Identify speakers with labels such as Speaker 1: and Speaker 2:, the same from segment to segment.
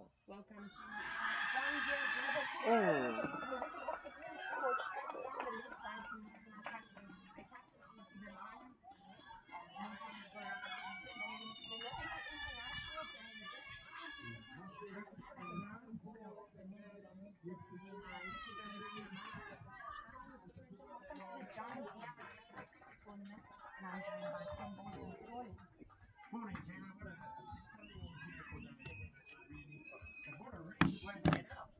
Speaker 1: Welcome to John Deere Global Cricket Tournament. And we will wicket off the green scoreboard straight down the left side. The captain of the Lions team, Vincent Gorazes. And the Levin international player just trying to shot around the corner off the legs and makes it behind. If you don't see the man, Charles Jameson, welcome to the John Deere Global Cricket Tournament. And I'm joined by Ken Ball in Pretoria.
Speaker 2: Morning, Jenna. What a stunning, beautiful day. Really. And what a race way to get out.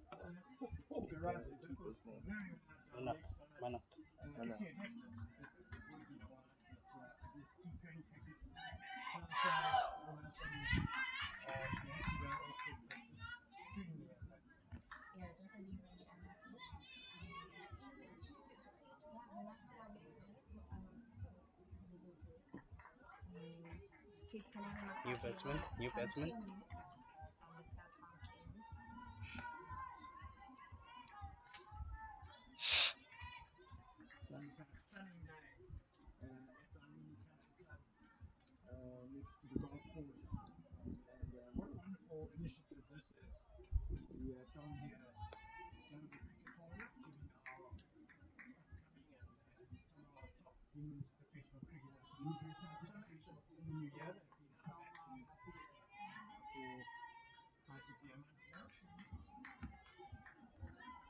Speaker 2: Four garages. That was very hard down the leg side. If you had left it, it would be fine. But I guess T20 cricket, all those things, she had to go off it, but just extremely unlucky.
Speaker 1: Yeah, definitely really unlucky. Into the first one, Nahla Method, was incorrect.
Speaker 3: New batsman.
Speaker 1: Continue on the clubhouse end.
Speaker 2: So it's a stunning day at Irene Country Club next to the golf course. And what a wonderful initiative this is. The John Deere Global Cricket Tournament, giving our upcoming and some of our top women's professional cricketers some action in the new year. They've been out of action for basically a month now.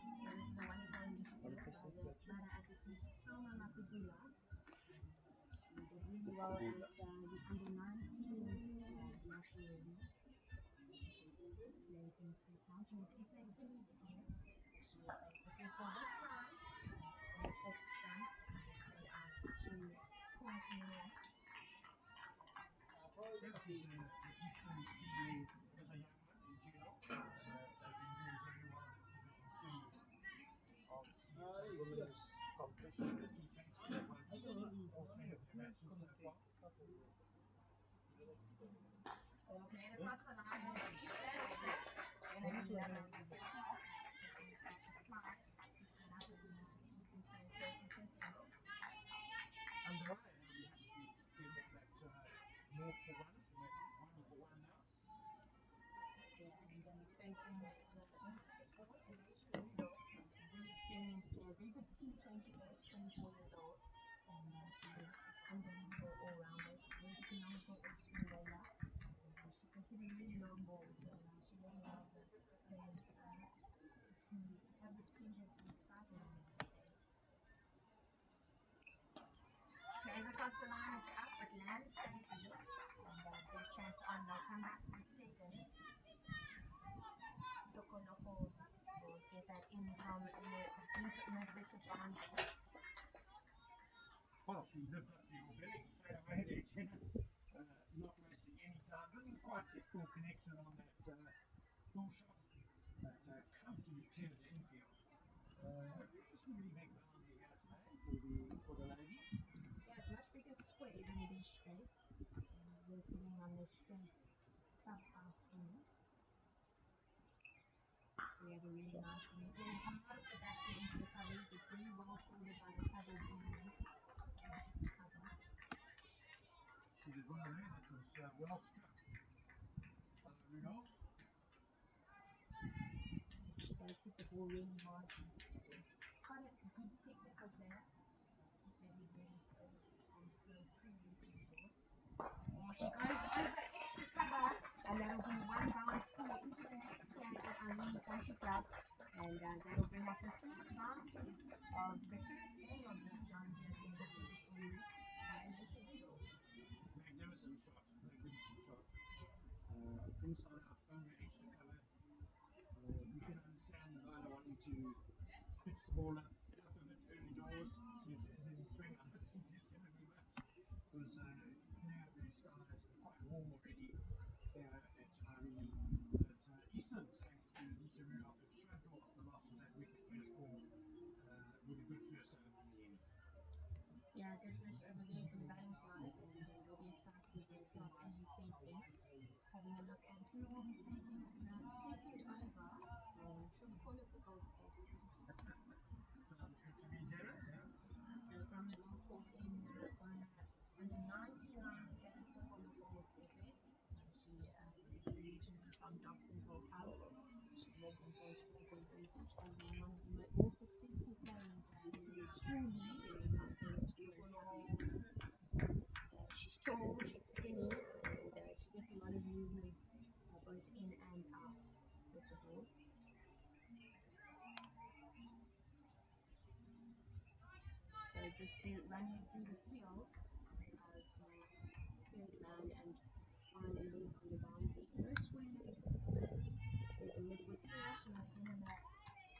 Speaker 1: Yeah, this is a wonderful initiative by the Bada Advocates Thelma Mapugula. She did really well at the under-19 national league. Basically played in Cape Town. She was the SA Phillies team. She faced the first ball this time on the off stump and it's played out to point nil.
Speaker 2: Yeah, I think the Easterns team is a young one in general. They've been doing very well in Division 2 of CSA Women's competition, the T20. They've won all three of their matches so far.
Speaker 1: Ball played across the line and it keeps that wicket. Generally run on the fielder. It's a slide. Keeps it up and the Easterns players go for first single.
Speaker 2: Underway, they'll be happy to get off that 0 for 1 to make it 1 for 1 now.
Speaker 1: Yeah, and then facing the first ball and they screwed off. A very experienced player, very good T20 player, 24 years old. And she's an unbelievable all-rounder. She's very economical off-spin bowler. And she can hit a really long ball, so she really one of the players who have the potential to be exciting in the next decade. Plays across the line, it's up, but lands safely. And big chance on, they'll come back for the second. Tokoloko will get that in from the deep mid-wicket boundary.
Speaker 2: Well, she lived up to your billing straight away there, Jenna. Not wasting any time. Didn't quite get full connection on that full shot, but comfortably cleared the infield. Reasonably big boundary here today for the ladies.
Speaker 1: Yeah, it's much bigger square than it is straight. We're sitting on the straight clubhouse end. So we have a really nice view. Very hard of the batsman into the covers, but very well fielded by the Tabo beam into the cover.
Speaker 2: She did well there. That was well struck by Rudolph.
Speaker 1: She does hit the ball really hard. She is quite a good technical player. Keeps her head really steady and her freely through the ball. Oh, she goes over extra cover, and that'll be one bounce four into the next stand at Irene Country Club. And that'll bring up the first boundary of the first game of the John Deere Global Cricket Tournament by Alicia Rudolph.
Speaker 2: Magnificent shot. Magnificent shot. Inside out over extra cover. You can understand the bowler wanting to pitch the ball up a bit early doors, see if there's any swing. I don't think there's going to be much because it's clear blue skies and quite warm already here at Irene. But Eastern, thanks to Lisa Rudolph, has shrugged off the loss of that wicket first ball with a good first over in the end.
Speaker 1: Yeah, good first over there from the batting side, and it'll be exciting with their slot, as you said then. Just having a look at who will be taking the second over for should we call it the golf course end?
Speaker 2: Sounds good to me, Jenna. Yeah.
Speaker 1: So from the golf course end, under 19 lines player Tokoloko Motsepe. She is originally from Dobsonville, Hull. one of the more successful players in the school league when it comes to the school. She's tall, she's skinny, and she gets a lot of movement both in and out with the ball. So just to run you through the field of third man and finally on the boundary. No square leg. There's a midwitter, so Helena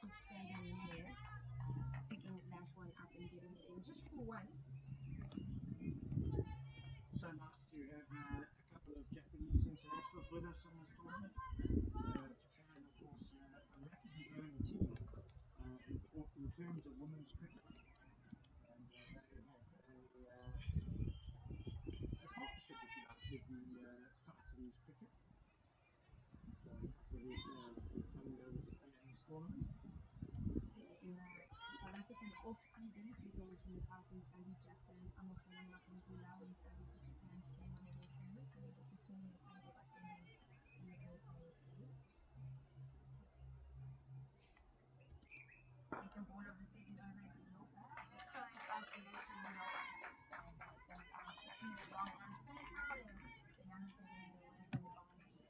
Speaker 1: Kusega there, picking that one up and getting it in just for one.
Speaker 2: So nice to have a couple of Japanese internationals with us in this tournament. Japan, of course, a rapidly growing team in terms of women's cricket. And they have a partnership, if you like, with the Titans cricket. So a couple of players coming over to play in this tournament.
Speaker 1: In South African off-season, two players from the Titans, Ali Jacqueline Amokhala Makambula, went over to Japan to play one of their tournaments, so they're just returning the favour by sending some of their players in. Second ball of the second over is Iloka. It turns out the motion off, and it goes out to the long on Faker, the youngster there would have been the boundary.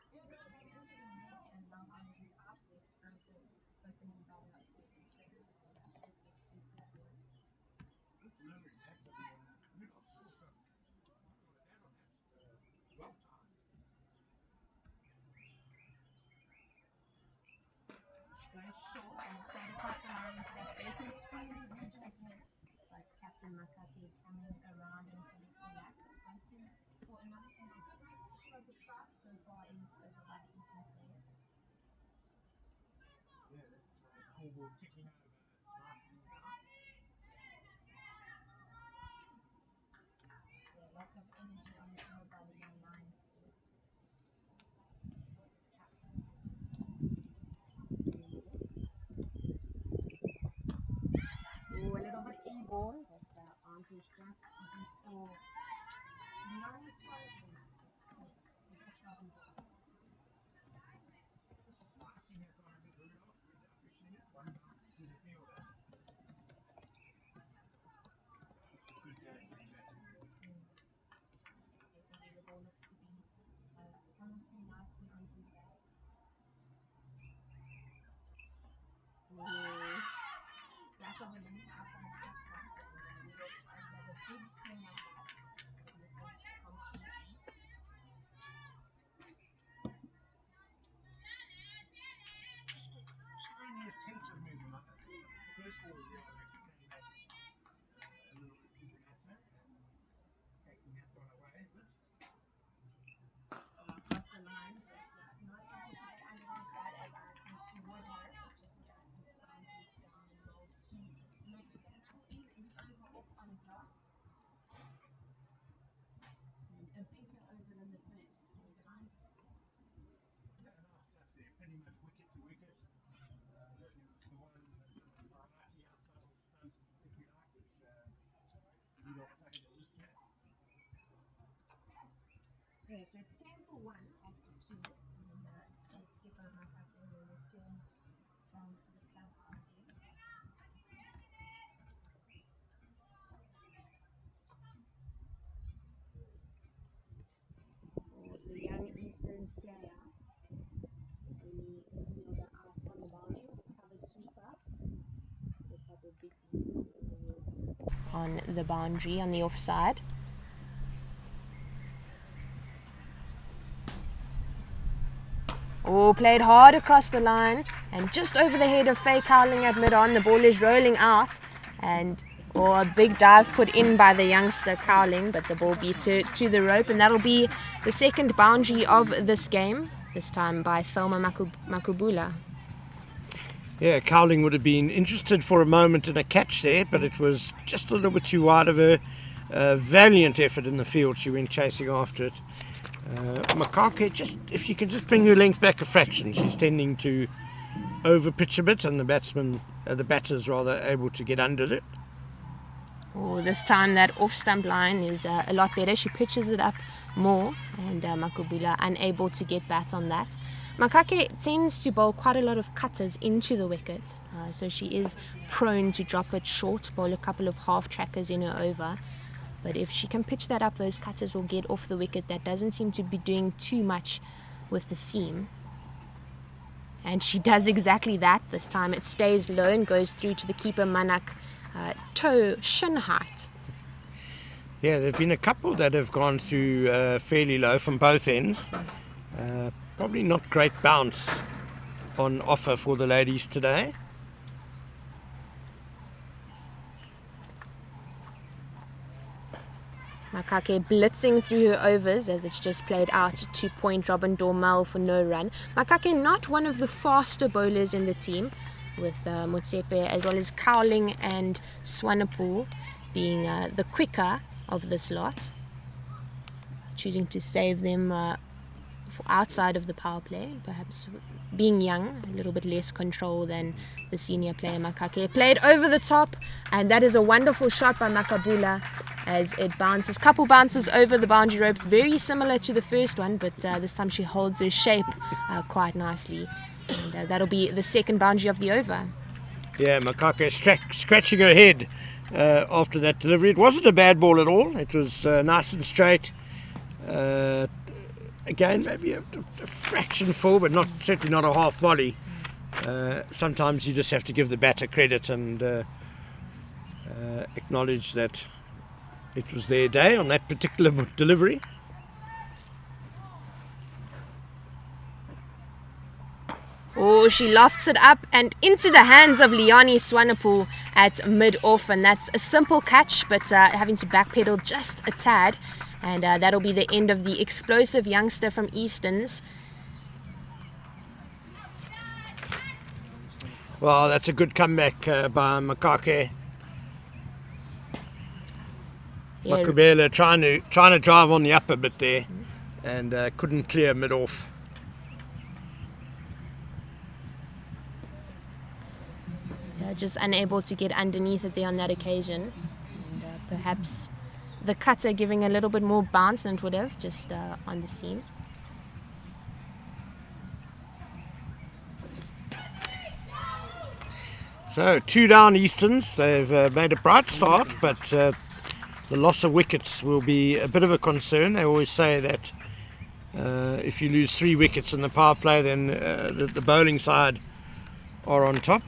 Speaker 1: Third man came into the league, and long on went out for the explosive opening batter for Eastlands, and she just gets through for that one.
Speaker 2: Good delivery, that's a good off short up. That's well timed.
Speaker 1: She goes short and it's played across the line to that vacant square ridge ahead. But Captain Makate coming around and collecting that. Going through for another single. Good rotation of the strike so far in this over by the Eastern players.
Speaker 2: Yeah, that scoreboard ticking over nicely now.
Speaker 1: Yeah, lots of energy on the field by the young Lions team. Lots of chatter. Oh, a little bit airborne, but answers just before non-solid enough. He gets Robin Brown.
Speaker 2: Just slicing it on a bit Rudolph without pushing it. One bounce to the fielder. Good batting.
Speaker 1: Definitely the ball looks to be coming through nicely onto the bat. Back of the length outside the off stump, and Rudolph tries to have a big swing at that, but misses completely.
Speaker 2: Just the tiniest hint of movement. I think the first ball there actually came back a little bit to the batter and taking that one away a bit.
Speaker 1: Across the line, but not able to get under that bat as I think she would have. It just bounces down and rolls to mid-wicket, and that will end the over off on a dot. And a better over than the first for the Lions team.
Speaker 2: Yeah, nice stuff there. Pretty much wicket to wicket. It was the one variety outside of stump, if you like, which Rudolph played a list at.
Speaker 1: Yeah, so 10 for 1 after 2, and the skipper Makate will return from the clubhouse here. For the young Easterns player, the fielder out on the boundary with a cover sweeper. Puts up a big on the boundary on the offside. Oh, played hard across the line and just over the head of Faye Cowling at mid-on. The ball is rolling out and a big dive put in by the youngster Cowling, but the ball beats her to the rope, and that'll be the second boundary of this game, this time by Thelma Makubula.
Speaker 2: Yeah, Cowling would have been interested for a moment in a catch there, but it was just a little bit too wide of her. Valiant effort in the field. She went chasing after it. Makake, just if you can just bring your length back a fraction, she's tending to over pitch a bit, and the batters rather able to get under it.
Speaker 1: Oh, this time that off stump line is a lot better. She pitches it up more, and Makubula unable to get bat on that. Makake tends to bowl quite a lot of cutters into the wicket, so she is prone to drop it short, bowl a couple of half trackers in her over. But if she can pitch that up, those cutters will get off the wicket. That doesn't seem to be doing too much with the seam. And she does exactly that this time. It stays low and goes through to the keeper, Manak, toe shin height.
Speaker 2: Yeah, there have been a couple that have gone through fairly low from both ends. Probably not great bounce on offer for the ladies today.
Speaker 1: Makake blitzing through her overs as it's just played out. 2-point Robin Dormel for no run. Makake not one of the faster bowlers in the team, with Motsepe as well as Cowling and Swanepoel being the quicker of this lot. Choosing to save them outside of the power play, perhaps being young, a little bit less control than the senior player Makake. Played over the top, and that is a wonderful shot by Makabula as it bounces. Couple bounces over the boundary rope, very similar to the first one, but this time she holds her shape quite nicely. And that'll be the second boundary of the over.
Speaker 2: Yeah, Makake scratching her head after that delivery. It wasn't a bad ball at all. It was nice and straight. Again, maybe a fraction full, but certainly not a half volley. Sometimes you just have to give the batter credit and acknowledge that it was their day on that particular delivery.
Speaker 1: Oh, she lofts it up and into the hands of Liani Swanepoel at mid-off, and that's a simple catch, but having to backpedal just a tad. And that'll be the end of the explosive youngster from Eastons.
Speaker 2: Well, that's a good comeback by Makake.
Speaker 1: Yeah.
Speaker 2: Makubela trying to drive on the upper bit there, and couldn't clear mid-off.
Speaker 1: Just unable to get underneath it there on that occasion. And perhaps the cutter giving a little bit more bounce than it would have just on the seam.
Speaker 2: So 2 down Easterns. They've made a bright start, but the loss of wickets will be a bit of a concern. They always say that if you lose 3 wickets in the power play, then the bowling side are on top.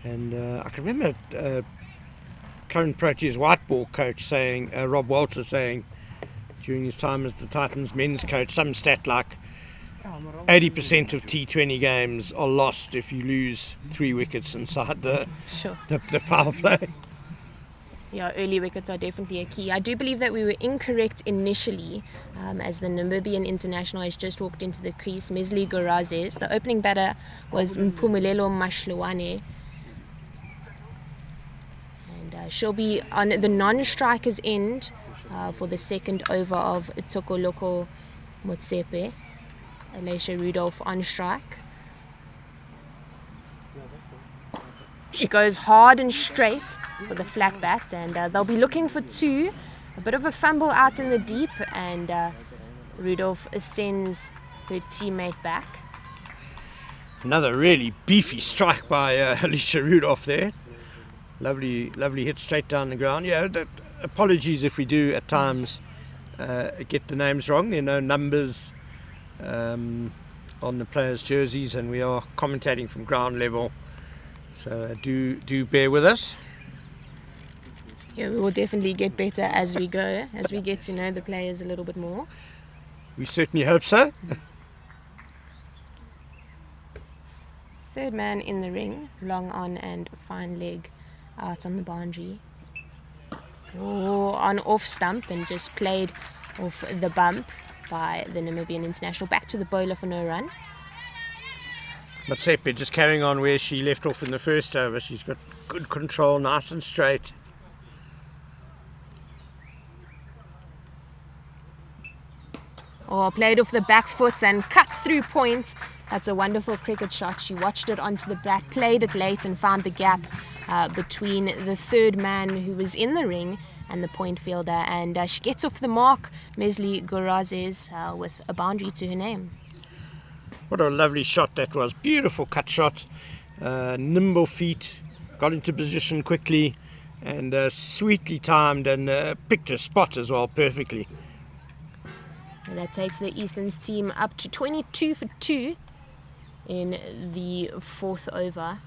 Speaker 2: And I can remember current Proteas white ball coach saying, Rob Walter saying, during his time as the Titans men's coach, some stat like 80% of T20 games are lost if you lose 3 wickets inside the power play.
Speaker 1: Yeah, early wickets are definitely a key. I do believe that we were incorrect initially as the Namibian international has just walked into the crease, Mesli Gorazes. The opening batter was Mpumelelo Mashluane. She'll be on the non-striker's end for the second over of Tokoloko Motsepe. Alicia Rudolph on strike. She goes hard and straight for the flat bat, and they'll be looking for 2. A bit of a fumble out in the deep, and Rudolph sends her teammate back.
Speaker 2: Another really beefy strike by Alicia Rudolph there. Lovely hit straight down the ground. Yeah, apologies if we do at times get the names wrong. There are no numbers on the players' jerseys, and we are commentating from ground level. So do bear with us.
Speaker 1: Yeah, we will definitely get better as we go, as we get to know the players a little bit more.
Speaker 2: We certainly hope so.
Speaker 1: Third man in the ring, long on and fine leg out on the boundary. Oh, on off stump and just played off the bump by the Namibian international. Back to the bowler for no run.
Speaker 2: Motsepe just carrying on where she left off in the first over. She's got good control, nice and straight.
Speaker 1: Oh, played off the back foot and cut through point. That's a wonderful cricket shot. She watched it onto the bat, played it late and found the gap between the third man who was in the ring
Speaker 3: and the point fielder, and she gets off the mark, Mesli Gorazes, with a boundary to her name.
Speaker 2: What a lovely shot that was. Beautiful cut shot. Nimble feet. Got into position quickly and sweetly timed, and picked her spot as well perfectly.
Speaker 3: And that takes the Easterns team up to 22 for 2 in the 4th over.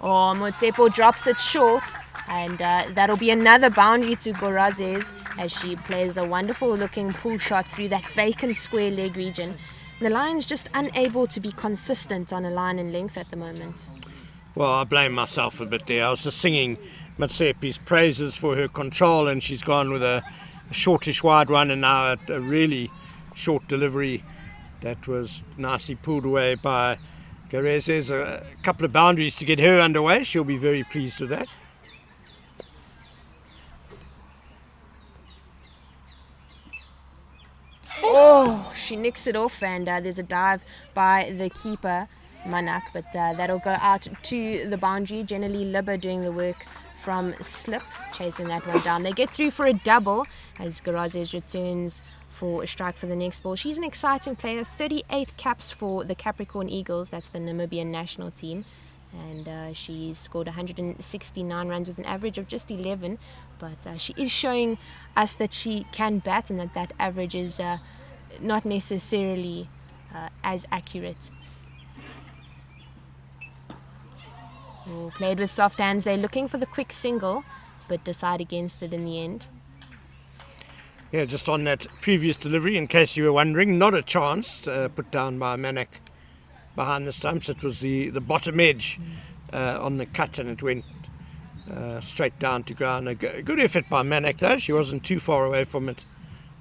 Speaker 3: Oh, Motsepo drops it short, and that'll be another boundary to Gorazes as she plays a wonderful looking pull shot through that vacant square leg region. The Lions just unable to be consistent on a line and length at the moment.
Speaker 2: Well, I blame myself a bit there. I was just singing Matsepi's praises for her control, and she's gone with a shortish wide one, and now a really short delivery that was nicely pulled away by Gorazes. A couple of boundaries to get her underway. She'll be very pleased with that.
Speaker 3: Oh, she nicks it off, and there's a dive by the keeper, Manak, but that'll go out to the boundary. Generally, Libba doing the work from slip, chasing that one down. They get through for a double as Gorazes returns for a strike for the next ball. She's an exciting player, 38 caps for the Capricorn Eagles, that's the Namibian national team, and she's scored 169 runs with an average of just 11, but she is showing us that she can bat, and that average is not necessarily as accurate. Oh, played with soft hands. They're looking for the quick single, but decide against it in the end.
Speaker 2: Yeah, just on that previous delivery, in case you were wondering, not a chance put down by Manak behind the stumps. It was the bottom edge on the cut, and it went straight down to ground. A good effort by Manak though. She wasn't too far away from it,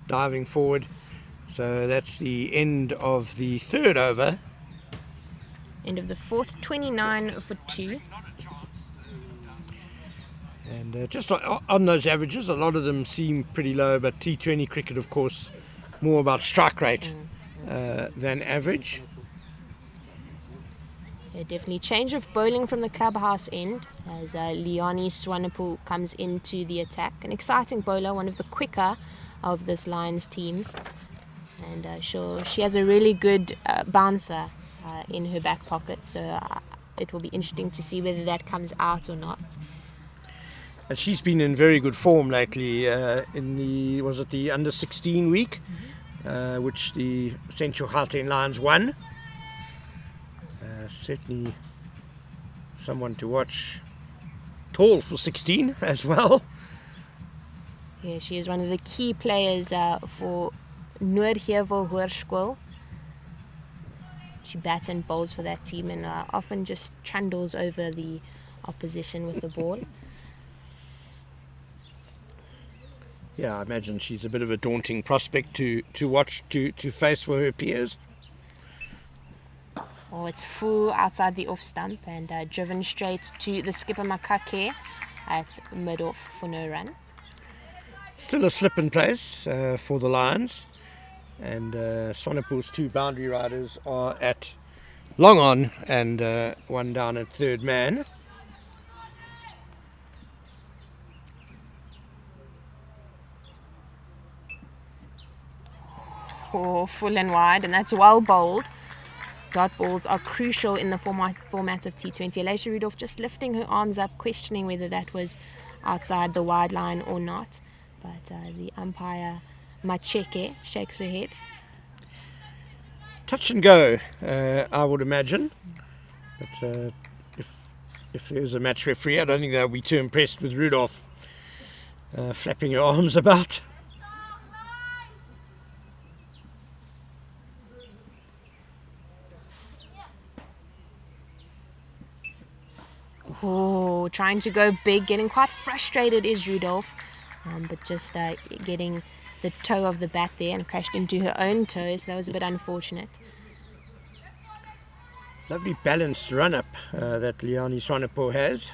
Speaker 2: diving forward. So that's the end of the 3rd over.
Speaker 3: End of the 4th, 29 for 2.
Speaker 2: And just on those averages, a lot of them seem pretty low, but T20 cricket, of course, more about strike rate than average.
Speaker 3: Yeah, definitely change of bowling from the clubhouse end as Leonie Swanepoel comes into the attack. An exciting bowler, one of the quicker of this Lions team. And she has a really good bouncer in her back pocket, so it will be interesting to see whether that comes out or not.
Speaker 2: And she's been in very good form lately in the under 16 week, which the Central Gauteng Lions won. Certainly someone to watch. Tall for 16 as well.
Speaker 3: Yeah, she is one of the key players for Noordheuvel Hoërskool. She bats and bowls for that team, and often just trundles over the opposition with the ball.
Speaker 2: Yeah, I imagine she's a bit of a daunting prospect to watch, to face for her peers.
Speaker 3: Oh, it's full outside the off stump and driven straight to the skipper Makake at mid-off for no run.
Speaker 2: Still a slip in place for the Lions, and Swanepoel's 2 boundary riders are at long on and one down at third man.
Speaker 3: Oh, full and wide, and that's well bowled. Dot balls are crucial in the format of T20. Alicia Rudolph just lifting her arms up, questioning whether that was outside the wide line or not. But the umpire, Macheke, shakes her head.
Speaker 2: Touch and go, I would imagine. But if there's a match referee, I don't think they'll be too impressed with Rudolph flapping her arms about.
Speaker 3: Oh, trying to go big, getting quite frustrated is Rudolph, but just getting the toe of the bat there and crashed into her own toe, so that was a bit unfortunate.
Speaker 2: Lovely balanced run-up that Leonie Swanepoel has.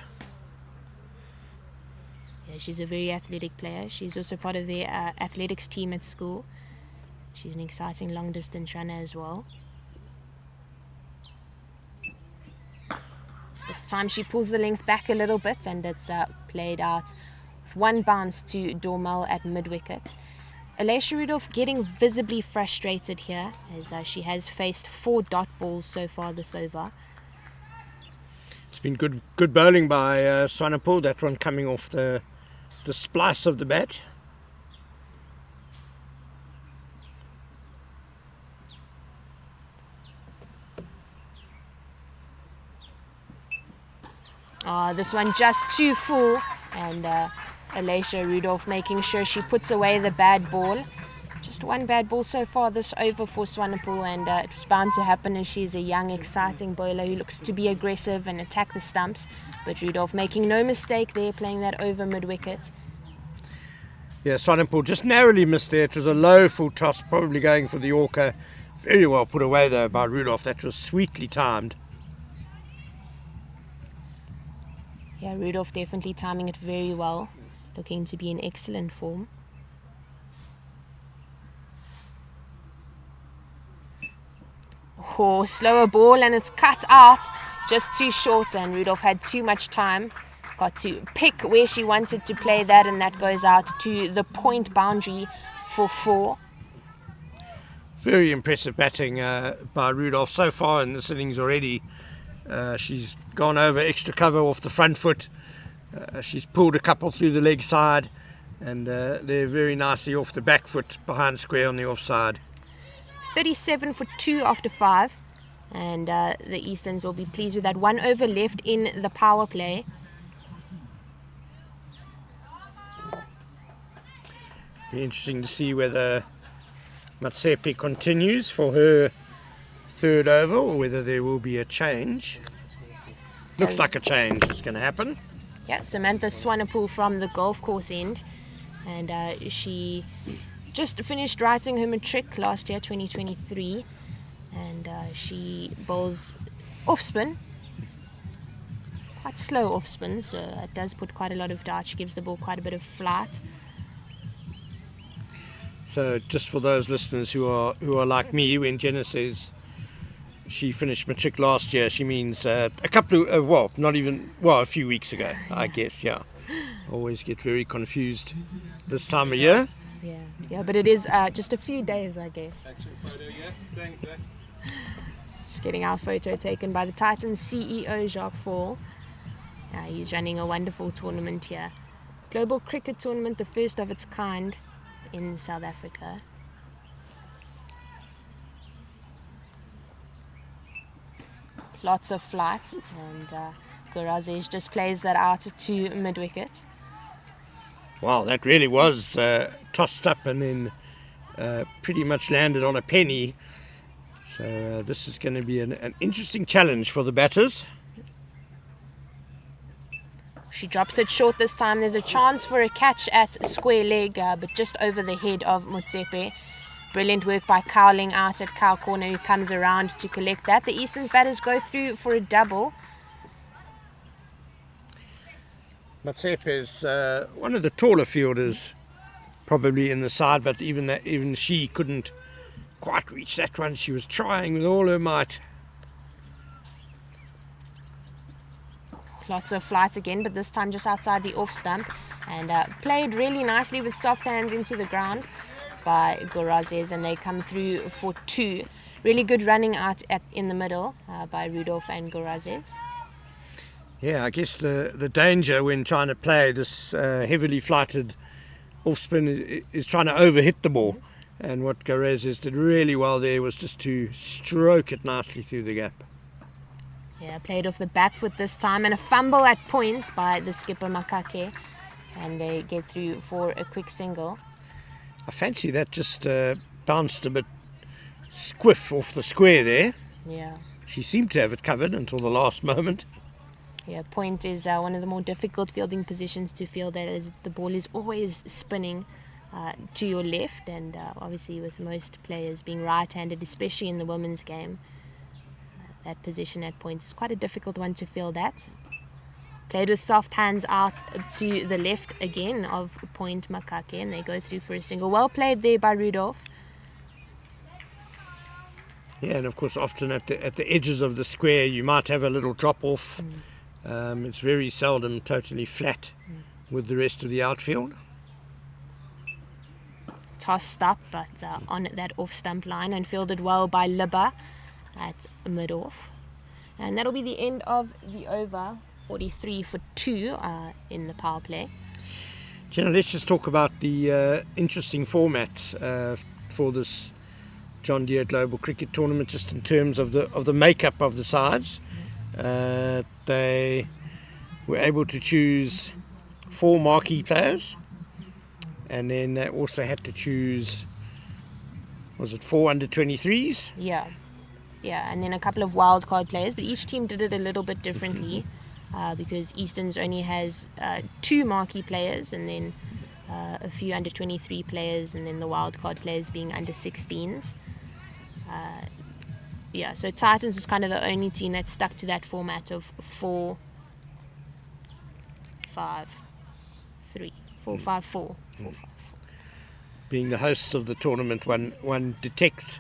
Speaker 3: Yeah, she's a very athletic player. She's also part of the athletics team at school. She's an exciting long-distance runner as well. This time she pulls the length back a little bit, and it's played out with one bounce to Dormal at mid-wicket. Alicia Rudolph getting visibly frustrated here, as she has faced 4 dot balls so far this over.
Speaker 2: It's been good bowling by Swanepoel, that one coming off the splice of the bat.
Speaker 3: This one just too full, and Alicia Rudolph making sure she puts away the bad ball. Just one bad ball so far this over for Swanepoel, and it was bound to happen as she's a young, exciting bowler who looks to be aggressive and attack the stumps. But Rudolph making no mistake there, playing that over mid-wicket.
Speaker 2: Yeah, Swanepoel just narrowly missed there. It was a low full toss, probably going for the Yorker. Very well put away though by Rudolph. That was sweetly timed.
Speaker 3: Yeah, Rudolph definitely timing it very well, looking to be in excellent form. Oh, slower ball, and it's cut out, just too short, and Rudolph had too much time. Got to pick where she wanted to play that, and that goes out to the point boundary for 4.
Speaker 2: Very impressive batting by Rudolph so far in this innings already. She's gone over extra cover off the front foot. She's pulled a couple through the leg side, and they're very nicely off the back foot behind square on the offside.
Speaker 3: 37 for 2 after 5, and the Easterns will be pleased with that. 1 over left in the power play.
Speaker 2: Be interesting to see whether Matsepe continues for her 3rd over, or whether there will be a change. Looks like a change is going to happen.
Speaker 3: Yeah, Samantha Swanepoel from the golf course end, and she just finished writing her matric last year, 2023, and she bowls off spin, quite slow off spin, so it does put quite a lot of dart. She gives the ball quite a bit of flight.
Speaker 2: So just for those listeners who are like me, when Jenna says she finished matric last year, she means a couple of, a few weeks ago, I guess, yeah. Always get very confused this time of year.
Speaker 3: Yeah, but it is just a few days, I guess.
Speaker 4: Actual photo, yeah. Thanks, eh?
Speaker 3: Just getting our photo taken by the Titans CEO, Jacques Fall. He's running a wonderful tournament here. Global Cricket Tournament, the first of its kind in South Africa. Lots of flight, and Gorazes just plays that out to mid-wicket.
Speaker 2: Wow, that really was tossed up and then pretty much landed on a penny. So this is going to be an interesting challenge for the batters.
Speaker 3: She drops it short this time. There's a chance for a catch at square leg, but just over the head of Motsepe. Brilliant work by Cowling out at cow corner, who comes around to collect that. The Easterns batters go through for a double.
Speaker 2: Matsepe is one of the taller fielders probably in the side, but even she couldn't quite reach that one. She was trying with all her might.
Speaker 3: Lots of flight again, but this time just outside the off stump, and played really nicely with soft hands into the ground by Gorazes, and they come through for 2. Really good running out in the middle by Rudolph and Gorazes.
Speaker 2: Yeah, I guess the danger when trying to play this heavily flighted off spin is trying to overhit the ball, and what Gorazes did really well there was just to stroke it nicely through the gap.
Speaker 3: Yeah, played off the back foot this time, and a fumble at point by the skipper Makake, and they get through for a quick single.
Speaker 2: I fancy that just bounced a bit squiff off the square there.
Speaker 3: Yeah.
Speaker 2: She seemed to have it covered until the last moment.
Speaker 3: Yeah, point is one of the more difficult fielding positions to field, that is the ball is always spinning to your left, and obviously with most players being right-handed, especially in the women's game, that position at point is quite a difficult one to field at. Played with soft hands out to the left again of point Makake, and they go through for a single. Well played there by Rudolph.
Speaker 2: Yeah, and of course often at the edges of the square you might have a little drop off It's very seldom totally flat with the rest of the outfield.
Speaker 3: Tossed up, but on that off-stump line and fielded well by Libba at mid-off. And that'll be the end of the over, 43 for 2 in the power play.
Speaker 2: Jenna, let's just talk about the interesting format for this John Deere Global Cricket Tournament, just in terms of the makeup of the sides. They were able to choose 4 marquee players, and then they also had to choose, was it 4 under-23s?
Speaker 3: Yeah, and then a couple of wild card players, but each team did it a little bit differently because Eastern's only has 2 marquee players, and then a few under-23 players, and then the wild card players being under-16s. So Titans was kind of the only team that stuck to that format of 4, 5, 3, 4, 5, 4.
Speaker 2: Being the hosts of the tournament, one detects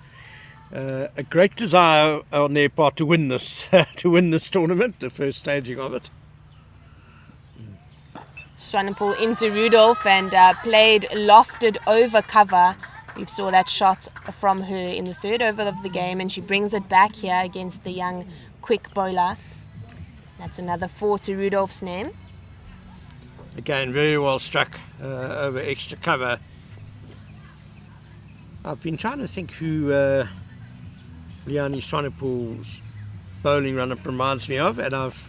Speaker 2: a great desire on their part to win this tournament, the first staging of it.
Speaker 3: Swanepoel into Rudolph and played lofted over cover. We saw that shot from her in the third over of the game, and she brings it back here against the young quick bowler. That's another 4 to Rudolph's name.
Speaker 2: Again, very well struck over extra cover. I've been trying to think who Leonie Swanepoel's bowling run-up reminds me of, and I've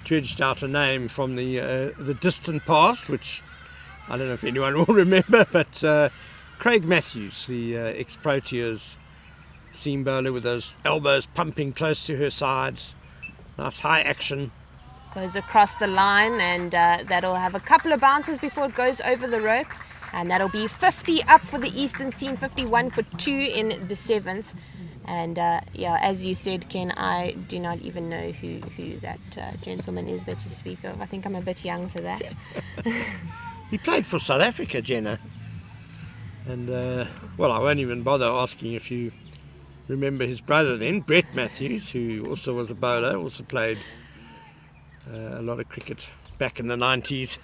Speaker 2: dredged out a name from the distant past, which I don't know if anyone will remember, but Craig Matthews, the ex-Proteas seam bowler with those elbows pumping close to her sides. Nice high action.
Speaker 3: Goes across the line, and that'll have a couple of bounces before it goes over the rope. And that'll be 50 up for the Eastern's team, 51 for 2 in the 7th. And as you said, Ken, I do not even know who that gentleman is that you speak of. I think I'm a bit young for that.
Speaker 2: He played for South Africa, Jenna. And, I won't even bother asking if you remember his brother then, Brett Matthews, who also was a bowler, also played a lot of cricket back in the 90s.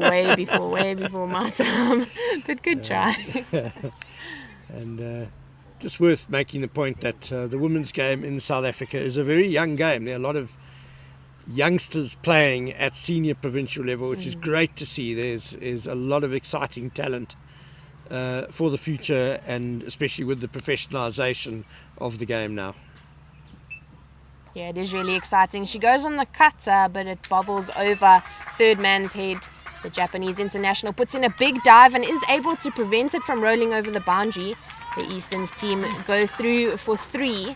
Speaker 3: way before my time. But good try.
Speaker 2: And just worth making the point that the women's game in South Africa is a very young game. There are a lot of youngsters playing at senior provincial level, which is great to see. There's a lot of exciting talent for the future, and especially with the professionalisation of the game now.
Speaker 3: Yeah, it is really exciting. She goes on the cutter, but it bobbles over third man's head. The Japanese international puts in a big dive and is able to prevent it from rolling over the boundary. The Eastern's team go through for 3,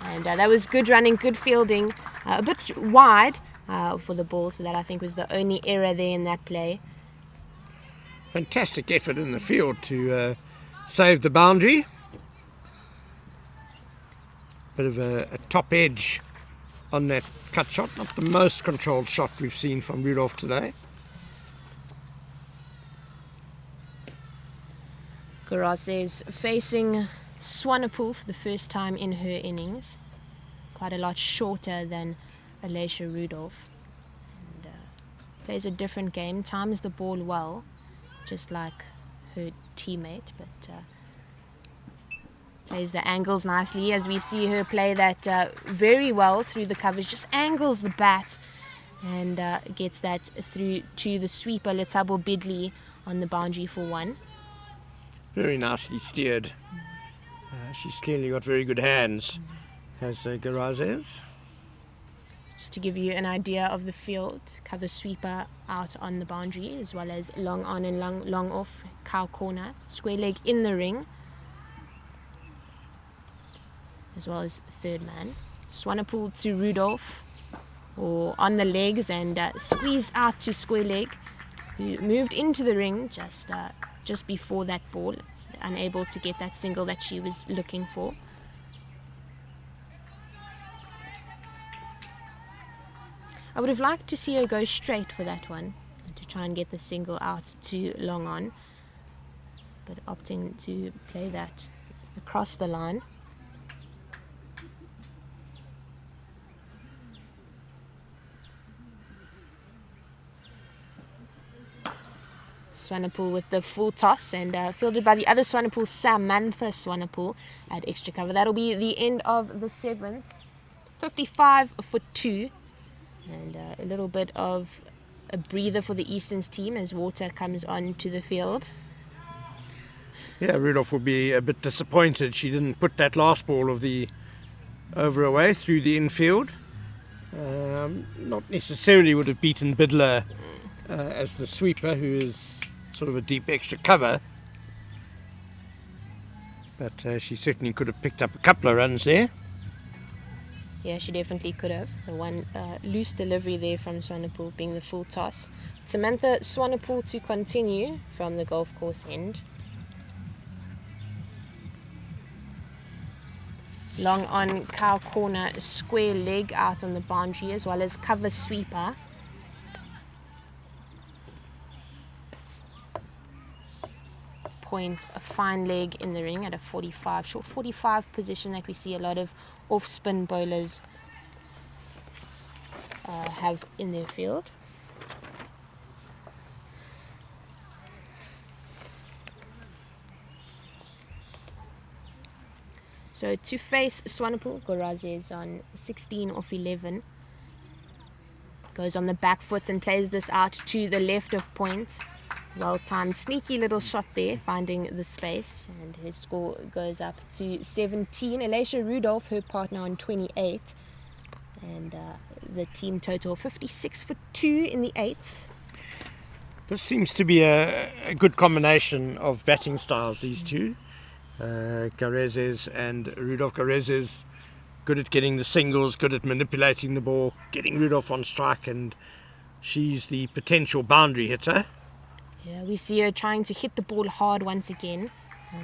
Speaker 3: and that was good running, good fielding, a bit wide for the ball, so that I think was the only error there in that play.
Speaker 2: Fantastic effort in the field to save the boundary. Bit of a top edge on that cut shot, not the most controlled shot we've seen from Rudolph today.
Speaker 3: Garazes facing Swanepoel for the first time in her innings. Quite a lot shorter than Alicia Rudolph. And, plays a different game, times the ball well, just like her teammate, but plays the angles nicely, as we see her play that very well through the covers, just angles the bat and gets that through to the sweeper Letabo Bidley on the boundary for 1.
Speaker 2: Very nicely steered. She's clearly got very good hands, has Garazes.
Speaker 3: Just to give you an idea of the field, cover sweeper out on the boundary, as well as long on and long off, cow corner, square leg in the ring, as well as third man. Swanepoel to Rudolph, or on the legs, and squeezed out to square leg, who moved into the ring just before that ball, unable to get that single that she was looking for. I would have liked to see her go straight for that one, to try and get the single out to long on, but opting to play that across the line. Swanepoel with the full toss and fielded by the other Swanepoel, Samantha Swanepoel, at extra cover. That'll be the end of the 7th. 55 for 2. And a little bit of a breather for the Easterns team as water comes on to the field.
Speaker 2: Yeah, Rudolph will be a bit disappointed she didn't put that last ball of the over away through the infield. Not necessarily would have beaten Bidler as the sweeper, who is sort of a deep extra cover. But she certainly could have picked up a couple of runs there.
Speaker 3: Yeah, she definitely could have. The one loose delivery there from Swanepoel being the full toss. Samantha Swanepoel to continue from the golf course end. Long on cow corner, square leg out on the boundary, as well as cover sweeper. Point a fine leg in the ring at a 45, short 45 position that we see a lot of off-spin bowlers have in their field. So to face Swanepoel, Goraze is on 16 off 11. Goes on the back foot and plays this out to the left of point. Well timed, sneaky little shot there, finding the space. And her score goes up to 17. Alicia Rudolph, her partner, on 28. And the team total 56 for 2 in the 8th.
Speaker 2: This seems to be a good combination of batting styles, these two. Garezes and Rudolph. Garezes good at getting the singles, good at manipulating the ball, getting Rudolph on strike, and she's the potential boundary hitter.
Speaker 3: Yeah, we see her trying to hit the ball hard once again,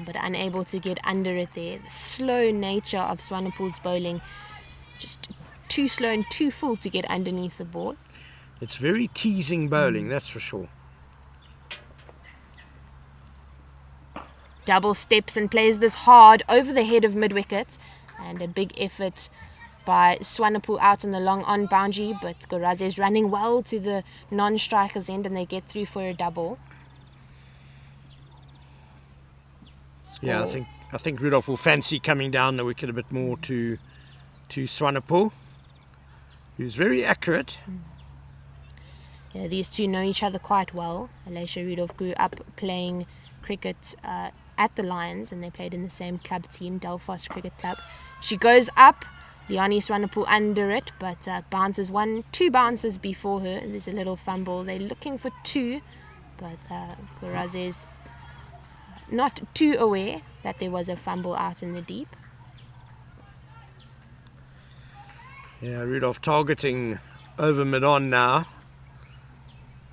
Speaker 3: but unable to get under it there. The slow nature of Swanepoel's bowling, just too slow and too full to get underneath the ball.
Speaker 2: It's very teasing bowling, that's for sure.
Speaker 3: Double steps and plays this hard over the head of mid-wicket, and a big effort by Swanepoel out on the long on boundary, but Goraze is running well to the non-striker's end and they get through for a double. Score.
Speaker 2: Yeah, I think Rudolph will fancy coming down the wicket a bit more to Swanepoel, who's very accurate.
Speaker 3: Yeah, these two know each other quite well. Alicia Rudolph grew up playing cricket at the Lions, and they played in the same club team, Delphos Cricket Club. She goes up, Liani Swanepoel under it, but bounces two bounces before her. There's a little fumble. They're looking for 2, but Goraze is not too aware that there was a fumble out in the deep.
Speaker 2: Yeah, Rudolph targeting over mid-on now.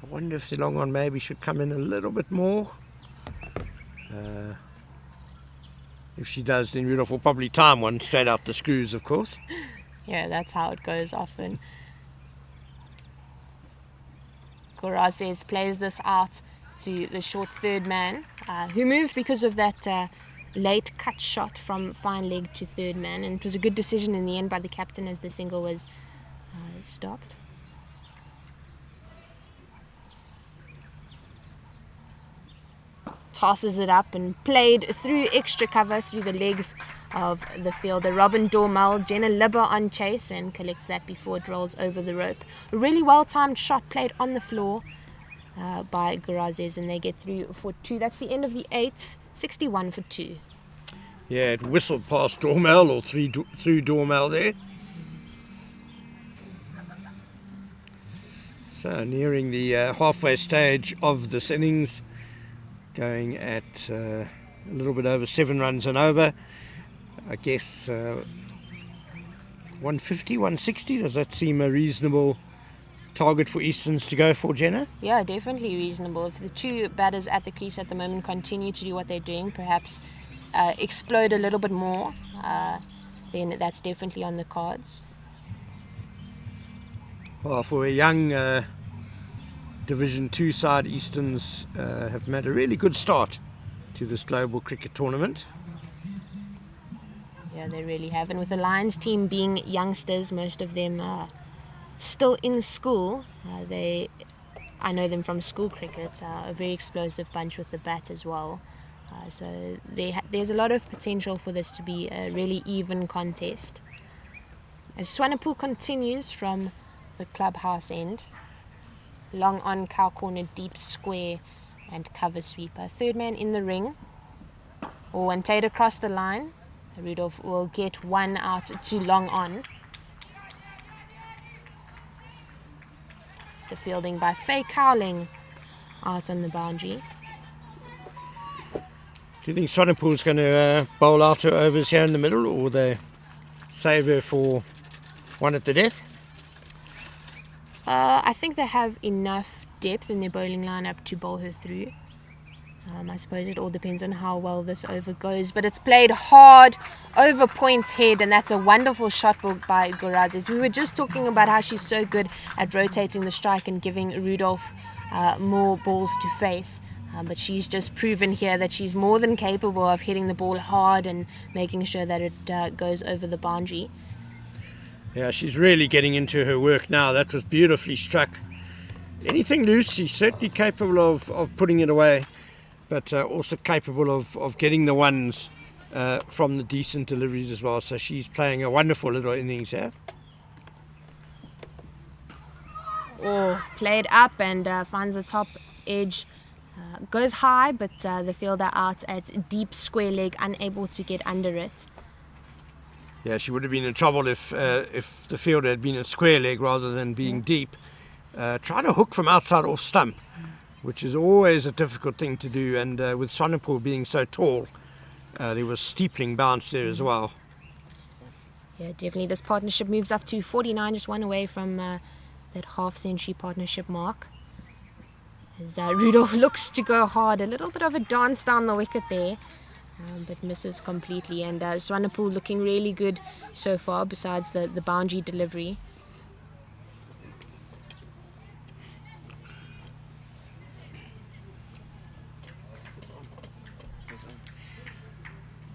Speaker 2: I wonder if the long on maybe should come in a little bit more. If she does, then Rudolph will probably time one straight out the screws, of course.
Speaker 3: Yeah, that's how it goes often. Goraze plays this out to the short third man, who moved because of that late cut shot from fine leg to third man, and it was a good decision in the end by the captain as the single was stopped. Tosses it up and played through extra cover through the legs of the fielder. Robin Dormel, Jenna Libber on chase and collects that before it rolls over the rope. A really well-timed shot played on the floor by Gorazes, and they get through for 2. That's the end of the 8th, 61 for 2.
Speaker 2: Yeah, it whistled past Dormel or through Dormel there. So nearing the halfway stage of this innings, going at a little bit over 7 runs and over. I guess 150, 160, does that seem a reasonable target for Easterns to go for, Jenna?
Speaker 3: Yeah, definitely reasonable. If the two batters at the crease at the moment continue to do what they're doing, perhaps explode a little bit more, then that's definitely on the cards.
Speaker 2: Well, for a young Division 2 side, Easterns have made a really good start to this global cricket tournament.
Speaker 3: Yeah, they really have. And with the Lions team being youngsters, most of them are still in school, they I know them from school cricket, a very explosive bunch with the bat as well. So there's a lot of potential for this to be a really even contest. As Swanepoel continues from the clubhouse end, long on, cow corner, deep square and cover sweeper. Third man in the ring, or when played across the line, Rudolph will get one out to long on. The fielding by Faye Cowling out on the boundary.
Speaker 2: Do you think Swanepoel's going to bowl out her overs here in the middle, or they save her for one at the death?
Speaker 3: I think they have enough depth in their bowling lineup to bowl her through. I suppose it all depends on how well this over goes, but it's played hard over point's head, and that's a wonderful shot by Gorazes. We were just talking about how she's so good at rotating the strike and giving Rudolph more balls to face. But she's just proven here that she's more than capable of hitting the ball hard and making sure that it goes over the boundary.
Speaker 2: Yeah, she's really getting into her work now. That was beautifully struck. Anything loose, she's certainly capable of putting it away, but also capable of getting the ones from the decent deliveries as well. So she's playing a wonderful little innings here.
Speaker 3: Oh, played up and finds the top edge. Goes high, but the fielder out at deep square leg, unable to get under it.
Speaker 2: Yeah, she would have been in trouble if the fielder had been at square leg rather than being deep. Trying to hook from outside off stump, which is always a difficult thing to do, and with Swanepoel being so tall, there was steepling bounce there as well.
Speaker 3: Yeah, definitely. This partnership moves up to 49, just one away from that half-century partnership mark. As Rudolph looks to go hard, a little bit of a dance down the wicket there, but misses completely. And Swanepoel looking really good so far, besides the boundary delivery.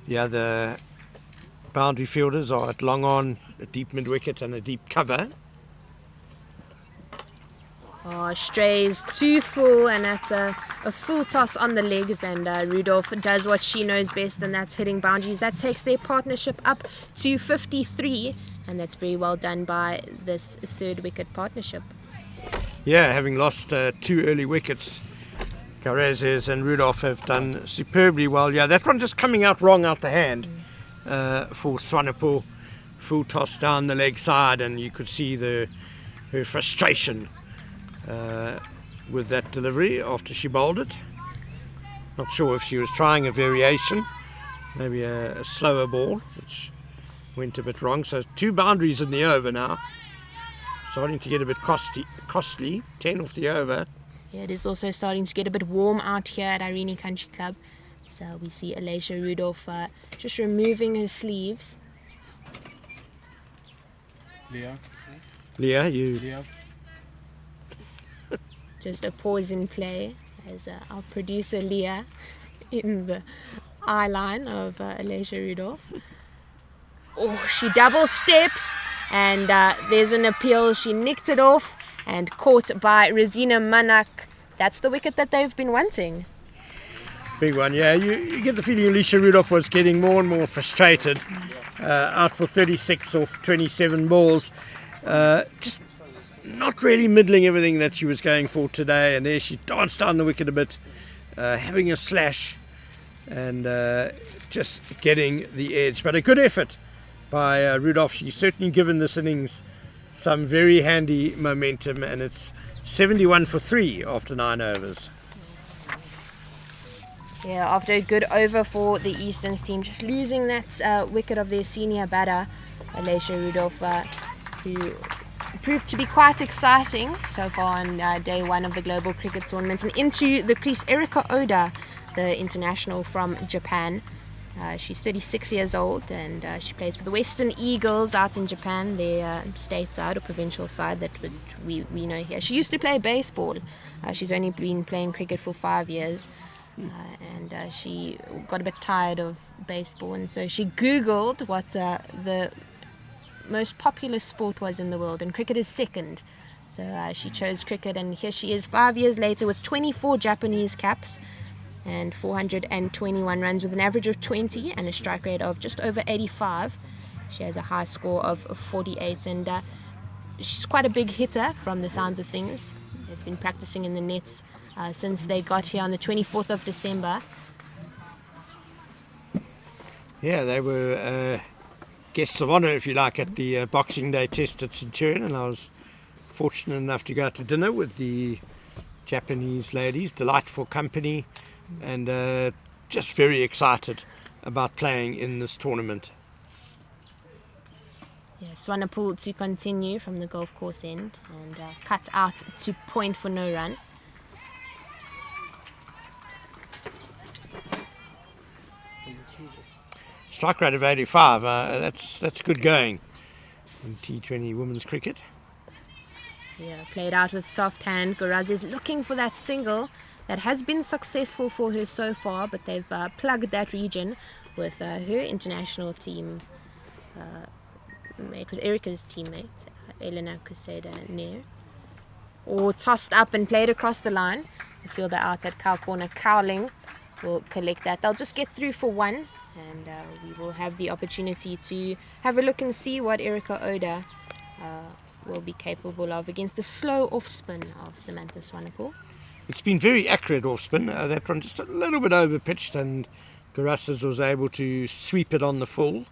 Speaker 2: Yeah, the boundary fielders are at long on, a deep mid wicket and a deep cover.
Speaker 3: Oh, strays too full, and that's a full toss on the legs, and Rudolph does what she knows best, and that's hitting boundaries. That takes their partnership up to 53, and that's very well done by this third wicket partnership.
Speaker 2: Yeah, having lost 2 early wickets, Gorazes and Rudolph have done superbly well. Yeah, that one just coming out wrong out the hand for Swanepoel. Full toss down the leg side, and you could see her frustration with that delivery after she bowled it. Not sure if she was trying a variation, maybe a slower ball, which went a bit wrong. So 2 boundaries in the over now, starting to get a bit costly. 10 off the over.
Speaker 3: Yeah, it is also starting to get a bit warm out here at Irene Country Club. So we see Alicia Rudolph just removing her sleeves.
Speaker 2: Leah, you...
Speaker 4: Leah.
Speaker 3: Just a pause in play as our producer Leah in the eye line of Alicia Rudolph. Oh, she double steps, and there's an appeal. She nicked it off and caught by Rosina Manak. That's the wicket that they've been wanting.
Speaker 2: Big one, yeah. You get the feeling Alicia Rudolph was getting more and more frustrated. Out for 36 off 27 balls. Just not really middling everything that she was going for today, and there she danced down the wicket a bit, having a slash and just getting the edge. But a good effort by Rudolph. She's certainly given this innings some very handy momentum, and it's 71 for 3 after 9 overs.
Speaker 3: Yeah, after a good over for the Easterns team, just losing that wicket of their senior batter, Alicia Rudolph, who proved to be quite exciting so far on day 1 of the Global Cricket Tournament. And into the crease, Erika Oda, the international from Japan. She's 36 years old, and she plays for the Western Eagles out in Japan, their state side or provincial side that we know here. She used to play baseball. She's only been playing cricket for 5 years, and she got a bit tired of baseball, and so she Googled what the most popular sport was in the world, and cricket is second. So she chose cricket, and here she is 5 years later with 24 Japanese caps and 421 runs with an average of 20 and a strike rate of just over 85. She has a high score of 48, and she's quite a big hitter from the sounds of things. They've been practicing in the nets since they got here on the 24th of December.
Speaker 2: Yeah, they were guests of honour, if you like, at the Boxing Day test at Centurion, and I was fortunate enough to go out to dinner with the Japanese ladies. Delightful company, and just very excited about playing in this tournament.
Speaker 3: Yeah, Swanepoel to continue from the golf course end and cut out to point for no run.
Speaker 2: Strike rate of 85, that's good going in T20 women's cricket.
Speaker 3: Yeah, played out with soft hand. Goraz is looking for that single that has been successful for her so far, but they've plugged that region with her international team mate, with Erica's teammate, Elena Kuseda-Nair. Or tossed up and played across the line. The fielder out at cow corner. Cowling will collect that. They'll just get through for one, and we will have the opportunity to have a look and see what Erica Oda will be capable of against the slow off spin of Samantha Swanepoel.
Speaker 2: It's been very accurate off spin. That one just a little bit over pitched, and Garasas was able to sweep it on the full.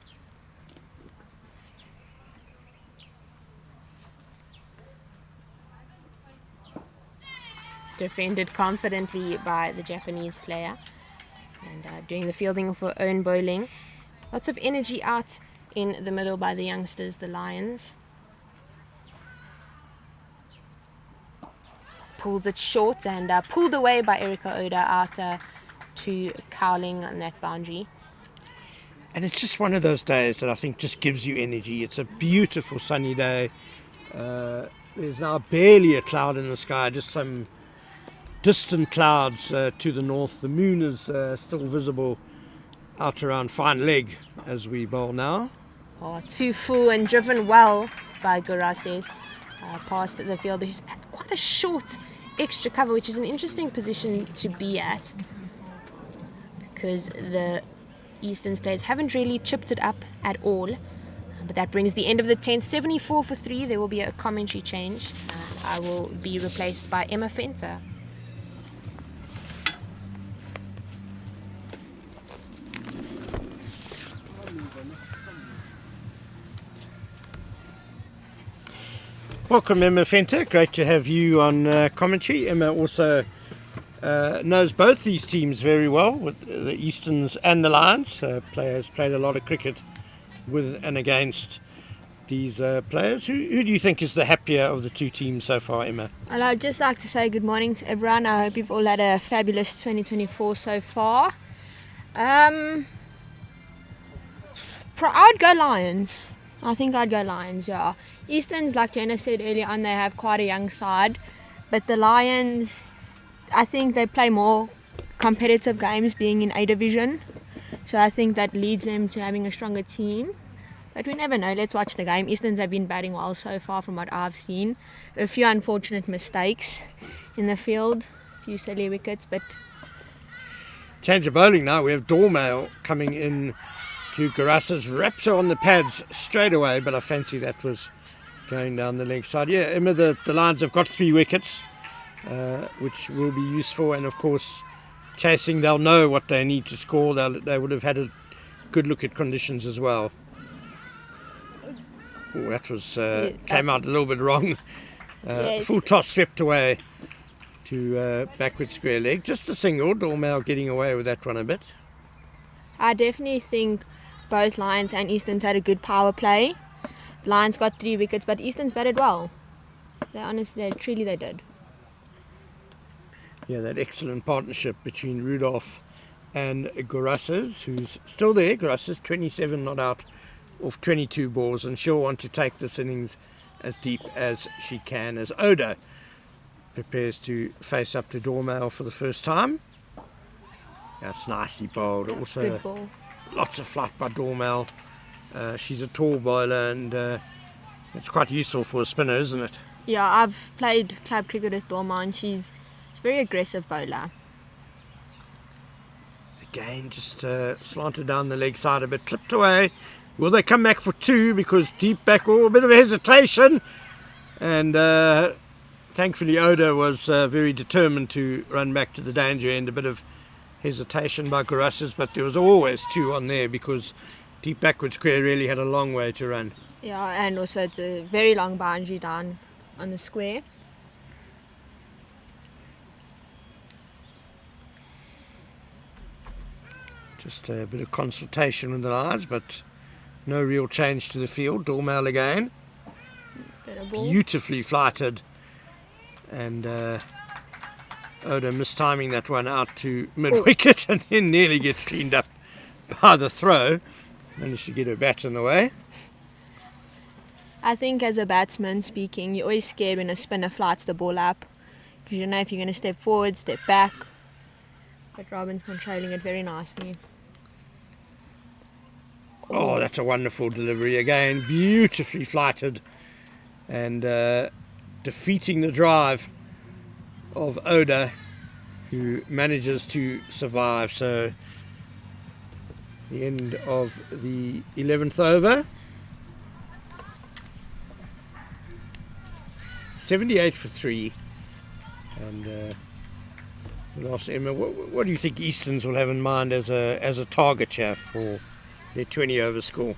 Speaker 3: Defended confidently by the Japanese player, and doing the fielding for own bowling. Lots of energy out in the middle by the youngsters, the Lions. Pulls it short and pulled away by Erica Oda out to Cowling on that boundary.
Speaker 2: And it's just one of those days that I think just gives you energy. It's a beautiful sunny day. There's now barely a cloud in the sky, just some distant clouds to the north. The moon is still visible out around Fine Leg as we bowl now.
Speaker 3: Oh, too full and driven well by Garases past the fielder, who's at quite a short extra cover, which is an interesting position to be at because the Easterns players haven't really chipped it up at all. But that brings the end of the 10th. 74 for 3. There will be a commentary change. I will be replaced by Emma Fenter.
Speaker 2: Welcome, Emma Fenter. Great to have you on commentary. Emma also knows both these teams very well, with the Easterns and the Lions. Has played a lot of cricket with and against these players. Who do you think is the happier of the two teams so far, Emma?
Speaker 5: Well, I'd just like to say good morning to everyone. I hope you've all had a fabulous 2024 so far. I'd go Lions. I think I'd go Lions, yeah. Easterns, like Jenna said earlier on, they have quite a young side. But the Lions, I think they play more competitive games being in A Division. So I think that leads them to having a stronger team. But we never know. Let's watch the game. Easterns have been batting well so far from what I've seen. A few unfortunate mistakes in the field. A few silly wickets, but...
Speaker 2: Change of bowling now. We have Dormail coming in to Garasas. Wraps her on the pads straight away, but I fancy that was going down the leg side. Yeah, Emma, the Lions have got 3 wickets, which will be useful. And, of course, chasing, they'll know what they need to score. They would have had a good look at conditions as well. Oh, that was came out a little bit wrong. Full toss swept away to backward square leg. Just a single. Dormail getting away with that one a bit.
Speaker 5: I definitely think both Lions and Easterns had a good power play. Lions got 3 wickets, but Easterns batted well. They did.
Speaker 2: Yeah, that excellent partnership between Rudolph and Garasas, who's still there. Garasas 27 not out of 22 balls, and she'll want to take this innings as deep as she can as Oda prepares to face up to Dormail for the first time. That's nicely bowled.
Speaker 5: Yeah,
Speaker 2: also,
Speaker 5: good ball.
Speaker 2: Lots of flight by Dormail. She's a tall bowler, and it's quite useful for a spinner, isn't it?
Speaker 5: Yeah, I've played club cricket with Dorma and she's a very aggressive bowler.
Speaker 2: Again, just slanted down the leg side a bit, clipped away. Will they come back for two? Because deep back, a bit of hesitation. And thankfully Oda was very determined to run back to the danger end. A bit of hesitation by Garasas, but there was always two on there because deep backward square really had a long way to run.
Speaker 5: Yeah, and also it's a very long boundary down on the square.
Speaker 2: Just a bit of consultation with the lines, but no real change to the field. Dormail again. Beautifully flighted. And Oda mistiming that one out to mid-wicket and then nearly gets cleaned up by the throw. Managed to get her bat in the way.
Speaker 5: I think as a batsman speaking, you're always scared when a spinner flights the ball up. Because you don't know if you're going to step forward, step back. But Robin's controlling it very nicely.
Speaker 2: Oh, that's a wonderful delivery again. Beautifully flighted. And defeating the drive of Oda, who manages to survive. So the end of the 11th over. 78 for 3. And we'll ask Emma, what do you think Easterns will have in mind as a target here for their 20 over score?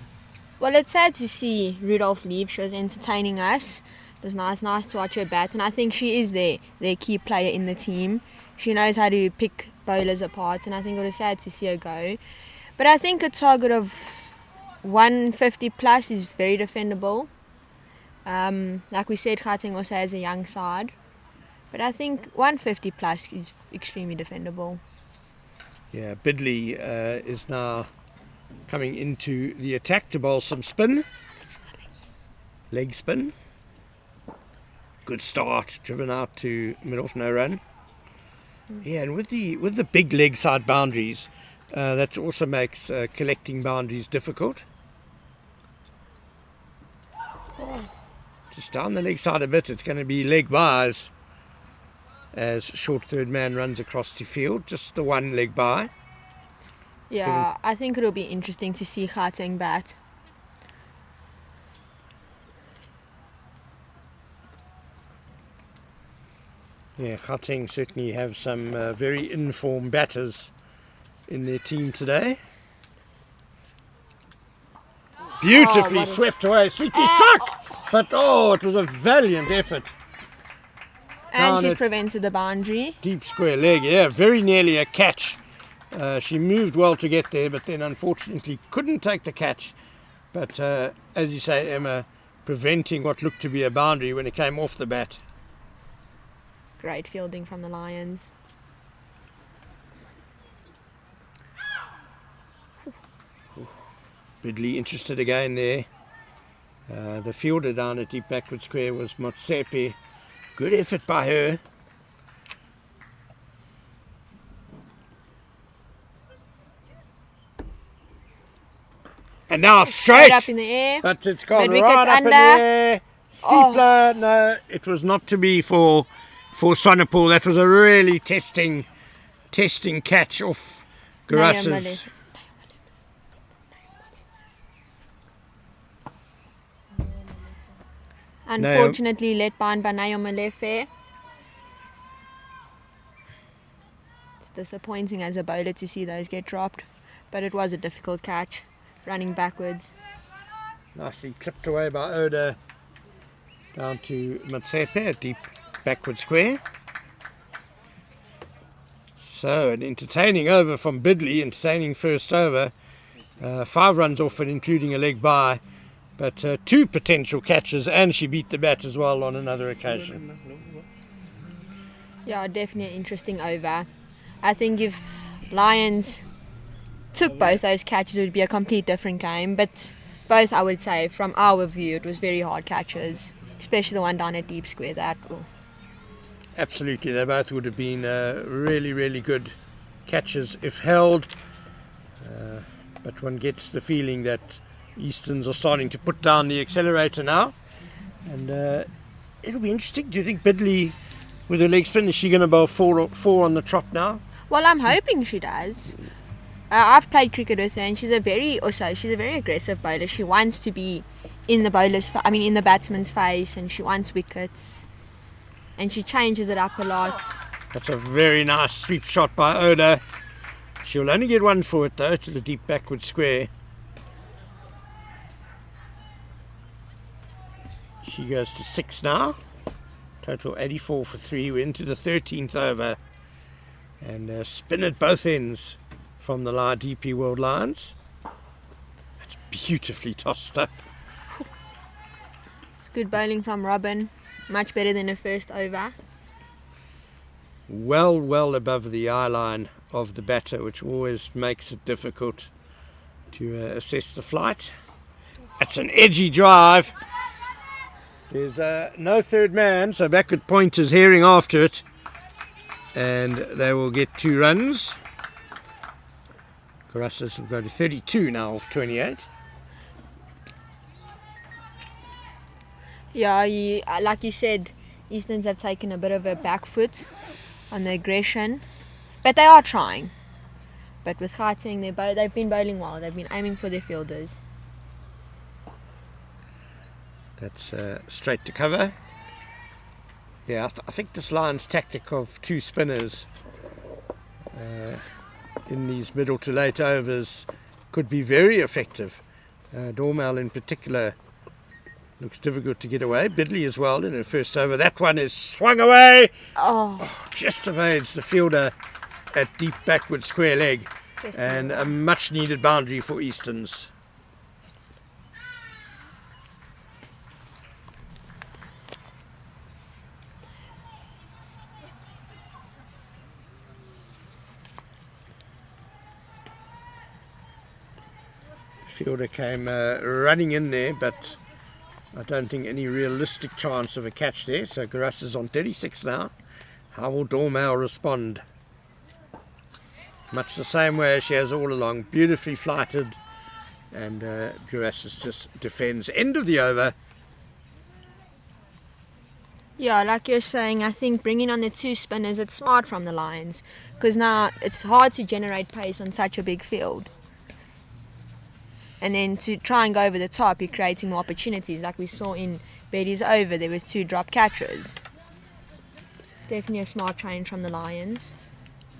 Speaker 5: Well, it's sad to see Rudolph leave. She was entertaining us. It was nice to watch her bat, and I think she is their key player in the team. She knows how to pick bowlers apart, and I think it was sad to see her go. But I think a target of 150 plus is very defendable. Like we said, Gauteng also has a young side, but I think 150 plus is extremely defendable.
Speaker 2: Yeah, Bidley is now coming into the attack to bowl some spin. Leg spin. Good start, driven out to mid-off, no run. Yeah, and with the big leg side boundaries, that also makes collecting boundaries difficult. Just down the leg side a bit, it's going to be leg byes as short third man runs across the field, just the one leg by.
Speaker 5: Yeah, I think it'll be interesting to see Gauteng bat.
Speaker 2: Yeah, Gauteng certainly have some very informed batters in their team today. Beautifully swept away, sweetly struck! But it was a valiant effort.
Speaker 5: And she's prevented the boundary.
Speaker 2: Deep square leg, yeah, very nearly a catch. She moved well to get there, but then unfortunately couldn't take the catch. But as you say, Emma, preventing what looked to be a boundary when it came off the bat.
Speaker 5: Great fielding from the Lions.
Speaker 2: Bidley interested again there. The fielder down at deep backward square was Motsepe. Good effort by her. And now straight
Speaker 5: up in the air.
Speaker 2: But it's gone
Speaker 5: Mid-wicket's
Speaker 2: right up
Speaker 5: under.
Speaker 2: in the air. Steepler. No, it was not to be for Swanepoel. That was a really testing catch off Garasas.
Speaker 5: Unfortunately let behind by Nayo Malefe. It's disappointing as a bowler to see those get dropped, but it was a difficult catch, running backwards.
Speaker 2: Nicely clipped away by Oda down to Matsepe, a deep backward square. So an entertaining over from Bidley, entertaining first over. 5 runs off it, including a leg by. But 2 potential catches, and she beat the bat as well on another occasion.
Speaker 5: Yeah, definitely an interesting over. I think if Lions took both those catches, it would be a complete different game. But both, I would say, from our view, it was very hard catches, especially the one down at deep square.
Speaker 2: Absolutely, they both would have been really, really good catches if held. But one gets the feeling that Easterns are starting to put down the accelerator now, and It'll be interesting. Do you think Bidley, with her leg spin, is she going to bowl four on the trot now?
Speaker 5: Well, I'm hoping she does. I've played cricket with her, and she's a very aggressive bowler. She wants to be in the batsman's face, and she wants wickets, and she changes it up a lot.
Speaker 2: That's a very nice sweep shot by Oda. She'll only get one for it though, to the deep backward square. She goes to 6 now. Total 84 for 3. We're into the 13th over. And spin at both ends from the DP World lines. That's beautifully tossed up.
Speaker 5: It's good bowling from Robin. Much better than her first over.
Speaker 2: Well above the eye line of the batter, which always makes it difficult to assess the flight. That's an edgy drive. There's no third man, so backward point is herring after it, and they will get 2 runs. Carassus will go to 32 now off 28.
Speaker 5: Yeah, like you said, Easterns have taken a bit of a back foot on the aggression, but they are trying. But with Gauteng, they've been bowling well. They've been aiming for their fielders.
Speaker 2: That's straight to cover. Yeah, I think this Lions tactic of 2 spinners in these middle to late overs could be very effective. Dormel in particular looks difficult to get away. Bidley as well in her first over. That one is swung away. Just evades the fielder at deep backward square leg. And a much needed boundary for Easterns. Fielder came running in there, but I don't think any realistic chance of a catch there. So Garas is on 36 now. How will Dormel respond? Much the same way as she has all along. Beautifully flighted, and Garas just defends. End of the over.
Speaker 5: Yeah, like you're saying, I think bringing on the 2 spinners, it's smart from the Lions, because now it's hard to generate pace on such a big field. And then to try and go over the top, you're creating more opportunities. Like we saw in Betty's over, there was 2 drop catches. Definitely a smart change from the Lions.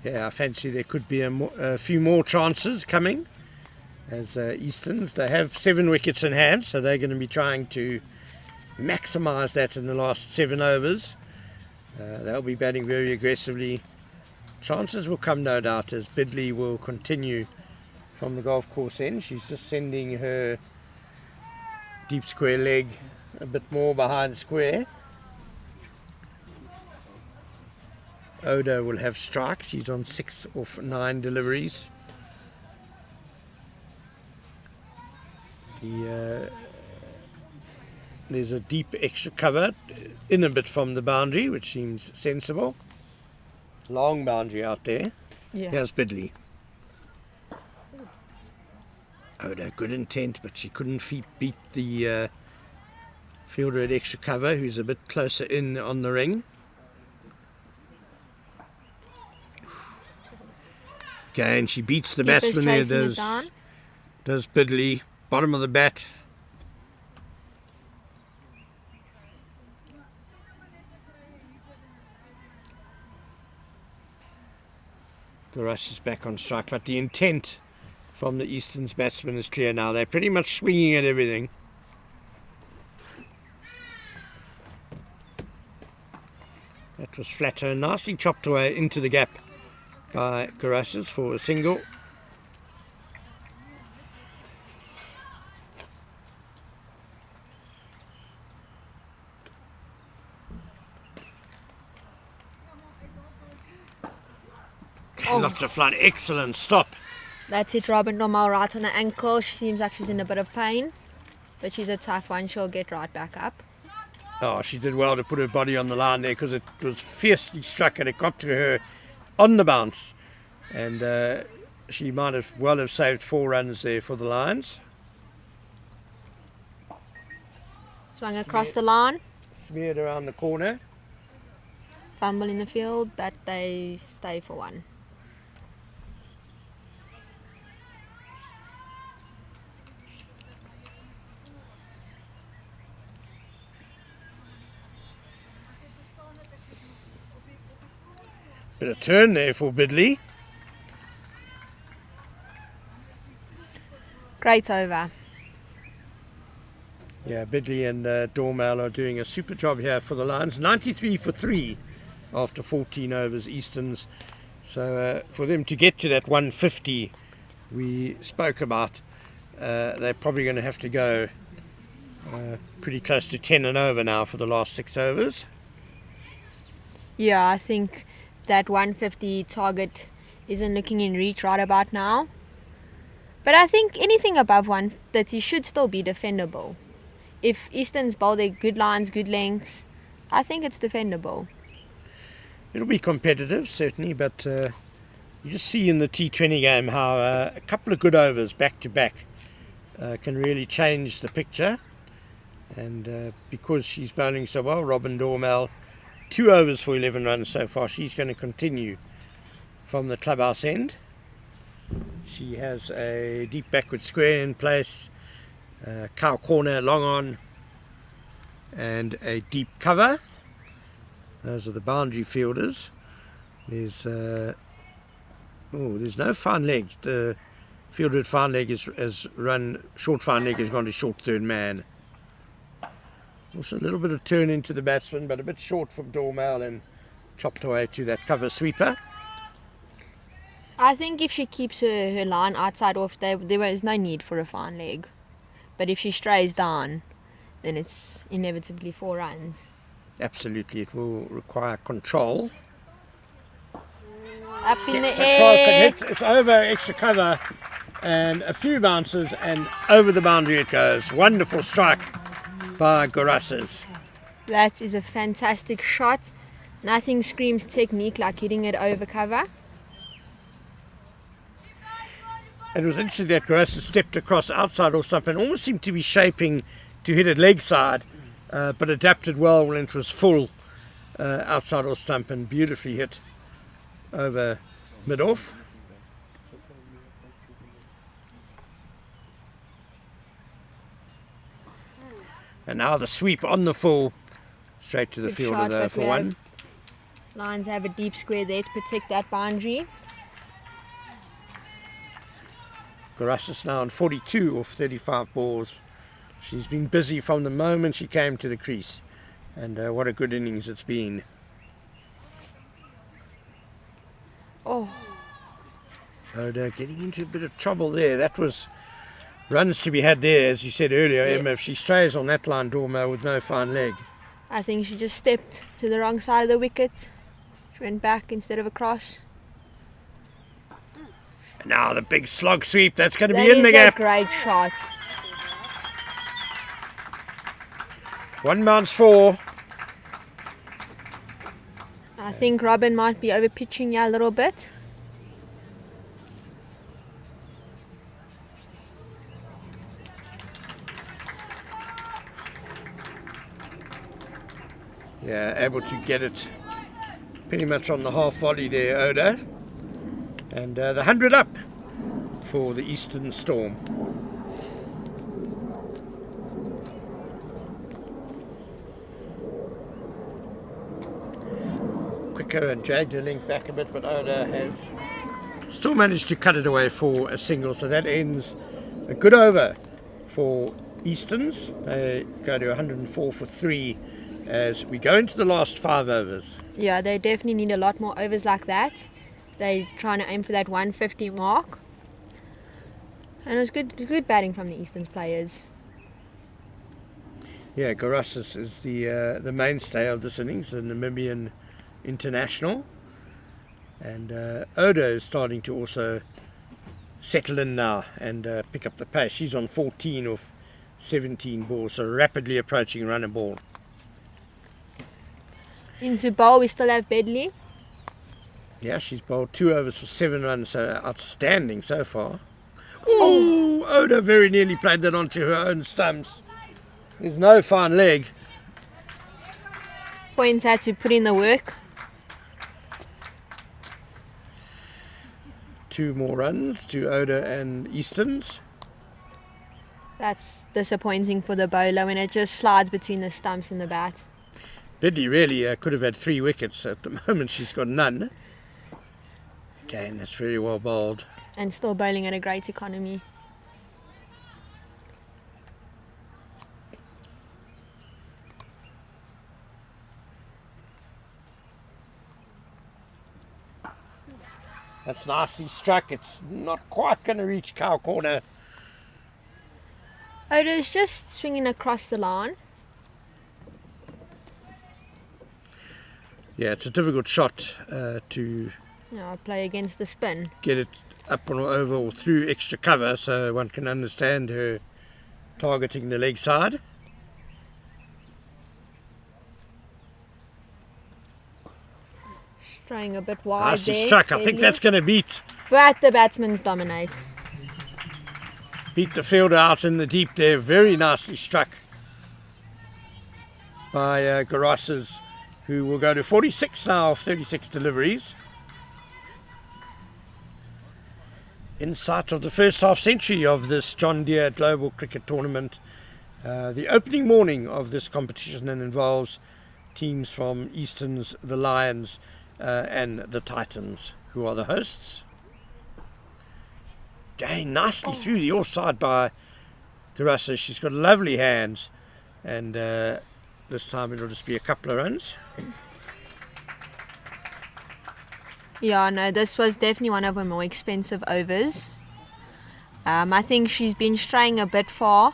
Speaker 2: Yeah, I fancy there could be a few more chances coming. As Easterns, they have 7 wickets in hand, so they're going to be trying to maximise that in the last 7 overs. They'll be batting very aggressively. Chances will come, no doubt, as Bidley will continue from the golf course end. She's just sending her deep square leg a bit more behind square. Oda will have strikes. She's on 6 off 9 deliveries. There's a deep extra cover in a bit from the boundary, which seems sensible. Long boundary out there.
Speaker 5: Yeah.
Speaker 2: Here's Bidley. Oda, good intent, but she couldn't beat the fielder at extra cover, who's a bit closer in on the ring. Okay, and she beats the batsman there, does Bidley. Bottom of the bat. Garas is back on strike, but the intent from the Easterns batsmen is clear now. They're pretty much swinging at everything. That was flatter, nicely chopped away into the gap by Garas for a single. Lots of flight, excellent stop.
Speaker 5: That's it, Robin Dormel right on the ankle. She seems like she's in a bit of pain, but she's a tough one. She'll get right back up.
Speaker 2: Oh, she did well to put her body on the line there, because it was fiercely struck and it got to her on the bounce. And she might have saved 4 runs there for the Lions.
Speaker 5: Swung across the line.
Speaker 2: smeared around the corner.
Speaker 5: Fumble in the field, but they stay for one.
Speaker 2: Bit of turn there for Bidley.
Speaker 5: Great over.
Speaker 2: Yeah, Bidley and Dormal are doing a super job here for the Lions. 93 for 3 after 14 overs, Easterns. So for them to get to that 150 we spoke about, they're probably going to have to go pretty close to 10 and over now for the last 6 overs.
Speaker 5: Yeah, I think that 150 target isn't looking in reach right about now. But I think anything above 130 should still be defendable. If Easterns bowl their good lines, good lengths, I think it's defendable.
Speaker 2: It'll be competitive, certainly, but you just see in the T20 game how a couple of good overs back to back can really change the picture. And because she's bowling so well, Robin Dormal, 2 overs for 11 runs so far. She's going to continue from the clubhouse end. She has a deep backward square in place, cow corner long on, and a deep cover. Those are the boundary fielders. There's no fine leg. The fielder at fine leg has run short fine leg, has gone to short third man. Also a little bit of turn into the batsman, but a bit short from Dormal and chopped away to that cover sweeper.
Speaker 5: I think if she keeps her line outside off, there is no need for a fine leg. But if she strays down, then it's inevitably 4 runs.
Speaker 2: Absolutely, it will require control.
Speaker 5: Up in the
Speaker 2: Across
Speaker 5: air.
Speaker 2: and it's over extra cover and a few bounces and over the boundary it goes. Wonderful strike by Gorasses.
Speaker 5: That is a fantastic shot. Nothing screams technique like hitting it over cover.
Speaker 2: It was interesting that Gorasses stepped across outside or something, almost seemed to be shaping to hit it leg side, but adapted well when it was full outside or stump and beautifully hit over mid-off. And now the sweep on the full, straight to the
Speaker 5: Good
Speaker 2: fielder
Speaker 5: shot,
Speaker 2: there
Speaker 5: but
Speaker 2: for
Speaker 5: we
Speaker 2: one.
Speaker 5: Lions have a deep square there to protect that boundary.
Speaker 2: Gorasses now on 42 off 35 balls. She's been busy from the moment she came to the crease. And what a good innings it's been.
Speaker 5: Oh,
Speaker 2: Oda getting into a bit of trouble there. That was runs to be had there, as you said earlier,
Speaker 5: Yeah.
Speaker 2: Emma. If she strays on that line, Dormal with no fine leg.
Speaker 5: I think she just stepped to the wrong side of the wicket. She went back instead of across.
Speaker 2: And now the big slog sweep. That's going to
Speaker 5: That
Speaker 2: be in
Speaker 5: is
Speaker 2: the
Speaker 5: a
Speaker 2: gap.
Speaker 5: great shot.
Speaker 2: 1 bounce 4.
Speaker 5: I think Robin might be over pitching here a little bit.
Speaker 2: Yeah, able to get it pretty much on the half volley there, Oda. And the 100 up for the Eastern Storm. Quicker and dragged her length back a bit, but Oda has still managed to cut it away for a single. So that ends a good over for Easterns. They go to 104 for 3 as we go into the last 5 overs.
Speaker 5: Yeah, they definitely need a lot more overs like that. They're trying to aim for that 150 mark. And it was good batting from the Easterns players.
Speaker 2: Yeah, Gorasses is the mainstay of this innings, the Namibian international. And Oda is starting to also settle in now and pick up the pace. She's on 14 of 17 balls, so rapidly approaching runner ball.
Speaker 5: Into bowl, we still have Bedley.
Speaker 2: Yeah, she's bowled 2 overs for 7 runs, so outstanding so far. Oh, Oda very nearly played that onto her own stumps. There's no fine leg.
Speaker 5: points had to put in the work.
Speaker 2: 2 more runs to Oda and Easton's.
Speaker 5: That's disappointing for the bowler when it just slides between the stumps and the bat.
Speaker 2: Bidley really could have had 3 wickets. At the moment she's got none. Again, that's very well bowled.
Speaker 5: And still bowling at a great economy.
Speaker 2: That's nicely struck. It's not quite going to reach cow corner.
Speaker 5: Oda's just swinging across the line.
Speaker 2: Yeah, it's a difficult shot to
Speaker 5: Play against the spin.
Speaker 2: get it up or over or through extra cover, so one can understand her targeting the leg side.
Speaker 5: Straying a bit wide
Speaker 2: Nicely
Speaker 5: there.
Speaker 2: struck. I think
Speaker 5: Deadly.
Speaker 2: that's going to beat
Speaker 5: But the batsmen dominate.
Speaker 2: the fielder out in the deep there. Very nicely struck by Garasas, who will go to 46 now of 36 deliveries. In sight of the first half century of this John Deere Global Cricket Tournament. The opening morning of this competition and involves teams from Easton's, the Lions and the Titans, who are the hosts. Again, nicely through the offside by Garasas. She's got lovely hands, and this time it'll just be a couple of runs.
Speaker 5: Yeah, no, this was definitely one of her more expensive overs. I think she's been straying a bit far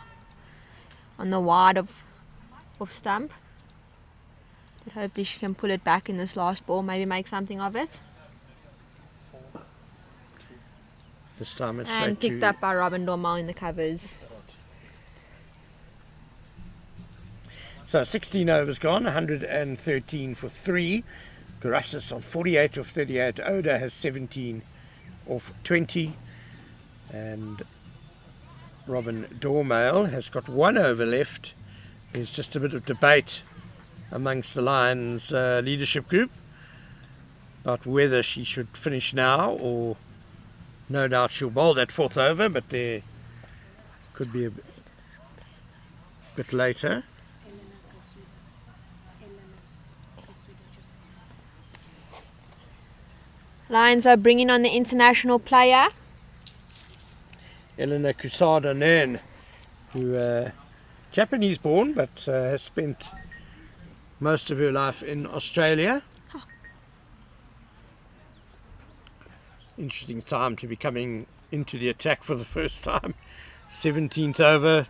Speaker 5: on the wide of stump. But hopefully she can pull it back in this last ball, maybe make something of it.
Speaker 2: This time it's
Speaker 5: And
Speaker 2: straight
Speaker 5: picked
Speaker 2: to
Speaker 5: up by Robin Dormal in the covers.
Speaker 2: So 16 overs gone, 113 for 3. Garasas on 48 of 38. Oda has 17 of 20. And Robin Dormail has got 1 over left. There's just a bit of debate amongst the Lions leadership group about whether she should finish now, or no doubt she'll bowl that 4th over, but there could be a bit later.
Speaker 5: Lions are bringing on the international player.
Speaker 2: Elena Kusada Nern, who Japanese born but has spent most of her life in Australia. Interesting time to be coming into the attack for the first time. 17th over,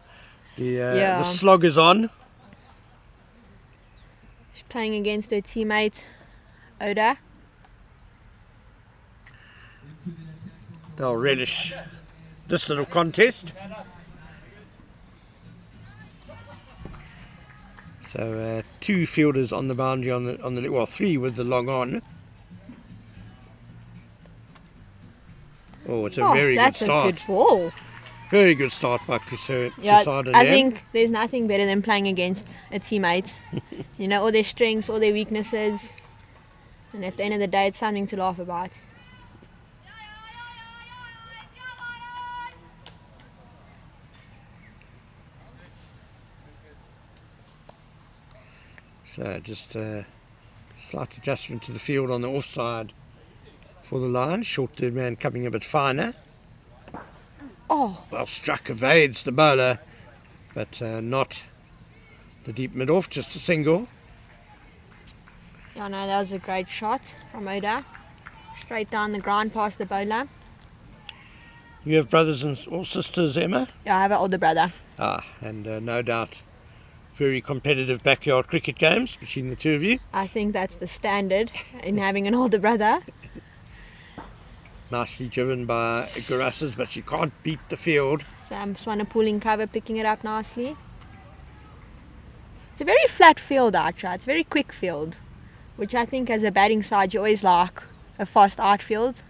Speaker 2: the slog is on.
Speaker 5: She's playing against her teammate Oda.
Speaker 2: They'll relish this little contest. So 2 fielders on the boundary on the well, 3 with the long on. Oh, it's a very good start.
Speaker 5: That's a good ball.
Speaker 2: Very good start by Kusada.
Speaker 5: I think there's nothing better than playing against a teammate. You know, all their strengths, all their weaknesses. And at the end of the day, it's something to laugh about.
Speaker 2: So just a slight adjustment to the field on the offside for the Lions. Short-third man coming a bit finer.
Speaker 5: Oh,
Speaker 2: Well struck, evades the bowler, but not the deep mid-off, just a single.
Speaker 5: yeah, no, that was a great shot from Oda. Straight down the ground past the bowler.
Speaker 2: You have brothers or sisters, Emma?
Speaker 5: Yeah, I have an older brother.
Speaker 2: And no doubt very competitive backyard cricket games between the two of you.
Speaker 5: I think that's the standard in having an older brother.
Speaker 2: Nicely driven by Garasas, but she can't beat the field.
Speaker 5: Sam Swanepoel in cover, picking it up nicely. It's a very flat field, Archer. It's a very quick field, which I think as a batting side you always like a fast outfield.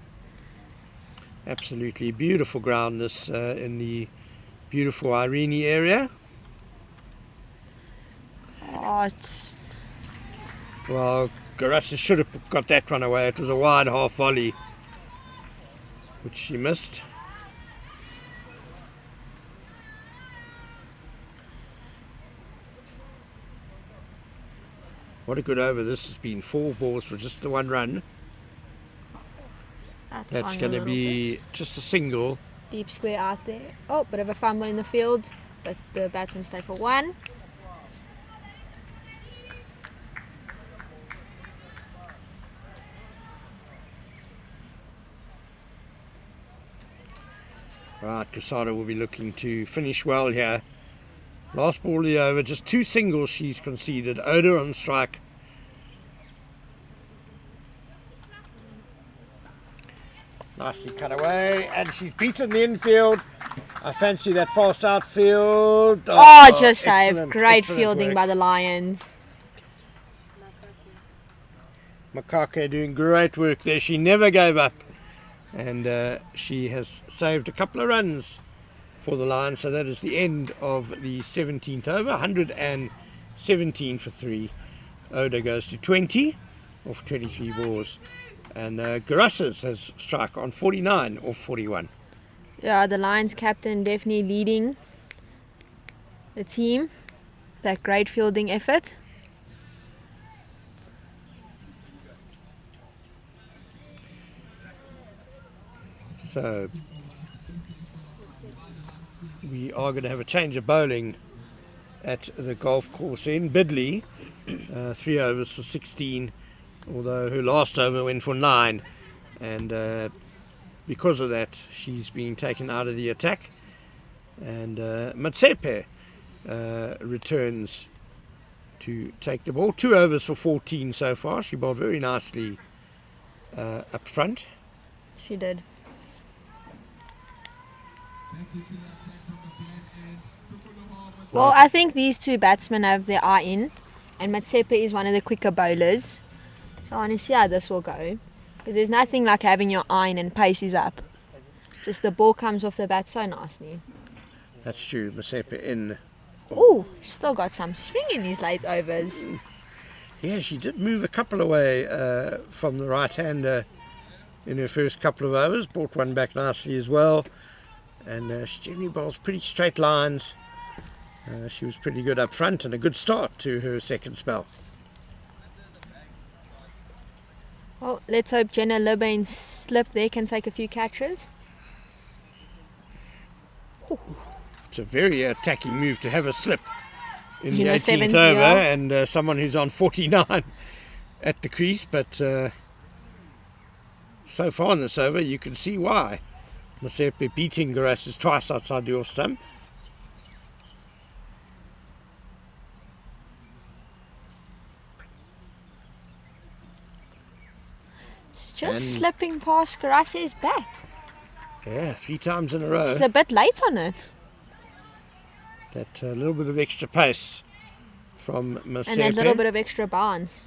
Speaker 2: Absolutely beautiful ground this in the beautiful Irene area.
Speaker 5: Oh, it's
Speaker 2: Well, Garassis should have got that one away. It was a wide half volley, which she missed. What a good over this has been. 4 balls for just the 1 run. That's going to be just a single.
Speaker 5: Deep square out there. Oh, bit of a fumble in the field, but the batsmen stay for 1.
Speaker 2: Right, Casado will be looking to finish well here. Last ball of the over, just 2 singles she's conceded. Oda on strike. Nicely cut away, and she's beaten the infield. I fancy that fast outfield.
Speaker 5: Oh, just saved.
Speaker 2: Excellent,
Speaker 5: Great
Speaker 2: excellent
Speaker 5: fielding
Speaker 2: work
Speaker 5: by the Lions.
Speaker 2: Makake doing great work there. She never gave up, and she has saved a couple of runs for the Lions. So that is the end of the 17th over. 117 for 3. Oda goes to 20 off 23 balls, and Garassis has strike on 49 off 41.
Speaker 5: Yeah, the Lions captain definitely leading the team. That great fielding effort.
Speaker 2: So we are going to have a change of bowling at the golf course in Bidley. 3 overs for 16, although her last over went for 9, and because of that she's been taken out of the attack, and Matsepe returns to take the ball. 2 overs for 14 so far. She bowled very nicely up front.
Speaker 5: She did. Well, I think these 2 batsmen have their eye in, and Matsepe is one of the quicker bowlers. So I want to see how this will go, because there's nothing like having your eye in and pace is up. Just the ball comes off the bat so nicely.
Speaker 2: That's true. Matsepe in.
Speaker 5: Oh, still got some swing in these late overs.
Speaker 2: Yeah, she did move a couple away from the right-hander in her first couple of overs. Brought one back nicely as well. And she generally bowls pretty straight lines. She was pretty good up front, and a good start to her second spell.
Speaker 5: Well, let's hope Jenna Libba and Slip there can take a few catches.
Speaker 2: It's a very attacking move to have a slip in the
Speaker 5: know,
Speaker 2: 18th
Speaker 5: 70,
Speaker 2: over,
Speaker 5: yeah.
Speaker 2: and someone who's on 49 at the crease. But so far in this over, you can see why. Matsepe beating Garassis twice outside the off stump.
Speaker 5: It's just
Speaker 2: And-
Speaker 5: slipping past Garassis' bat.
Speaker 2: Yeah, 3 times in a row.
Speaker 5: She's a bit late on it.
Speaker 2: That little bit of extra pace from Matsepe.
Speaker 5: And that little bit of extra bounce.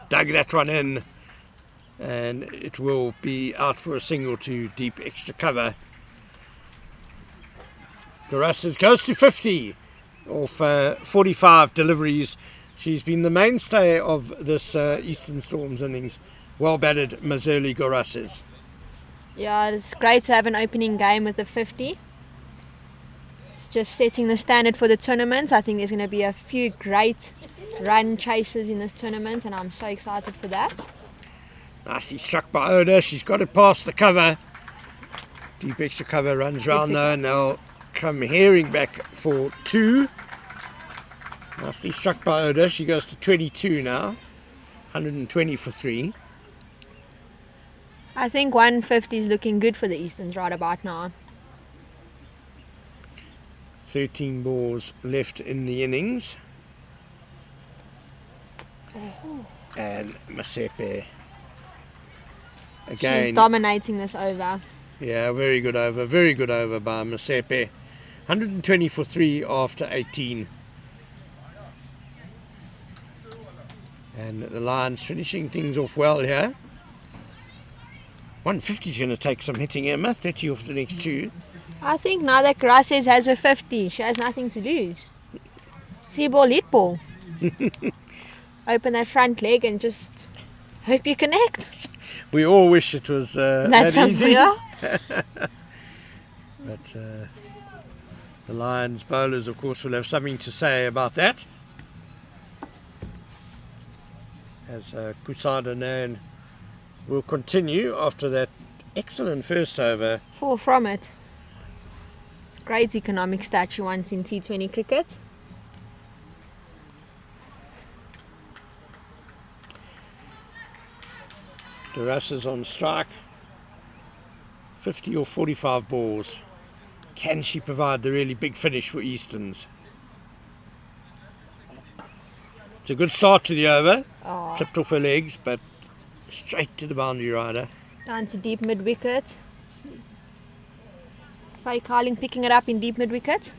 Speaker 2: Dug that one in, and it will be out for a single to deep extra cover. Garassis goes to 50 off 45 deliveries. She's been the mainstay of this Eastern Storms innings. Well batted, Mazerli Garassis.
Speaker 5: Yeah, it's great to have an opening game with the 50. It's just setting the standard for the tournament. I think there's going to be a few great run chases in this tournament, and I'm so excited for that.
Speaker 2: Nicely struck by Oda. She's got it past the cover. Deep extra cover runs round though, and they'll come herring back for 2. Nicely struck by Oda. She goes to 22 now. 120 for 3.
Speaker 5: I think 150 is looking good for the Easterns right about now.
Speaker 2: 13 balls left in the innings. And Matsepe again.
Speaker 5: She's dominating this over.
Speaker 2: Yeah, very good over by Matsepe. 120 for 3 after 18. And the Lions finishing things off well here. 150 is going to take some hitting, Emma. 30 off the next two.
Speaker 5: I think now that Gracias has a 50, she has nothing to lose. See ball, hit ball. Open that front leg and just hope you connect.
Speaker 2: We all wish it was that
Speaker 5: That's
Speaker 2: easy.
Speaker 5: yeah.
Speaker 2: But the Lions bowlers, of course, will have something to say about that. As Kusada Nan will continue after that excellent first over.
Speaker 5: 4 from it. It's great economic stat she wants in T20 cricket.
Speaker 2: Durasa's on strike. 50 or 45 balls. Can she provide the really big finish for Easterns? It's a good start to the over.
Speaker 5: Oh,
Speaker 2: Clipped off her legs, but straight to the boundary rider.
Speaker 5: down to deep mid wicket. Faye Carling picking it up in deep mid wicket.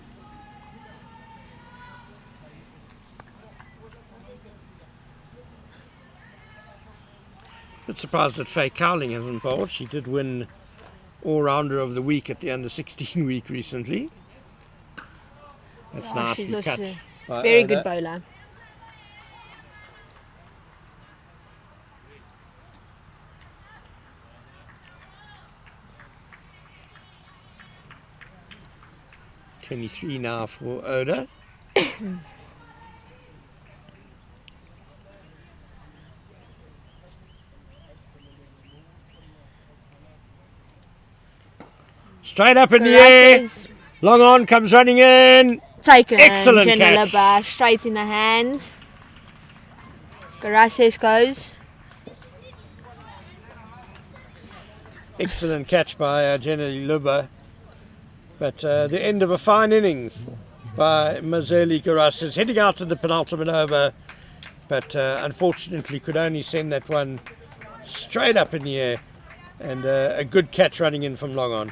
Speaker 2: Bit surprised that Faye Cowling hasn't bowled. She did win all-rounder of the week at the under-16 week recently. That's
Speaker 5: Oh,
Speaker 2: nicely
Speaker 5: she's also
Speaker 2: cut. By
Speaker 5: very
Speaker 2: Oda.
Speaker 5: good bowler.
Speaker 2: .23 now for Oda. Straight up in the air.
Speaker 5: Gracias
Speaker 2: Long on comes running in.
Speaker 5: taken.
Speaker 2: Excellent
Speaker 5: Jenna
Speaker 2: catch.
Speaker 5: Laba straight in the hands. Gracias goes.
Speaker 2: Excellent catch by Jenna Luba. But the end of a fine innings by Mazeli Garasis, heading out to the penultimate over, but unfortunately could only send that one straight up in the air, and a good catch running in from long on.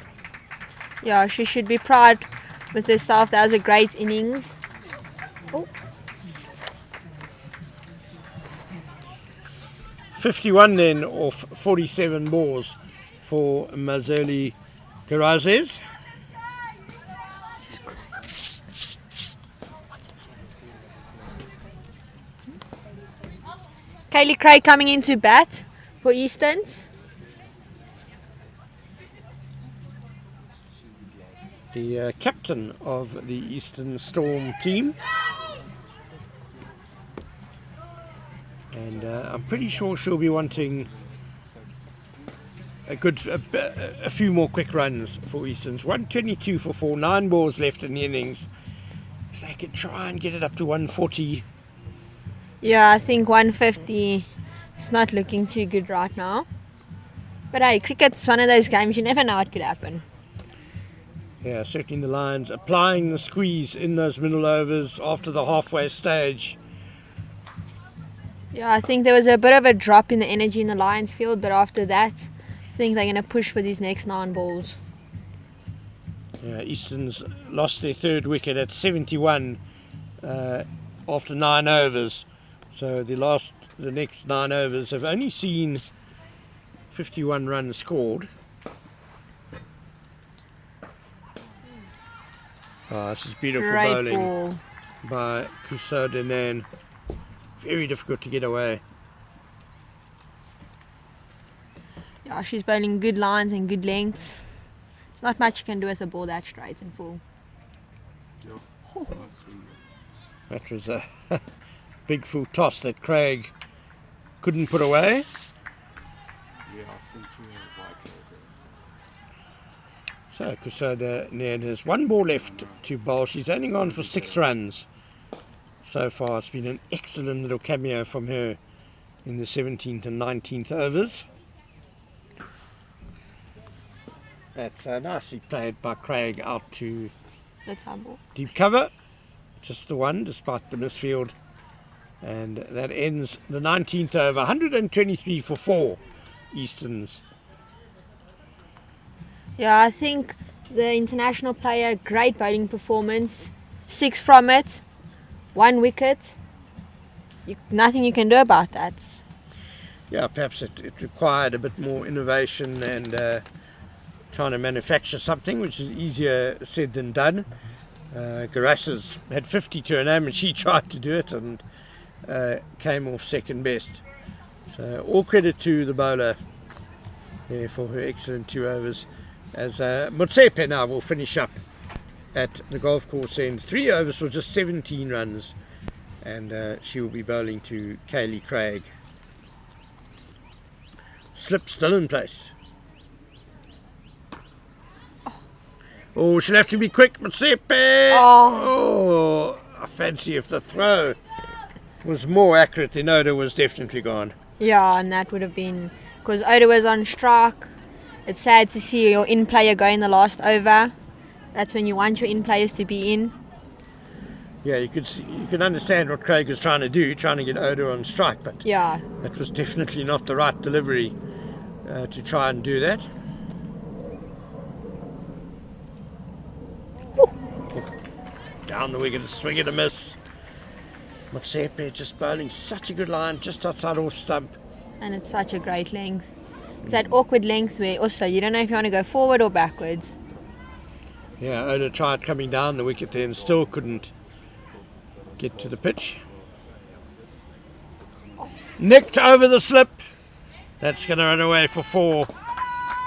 Speaker 5: Yeah, she should be proud with herself. That was a great innings. Oh,
Speaker 2: 51 then off 47 balls for Mazeli Garasis.
Speaker 5: Kaylee Craig coming into bat for Easterns.
Speaker 2: The captain of the Eastern Storm team. And I'm pretty sure she'll be wanting a few more quick runs for Easterns. 122 for 4, 9 balls left in the innings. If they could try and get it up to 140.
Speaker 5: Yeah, I think 150 is not looking too good right now. But hey, cricket's one of those games you never know what could happen.
Speaker 2: Yeah, certainly the Lions applying the squeeze in those middle overs after the halfway stage.
Speaker 5: Yeah, I think there was a bit of a drop in the energy in the Lions field, but after that, I think they're going to push for these next 9 balls.
Speaker 2: Yeah, Easterns lost their third wicket at 71 after 9 overs. So the next 9 overs have only seen 51 runs scored. Oh, this is beautiful
Speaker 5: Great
Speaker 2: bowling
Speaker 5: ball.
Speaker 2: by Kusadenan. Very difficult to get away.
Speaker 5: Yeah, she's bowling good lines and good lengths. There's not much you can do with a ball that straight and full.
Speaker 2: That was a big full toss that Craig couldn't put away. So Kusadenan has 1 ball left to bowl. She's only gone for 6 runs so far. It's been an excellent little cameo from her in the 17th and 19th overs. That's nicely played by Craig out to
Speaker 5: That's our ball.
Speaker 2: deep cover. Just the one despite the misfield. And that ends the 19th over. 123 for 4 Easterns.
Speaker 5: Yeah, I think the international player, great bowling performance. 6 from it, 1 wicket. Nothing you can do about that.
Speaker 2: yeah, perhaps it required a bit more innovation and trying to manufacture something, which is easier said than done. Garasses had 50 to her name, and she tried to do it and came off second best. So all credit to the bowler there for her excellent 2 overs. As Motsepe now will finish up at the golf course end. 3 overs for just 17 runs, and she will be bowling to Kaylee Craig. Slip still in place. Oh, she'll have to be quick, Motsepe! Oh, I fancy if the throw was more accurate, then Oda was definitely gone.
Speaker 5: Yeah, and that would have been because Oda was on strike. It's sad to see your in player go in the last over. That's when you want your in players to be in.
Speaker 2: Yeah, you could understand what Craig was trying to do, trying to get Oda on strike, but
Speaker 5: Yeah.
Speaker 2: that was definitely not the right delivery to try and do that. Down the wicket, swing and a miss. Motsepe just bowling such a good line, just outside off stump.
Speaker 5: And it's such a great length. It's that awkward length where also you don't know if you want to go forward or backwards.
Speaker 2: Yeah, Oda tried coming down the wicket there and still couldn't get to the pitch. Nicked over the slip. That's going to run away for 4.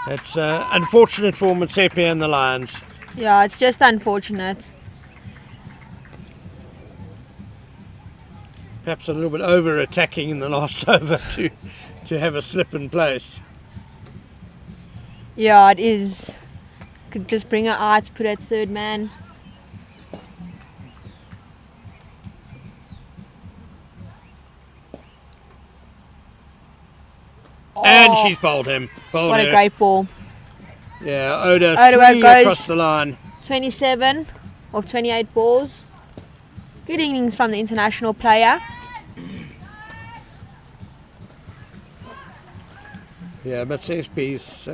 Speaker 2: That's unfortunate for Motsepe and the Lions.
Speaker 5: Yeah, it's just unfortunate.
Speaker 2: Perhaps a little bit over attacking in the last over to have a slip in place.
Speaker 5: Yeah, it is. Could just bring her out, put her third man.
Speaker 2: And she's bowled him. Bowled
Speaker 5: What
Speaker 2: her.
Speaker 5: a great ball.
Speaker 2: Yeah, Oda
Speaker 5: Oda
Speaker 2: swinging
Speaker 5: goes-
Speaker 2: across the line.
Speaker 5: 27 of 28 balls. Good innings from the international player.
Speaker 2: Yeah, but Sespi's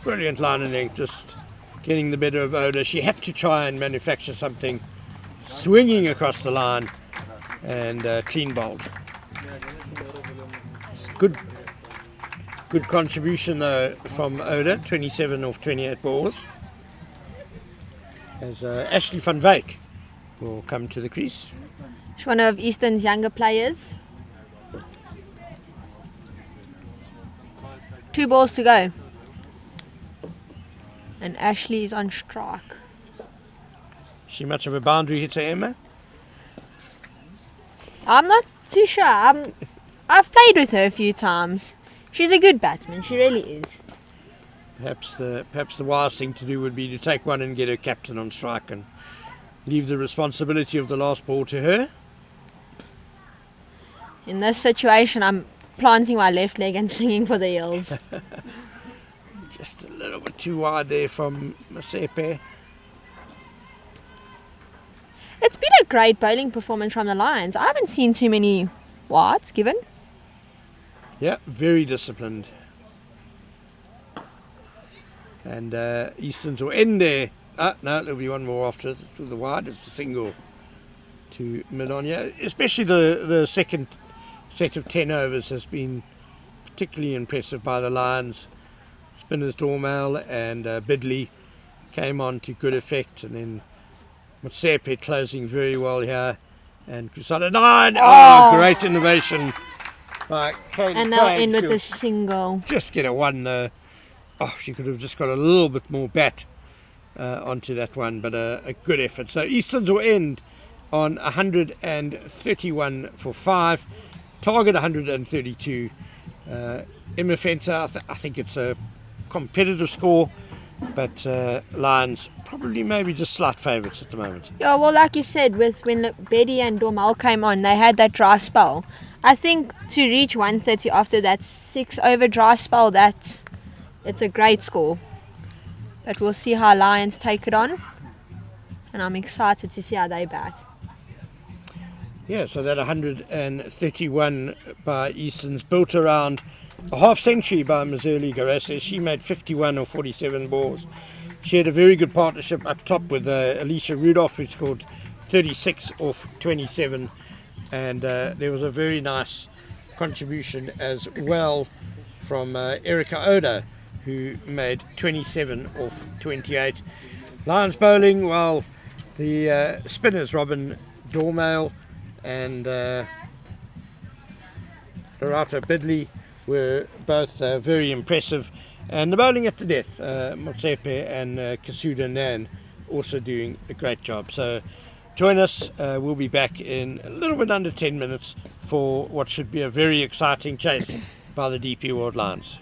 Speaker 2: brilliant line and length, just getting the better of Oda. She had to try and manufacture something, swinging across the line and clean bowled. Good contribution though from Oda, 27 off 28 balls. As Ashley van Wyk will come to the crease.
Speaker 5: She's one of Eastern's younger players. 2 balls to go. And Ashley is on strike.
Speaker 2: She much of a boundary hitter, Emma?
Speaker 5: I'm not too sure. I've played with her a few times. She's a good batsman. She really is.
Speaker 2: Perhaps the wise thing to do would be to take one and get her captain on strike and leave the responsibility of the last ball to her.
Speaker 5: In this situation, I'm planting my left leg and swinging for the heels.
Speaker 2: Just a little bit too wide there from Motsepe.
Speaker 5: It's been a great bowling performance from the Lions. I haven't seen too many wides given.
Speaker 2: Yeah, very disciplined. And Easterns will end there. No, there'll be one more after the wide. It's a single to mid-on. Yeah, especially the second set of 10 overs has been particularly impressive by the Lions. Spinners Dormal and Bidley came on to good effect, and then Motsepe closing very well here, and Crusada 9. Oh, great innovation by Kaylee
Speaker 5: And they'll
Speaker 2: Craig.
Speaker 5: end with
Speaker 2: She'll
Speaker 5: a single.
Speaker 2: just get a 1 there. Oh, she could have just got a little bit more bat onto that one, but a good effort. So Easterns will end on 131 for 5, target 132. Emma Fenter, I think it's a competitive score, but Lions probably maybe just slight favourites at the moment.
Speaker 5: Yeah, well, like you said, with when Betty and Dormal came on, they had that dry spell. I think to reach 130 after that 6 over dry spell, it's a great score. But we'll see how Lions take it on, and I'm excited to see how they bat.
Speaker 2: Yeah, so that 131 by Easton's built around a half century by Mazurli Garasses. She made 51 or 47 balls. She had a very good partnership up top with Alicia Rudolph, who scored 36 off 27. And there was a very nice contribution as well from Erica Oda, who made 27 off 28. Lions bowling, well, the spinners Robin Dormail and Dorata Bidley were both very impressive, and the bowling at the death, Motsepe and Kasuda Nan also doing a great job. So join us, we'll be back in a little bit under 10 minutes for what should be a very exciting chase by the DP World Lions.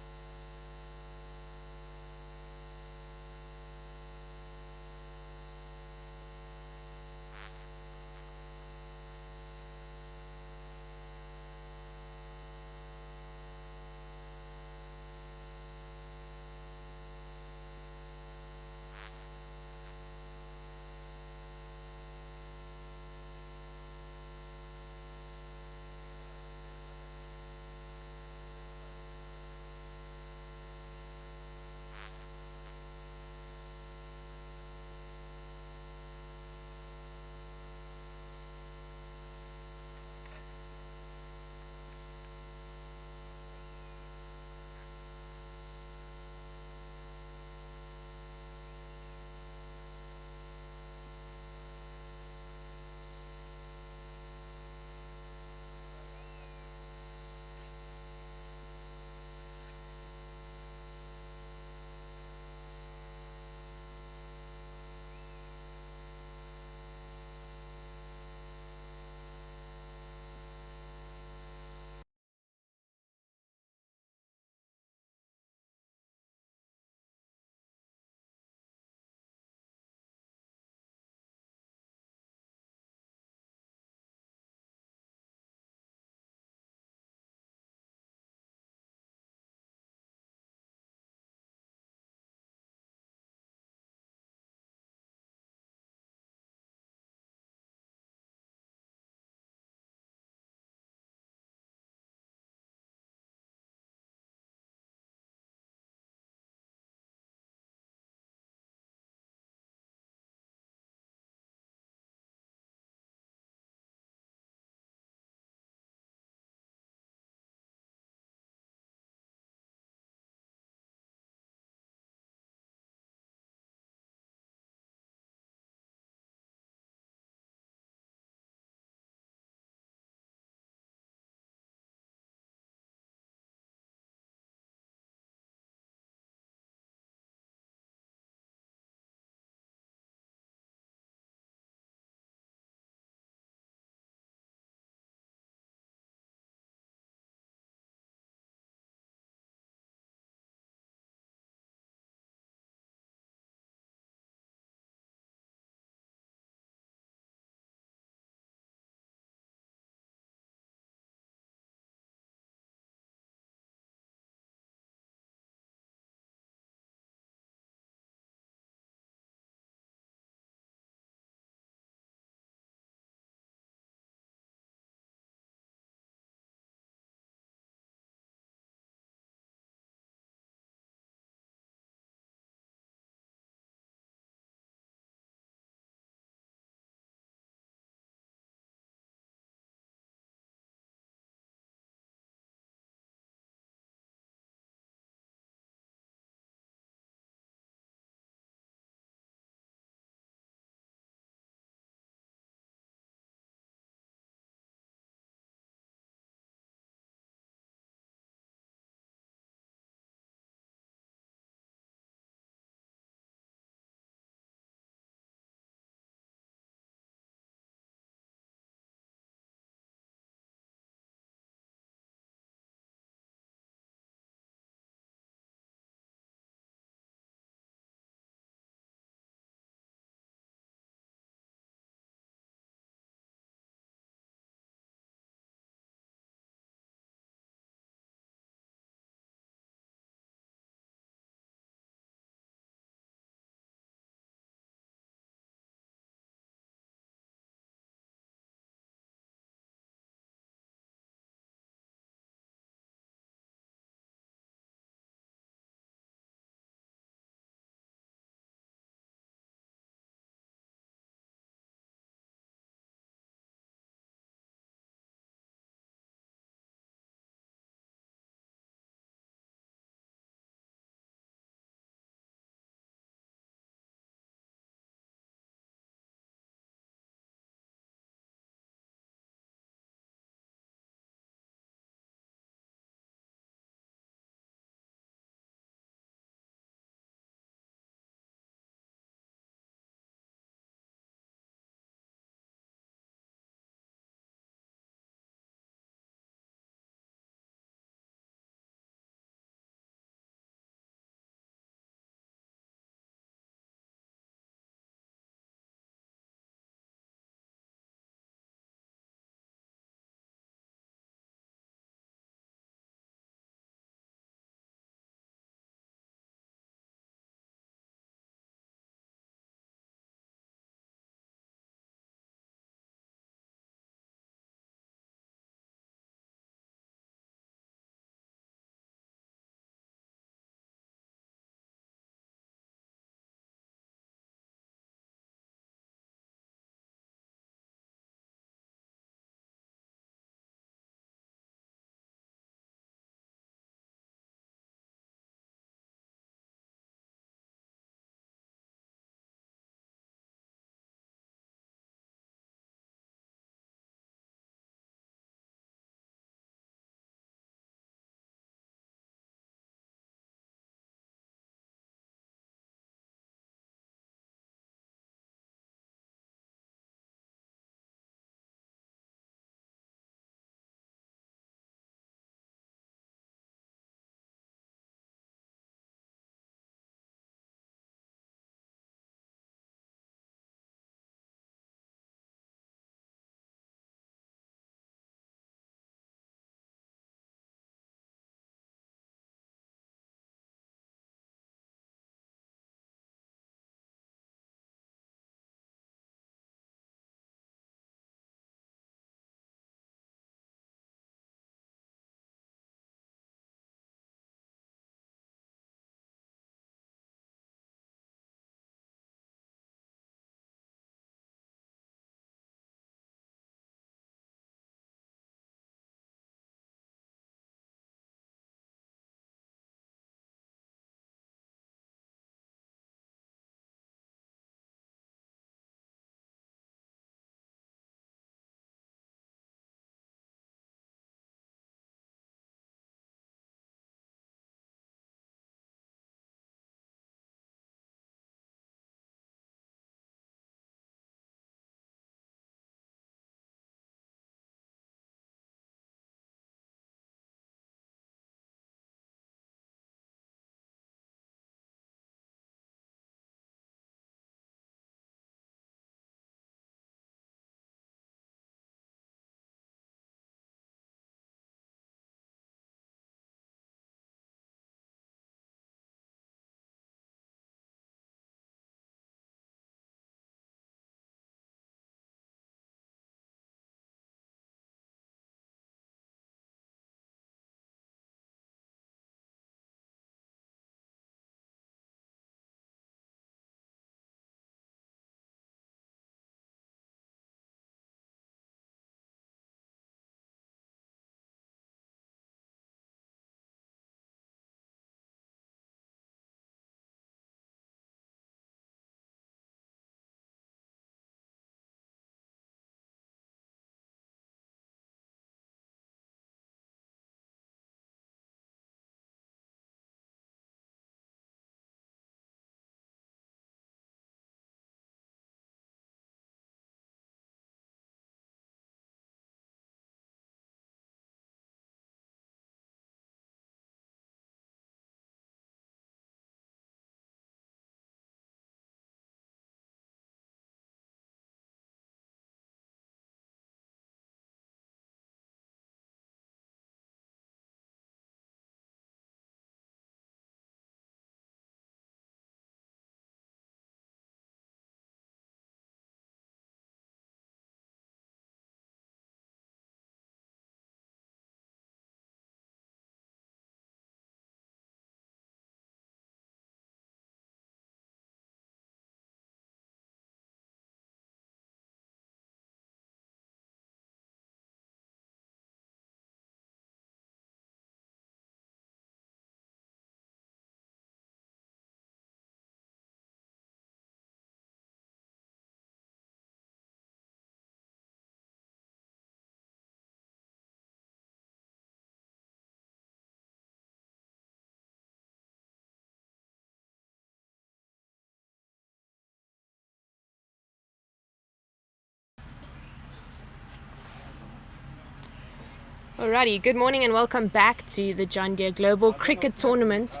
Speaker 3: Alrighty, good morning and welcome back to the John Deere Global Cricket Tournament,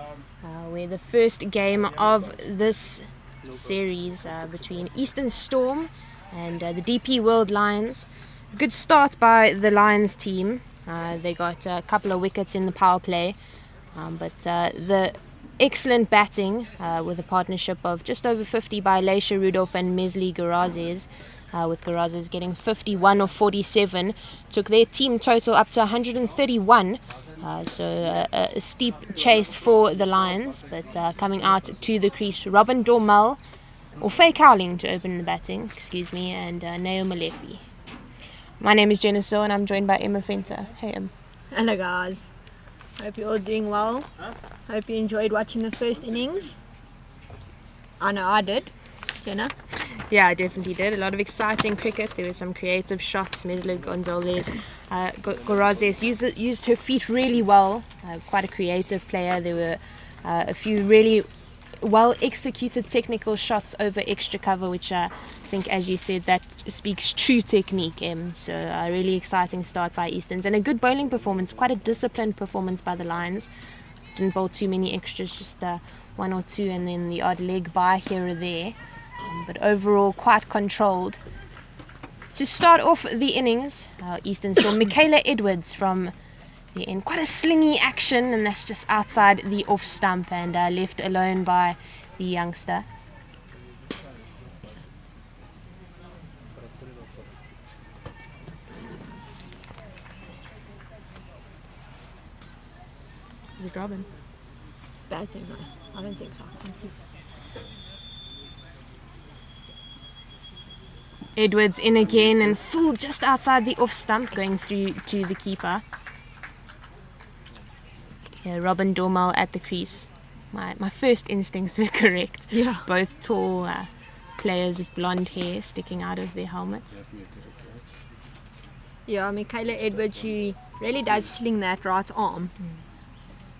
Speaker 3: where the first game of this series between Eastern Storm and the DP World Lions. Good start by the Lions team. They got a couple of wickets in the power play, but the excellent batting with a partnership of just over 50 by Leisha Rudolph and Mesli Garazes, with Garazes getting 51 of 47, took their team total up to 131. So a steep chase for the Lions, but coming out to the crease, Robin Dormel, or Faye Cowling to open the batting, and Neo Malefi. My name is Jenna So and I'm joined by Emma Fenter. Hey Em.
Speaker 5: Hello guys. Hope you're all doing well. Hope you enjoyed watching the first innings. I know I did. Jenna?
Speaker 3: Yeah, I definitely did. A lot of exciting cricket. There were some creative shots. Mesli Gonzalez, Garazes used her feet really well. Quite a creative player. There were a few really well executed technical shots over extra cover, which I think, as you said, that speaks true technique. So a really exciting start by Easterns and a good bowling performance. Quite a disciplined performance by the Lions. Didn't bowl too many extras, just one or two, and then the odd leg by here or there. But overall quite controlled. To start off the innings, Eastern Storm, Michaela Edwards from the end. Quite a slingy action, and that's just outside the off stump and left alone by the youngster. Is it Robin?
Speaker 5: Batting, no. I don't think so. Let's see.
Speaker 3: Edwards in again and full just outside the off stump, going through to the keeper. Yeah, Robin Dormel at the crease. My first instincts were correct.
Speaker 5: Yeah.
Speaker 3: Both tall players with blonde hair sticking out of their helmets.
Speaker 5: Yeah, Michaela Edwards, she really does sling that right arm.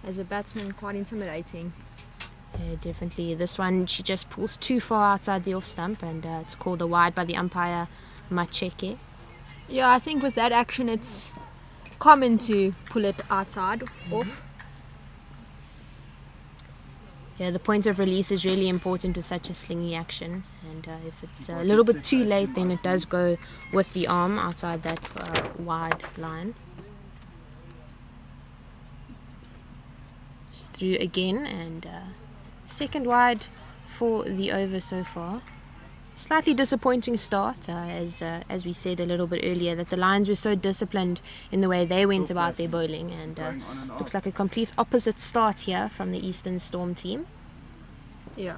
Speaker 5: As a batsman, quite intimidating.
Speaker 3: Yeah, definitely. This one, she just pulls too far outside the off stump, and it's called a wide by the umpire, Macheke.
Speaker 5: Yeah, I think with that action, it's common to pull it outside, off.
Speaker 3: Yeah, the point of release is really important with such a slingy action, and if it's a little bit too late, then it does go with the arm outside that wide line. Just through again, and second wide for the over so far. Slightly disappointing start, as we said a little bit earlier, that the Lions were so disciplined in the way they went about their bowling, and looks like a complete opposite start here from the Eastern Storm team.
Speaker 5: Yeah.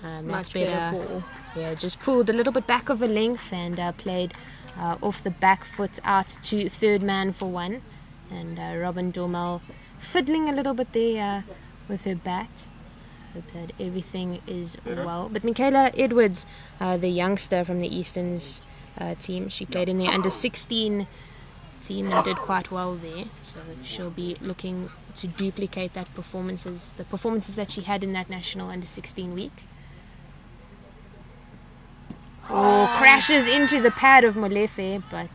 Speaker 3: That's
Speaker 5: Much better ball.
Speaker 3: Yeah, just pulled a little bit back of a length and played off the back foot out to third man for one, and Robin Dormel fiddling a little bit there with her bat. Hope that everything is well. But Michaela Edwards, the youngster from the Easterns team, she played in the under-16 team and did quite well there, so she'll be looking to duplicate the performances that she had in that national under-16 week. Crashes into the pad of Molefe, but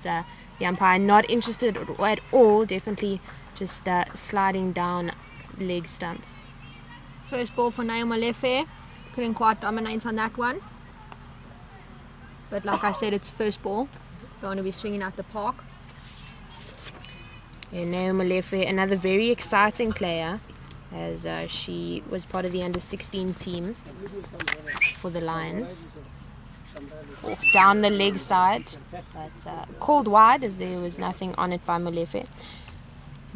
Speaker 3: the umpire not interested at all, definitely just sliding down leg stump.
Speaker 5: First ball for Naomi Lefe. Couldn't quite dominate on that one. But like I said, it's first ball. Don't want to be swinging out the park.
Speaker 3: Yeah, Naomi Lefe, another very exciting player, as she was part of the under-16 team for the Lions. Down the leg side, but called wide as there was nothing on it by Molefe.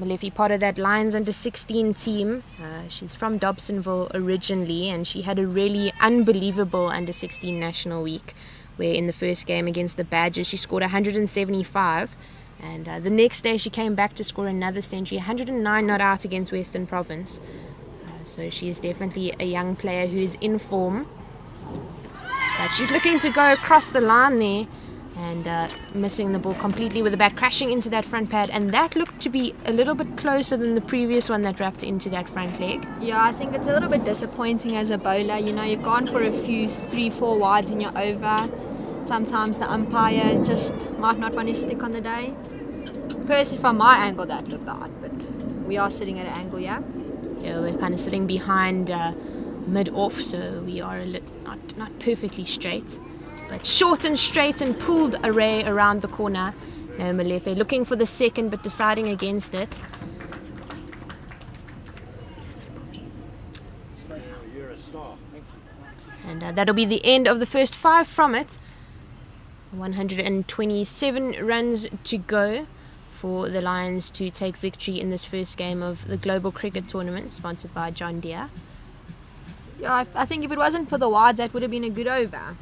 Speaker 3: Molefe, part of that Lions under-16 team. She's from Dobsonville originally, and she had a really unbelievable under-16 national week, where in the first game against the Badgers she scored 175, and the next day she came back to score another century, 109 not out against Western Province. So she is definitely a young player who is in form. But she's looking to go across the line there. and missing the ball completely with the bat crashing into that front pad, and that looked to be a little bit closer than the previous one that wrapped into that front leg.
Speaker 5: Yeah, I think it's a little bit disappointing as a bowler. You know, you've gone for a few 3-4 wides in your over. Sometimes the umpire just might not want to stick on the day. Personally, from my angle, that looked odd, but we are sitting at an angle, yeah?
Speaker 3: Yeah, we're kind of sitting behind mid-off, so we are not perfectly straight, but short and straight and pulled array around the corner. No, Malefe looking for the second, but deciding against it.
Speaker 2: You're a star. Thank you.
Speaker 3: And that'll be the end of the first 5 from it. 127 runs to go for the Lions to take victory in this first game of the Global Cricket Tournament, sponsored by John Deere.
Speaker 5: Yeah, I think if it wasn't for the wides, that would have been a good over.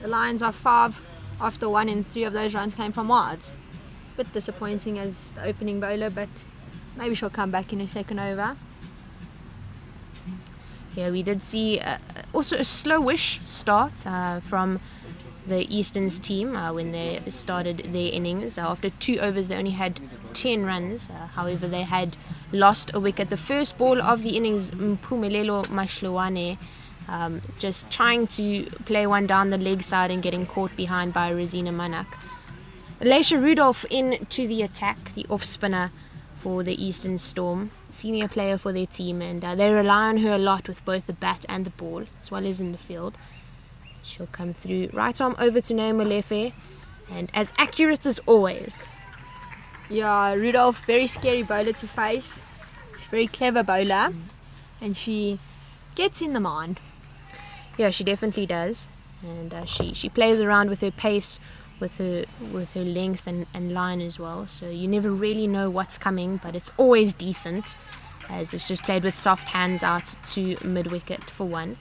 Speaker 5: The Lions are 5 after 1 and 3 of those runs came from wides. Bit disappointing as the opening bowler, but maybe she'll come back in a second over.
Speaker 3: Yeah, we did see also a slowish start from the Easterns team when they started their innings. After 2 overs, they only had 10 runs. However, they had lost a wicket. The first ball of the innings, Mpumelelo Mashlowane, just trying to play one down the leg side and getting caught behind by Rosina Manak. Leisha Rudolph into the attack, the off-spinner for the Eastern Storm, senior player for their team, and they rely on her a lot with both the bat and the ball, as well as in the field. She'll come through, right arm over to Naomi Lefe, and as accurate as always.
Speaker 5: Yeah, Rudolph, very scary bowler to face. She's a very clever bowler, and she gets in the mind.
Speaker 3: Yeah, she definitely does, and she plays around with her pace, with her length and line as well. So you never really know what's coming, but it's always decent, as it's just played with soft hands out to mid wicket for 1.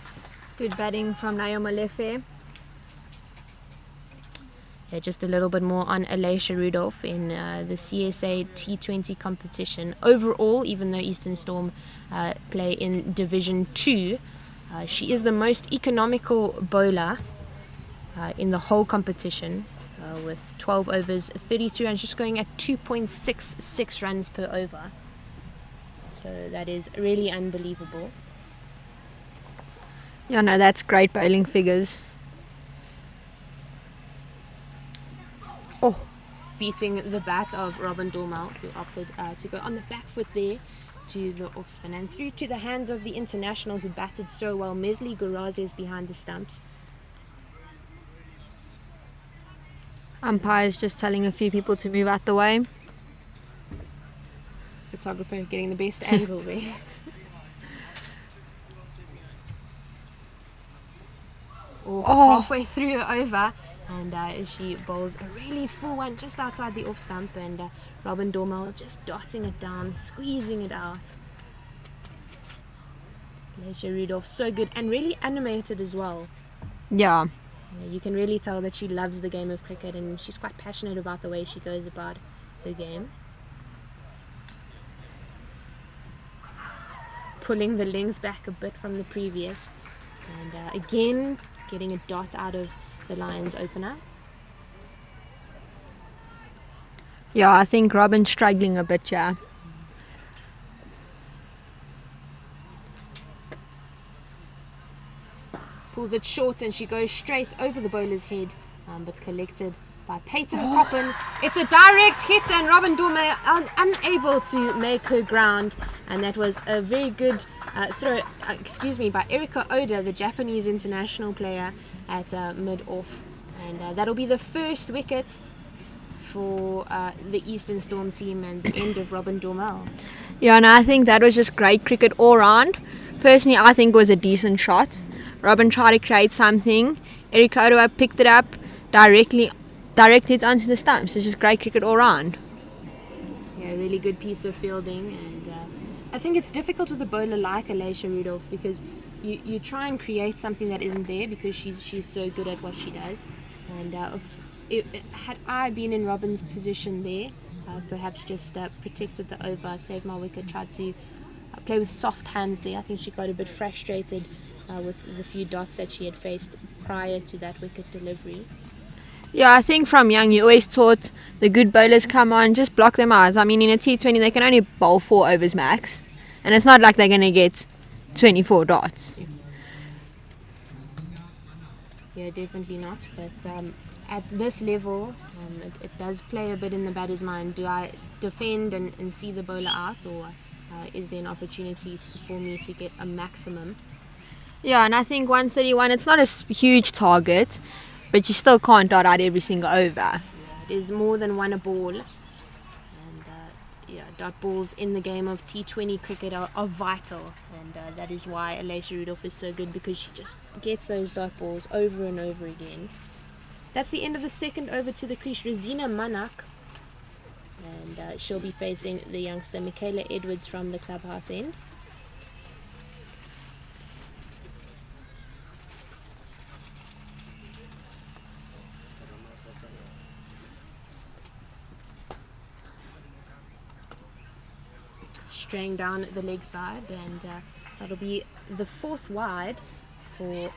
Speaker 5: Good batting from Naomi Lefe.
Speaker 3: Yeah, just a little bit more on Alicia Rudolph in the CSA T20 competition. Overall, even though Eastern Storm play in Division 2, she is the most economical bowler in the whole competition, with 12 overs, 32 runs, just going at 2.66 runs per over. So that is really unbelievable.
Speaker 5: Yeah, no, that's great bowling figures.
Speaker 3: Oh, beating the bat of Robin Dormal, who opted to go on the back foot there to the off spin and through to the hands of the international who batted so well. Mesli Gurazes behind the stumps.
Speaker 5: Umpire's just telling a few people to move out the way.
Speaker 3: Photographer getting the best angle there. Halfway through over, and she bowls a really full one just outside the off stump, and Robin Dormal just dotting it down, squeezing it out. Leisha Rudolph, so good and really animated as well.
Speaker 5: Yeah.
Speaker 3: You can really tell that she loves the game of cricket, and she's quite passionate about the way she goes about her game. Pulling the length back a bit from the previous, and again getting a dot out of the Lions opener.
Speaker 5: Yeah, I think Robin's struggling a bit, yeah.
Speaker 3: Pulls it short and she goes straight over the bowler's head, but collected by Peyton Coppin. It's a direct hit, and Robin Dorme unable to make her ground, and that was a very good throw, by Erika Oda, the Japanese international player, at mid-off, and that'll be the first wicket for the Eastern Storm team and the end of Robin Dormel.
Speaker 5: Yeah, and I think that was just great cricket all round. Personally, I think it was a decent shot. Robin tried to create something. Erika Oda picked it up, directed it onto the stumps. It's just great cricket all round.
Speaker 3: Yeah, a really good piece of fielding, and I think it's difficult with a bowler like Alicia Rudolph, because you try and create something that isn't there, because she's so good at what she does. And had I been in Robin's position there, perhaps just protected the over, saved my wicket, tried to play with soft hands there. I think she got a bit frustrated with the few dots that she had faced prior to that wicket delivery.
Speaker 5: Yeah, I think from young you always taught the good bowlers come on, just block them out. I mean, in a T20 they can only bowl 4 overs max, and it's not like they're going to get 24 dots.
Speaker 3: Yeah, definitely not. But at this level, it does play a bit in the batter's mind. Do I defend and see the bowler out, or is there an opportunity for me to get a maximum?
Speaker 5: Yeah, and I think 131, it's not a huge target, but you still can't dot out every single over.
Speaker 3: It is more than one a ball. And dot balls in the game of T20 cricket are vital. And that is why Alicia Rudolph is so good, because she just gets those dot balls over and over again. That's the end of the second over to the crease. Rosina Manak. And she'll be facing the youngster Michaela Edwards from the clubhouse end. Straying down the leg side, and that'll be the 4th wide for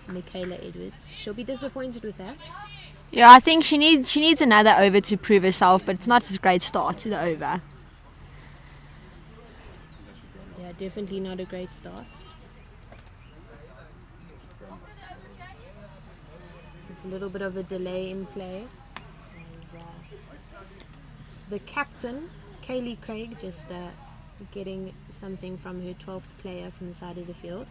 Speaker 3: Michaela Edwards. She'll be disappointed with that.
Speaker 5: Yeah, I think she needs another over to prove herself, but it's not a great start to the over.
Speaker 3: Yeah, definitely not a great start. There's a little bit of a delay in play. The captain, Kaylee Craig, just getting something from her 12th player from the side of the field.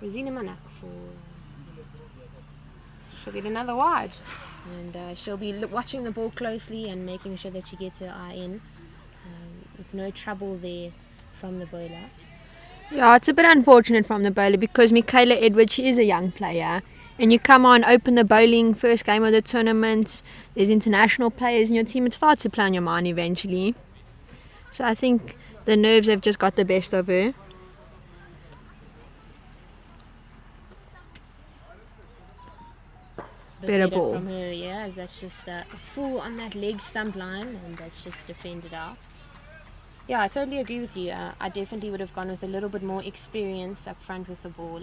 Speaker 3: Rosina Manak she'll get another wide, and she'll be watching the ball closely and making sure that she gets her eye in with no trouble there from the bowler.
Speaker 5: Yeah, it's a bit unfortunate from the bowler, because Michaela Edwards, she is a young player, and you come on, open the bowling, first game of the tournament, there's international players in your team, it starts to play on your mind eventually. So I think the nerves have just got the best of her. Better ball
Speaker 3: from her, yeah, as that's just a full on that leg stump line, and that's just defended out. Yeah, I totally agree with you. I definitely would have gone with a little bit more experience up front with the ball.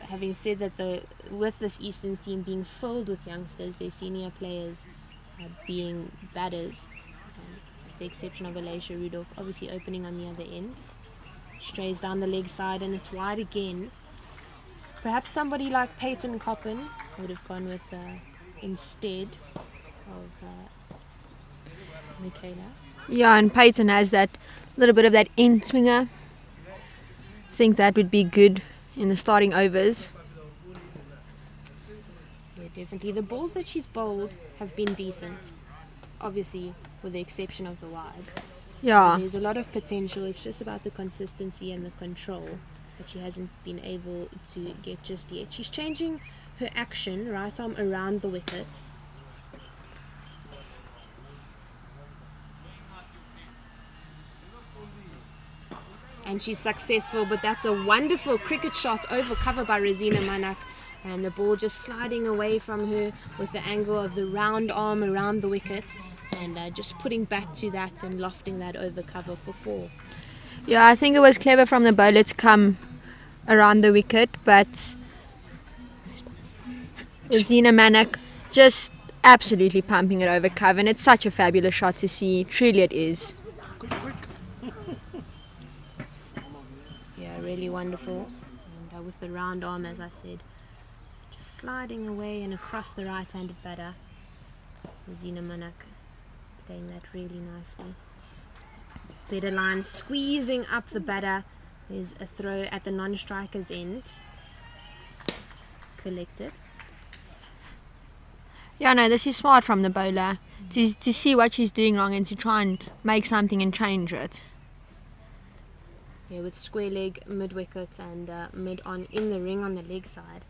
Speaker 3: Having said that, with this Easterns team being filled with youngsters, their senior players being batters, with the exception of Alicia Rudolph, obviously opening on the other end. Strays down the leg side, and it's wide again. Perhaps somebody like Peyton Coppin would have gone with instead of Michaela.
Speaker 5: Yeah, and Peyton has that little bit of that in swinger. I think that would be good in the starting overs.
Speaker 3: Yeah, definitely. The balls that she's bowled have been decent, obviously with the exception of the wides.
Speaker 5: Yeah.
Speaker 3: There's a lot of potential. It's just about the consistency and the control that she hasn't been able to get just yet. She's changing her action, right arm around the wicket. And she's successful, but that's a wonderful cricket shot over cover by Rosina Manak, and the ball just sliding away from her with the angle of the round arm around the wicket, and just putting back to that and lofting that over cover for 4.
Speaker 5: Yeah, I think it was clever from the bowler to come around the wicket, but Rosina Manak just absolutely pumping it over cover, and it's such a fabulous shot to see. Truly it is.
Speaker 3: Yeah, really wonderful. And with the round arm, as I said, just sliding away and across the right-handed batter. Rosina Manak playing that really nicely. Better line, squeezing up the batter. There's a throw at the non-striker's end. It's collected.
Speaker 5: Yeah, no, this is smart from the bowler to see what she's doing wrong and to try and make something and change it.
Speaker 3: Yeah, with square leg, mid-wicket and mid-on in the ring on the leg side.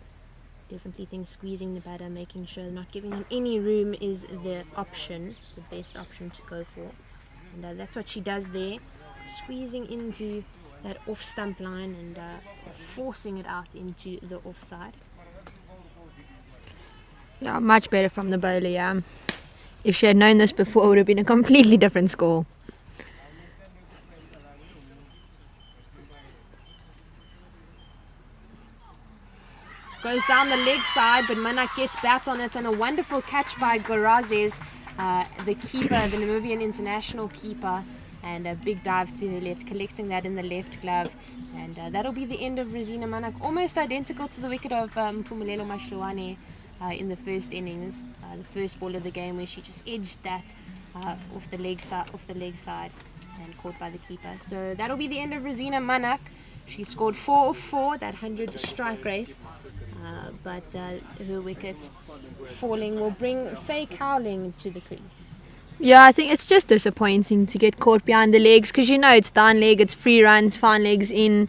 Speaker 3: Definitely think squeezing the batter, making sure not giving them any room is the option. It's the best option to go for. And that's what she does there. Squeezing into that off-stump line and forcing it out into the offside.
Speaker 5: Yeah, much better from the bowler, yeah. If she had known this before, it would have been a completely different score.
Speaker 3: Goes down the leg side, but Manak gets bat on it, and a wonderful catch by Gorazes, the keeper, the Namibian international keeper, and a big dive to her left, collecting that in the left glove. And that'll be the end of Rosina Manak, almost identical to the wicket of Mpumelelo Mashluane in the first innings, the first ball of the game, where she just edged that off the leg side and caught by the keeper. So that'll be the end of Rosina Manak. She scored 4 of 4, that 100 strike rate, but her wicket falling will bring Faye Cowling to the crease.
Speaker 5: Yeah, I think it's just disappointing to get caught behind the legs, because you know it's down leg, it's free runs, fine legs in,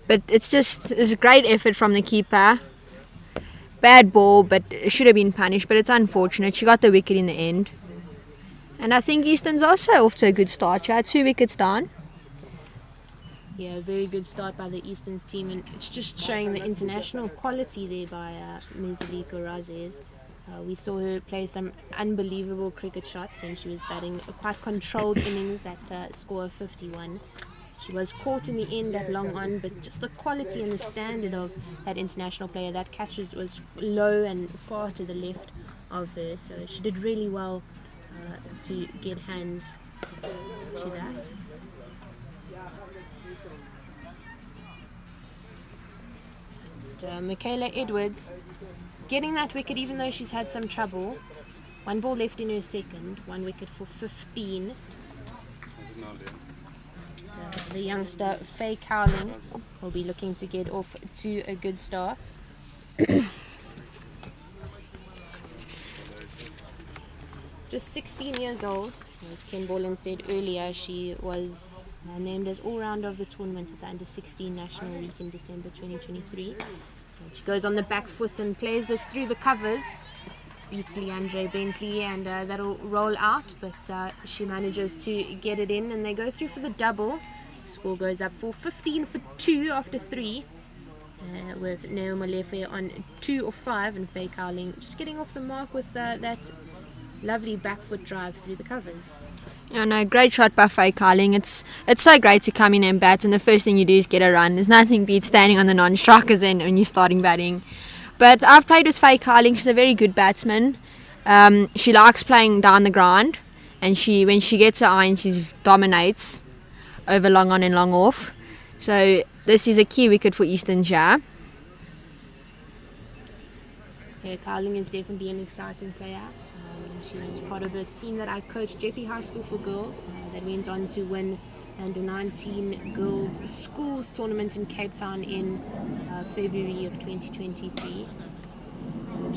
Speaker 5: but it's a great effort from the keeper. Bad ball, but it should have been punished, but it's unfortunate. She got the wicket in the end. And I think Eastern's also off to a good start. She had 2 wickets down.
Speaker 3: Yeah, very good start by the Easterns team, and it's just showing the international quality there by Mizali Gorazes. We saw her play some unbelievable cricket shots when she was batting a quite controlled innings at score of 51. She was caught in the end at long on, but just the quality and the standard of that international player, that catch was low and far to the left of her, so she did really well to get hands to that. And, Michaela Edwards getting that wicket even though she's had some trouble. 1 ball left in her second, 1 wicket for 15. The youngster Faye Cowling will be looking to get off to a good start. Just 16 years old. As Ken Borland said earlier, she was named as all-rounder of the tournament at the Under-16 National Week in December 2023. And she goes on the back foot and plays this through the covers. Beats Leandre Bentley, and that'll roll out, but she manages to get it in, and they go through for the double. Score goes up for 15 for 2 after 3, with Neo Molefe on 2 of 5, and Faye Cowling just getting off the mark with that lovely back foot drive through the covers.
Speaker 5: Yeah, no, great shot by Faye Cowling. It's so great to come in and bat, and the first thing you do is get a run. There's nothing beats standing on the non-strikers end when you're starting batting. But I've played with Faye Cowling. She's a very good batsman. She likes playing down the ground, and when she gets her iron, she dominates over long on and long off. So this is a key wicket for Eastern Jar.
Speaker 3: Yeah, Cowling is definitely an exciting player. She was part of a team that I coached, JP High School for Girls, that went on to win Under 19 Girls Schools Tournament in Cape Town in February of 2023.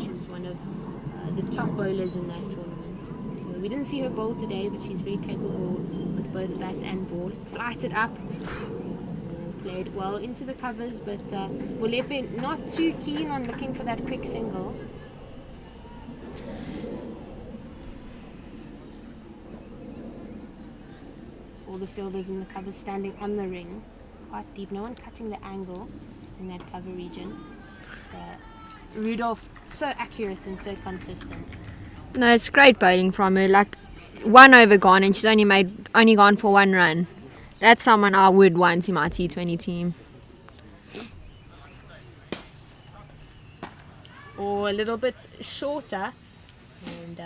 Speaker 3: She was one of the top bowlers in that tournament. So we didn't see her bowl today, but she's very capable with both bat and ball. Flighted up, played well into the covers, but Molefe not too keen on looking for that quick single. All the fielders in the cover standing on the ring, quite deep, no one cutting the angle in that cover region. It's, Rudolph so accurate and so consistent.
Speaker 5: No, it's great bowling from her. Like 1 over gone, and she's only gone for 1 run. That's someone I would want in my T20 team.
Speaker 3: Or a little bit shorter, and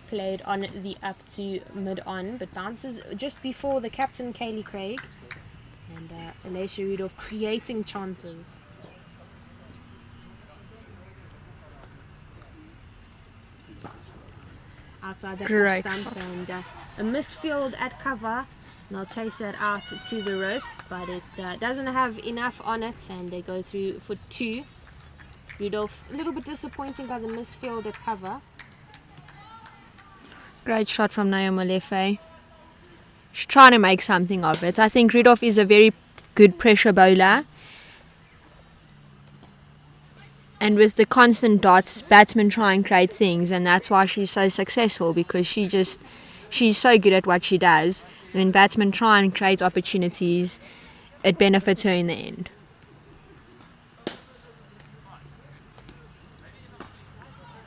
Speaker 3: played on the up to mid-on, but bounces just before the captain, Kaylee Craig, and Alicia Rudolph creating chances. Outside that
Speaker 5: Great
Speaker 3: off stump, and a misfield at cover, and I'll chase that out to the rope, but it doesn't have enough on it, and they go through for 2. Rudolph a little bit disappointing by the misfield at cover.
Speaker 5: Great shot from Naomi Molefe. She's trying to make something of it. I think Rudolph is a very good pressure bowler. And with the constant dots, batsmen try and create things, and that's why she's so successful, because she's so good at what she does. And when batsmen try and create opportunities, it benefits her in the end.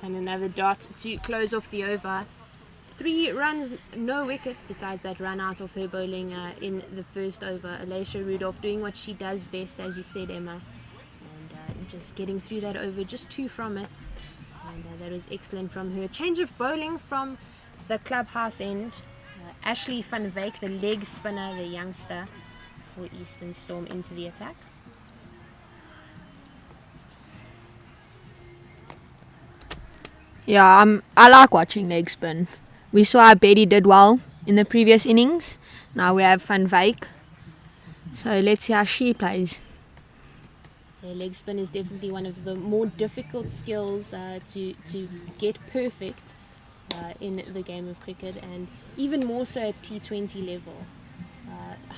Speaker 3: And another dot to close off the over. 3 runs, no wickets besides that run out of her bowling in the first over. Alicia Rudolph doing what she does best, as you said, Emma, and just getting through that over, just 2 from it. And that was excellent from her. Change of bowling from the clubhouse end. Ashley van Wyk, the leg spinner, the youngster for Eastern Storm, into the attack.
Speaker 5: Yeah, I like watching leg spin. We saw how Betty did well in the previous innings. Now we have Van Wyk. So let's see how she plays.
Speaker 3: Yeah, leg spin is definitely one of the more difficult skills to get perfect in the game of cricket, and even more so at T20 level.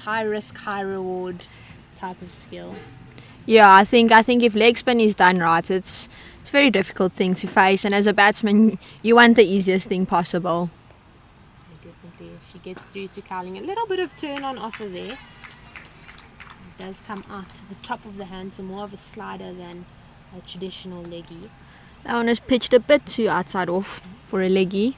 Speaker 3: High risk, high reward type of skill.
Speaker 5: Yeah, I think if leg spin is done right, it's a very difficult thing to face, and as a batsman, you want the easiest thing possible.
Speaker 3: Yeah, definitely. She gets through to Cowling. A little bit of turn on offer there. It does come out to the top of the hand, so more of a slider than a traditional leggy.
Speaker 5: That one is pitched a bit too outside off for a leggy.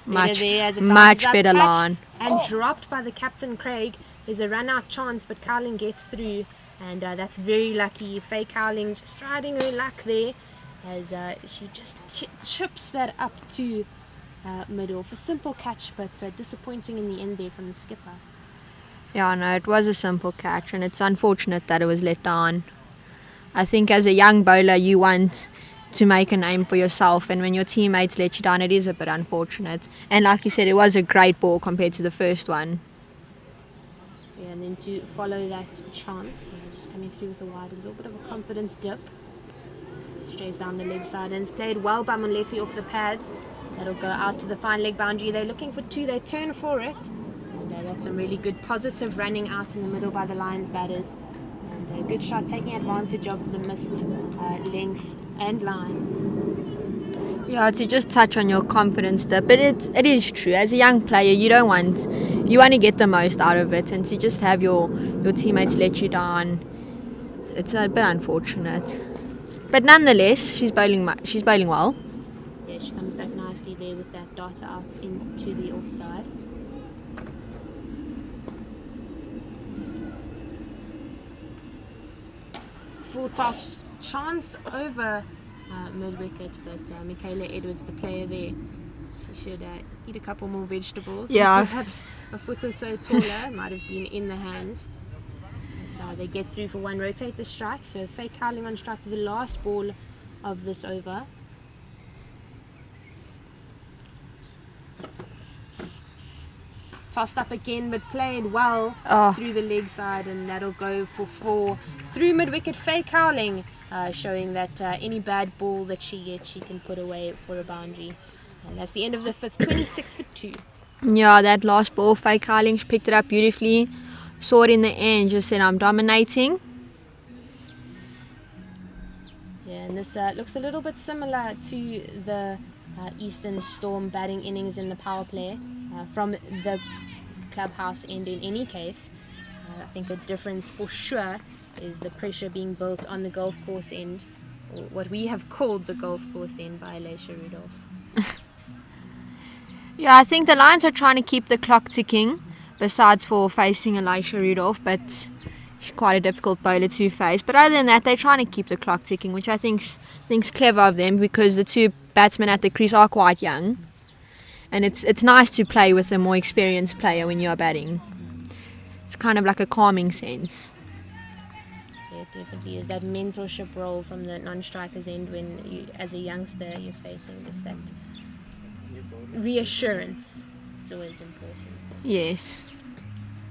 Speaker 5: Much better line.
Speaker 3: And dropped by the captain, Craig. There's a run-out chance, but Cowling gets through, and that's very lucky. Faye Cowling just riding her luck there as she just chips that up to mid-off. A simple catch, but disappointing in the end there from the skipper.
Speaker 5: Yeah, no, it was a simple catch, and it's unfortunate that it was let down. I think as a young bowler, you want to make a name for yourself, and when your teammates let you down, it is a bit unfortunate. And like you said, it was a great ball compared to the first one.
Speaker 3: Yeah, and then to follow that chance, just coming through with a wide, a little bit of a confidence dip. Strays down the leg side, and it's played well by Molefe off the pads. That'll go out to the fine leg boundary. They're looking for 2, they turn for it. And that's some really good positive running out in the middle by the Lions batters. And a good shot taking advantage of the missed length and line.
Speaker 5: Yeah, to just touch on your confidence dip, but it is true. As a young player, you want to get the most out of it, and to just have your teammates let you down, it's a bit unfortunate. But nonetheless, she's bowling well.
Speaker 3: Yeah, she comes back nicely there with that dart out into the offside. Full toss chance over mid-wicket, but Michaela Edwards, the player there, she should eat a couple more vegetables.
Speaker 5: Yeah.
Speaker 3: Perhaps a foot or so taller, might have been in the hands. But they get through for 1, rotate the strike. So Faye Cowling on strike for the last ball of this over. Tossed up again, but played well through the leg side, and that'll go for 4 through mid-wicket. Faye Cowling showing that any bad ball that she gets, she can put away for a boundary. And that's the end of the 5th, 26 for 2.
Speaker 5: Yeah, that last ball, Faye Cowling, she picked it up beautifully. Saw it in the end, just said, I'm dominating.
Speaker 3: Yeah, and this looks a little bit similar to the Eastern Storm batting innings in the power play from the clubhouse end in any case. I think the difference for sure is the pressure being built on the golf course end, or what we have called the golf course end, by Alicia Rudolph.
Speaker 5: Yeah, I think the Lions are trying to keep the clock ticking, besides for facing Alicia Rudolph, but she's quite a difficult bowler to face. But other than that, they're trying to keep the clock ticking, which I think's clever of them, because the 2 batsmen at the crease are quite young, and it's nice to play with a more experienced player when you're batting. It's kind of like a calming sense.
Speaker 3: Yeah, it definitely is that mentorship role from the non-strikers end when you, as a youngster, you're facing just that reassurance. It's always important.
Speaker 5: Yes.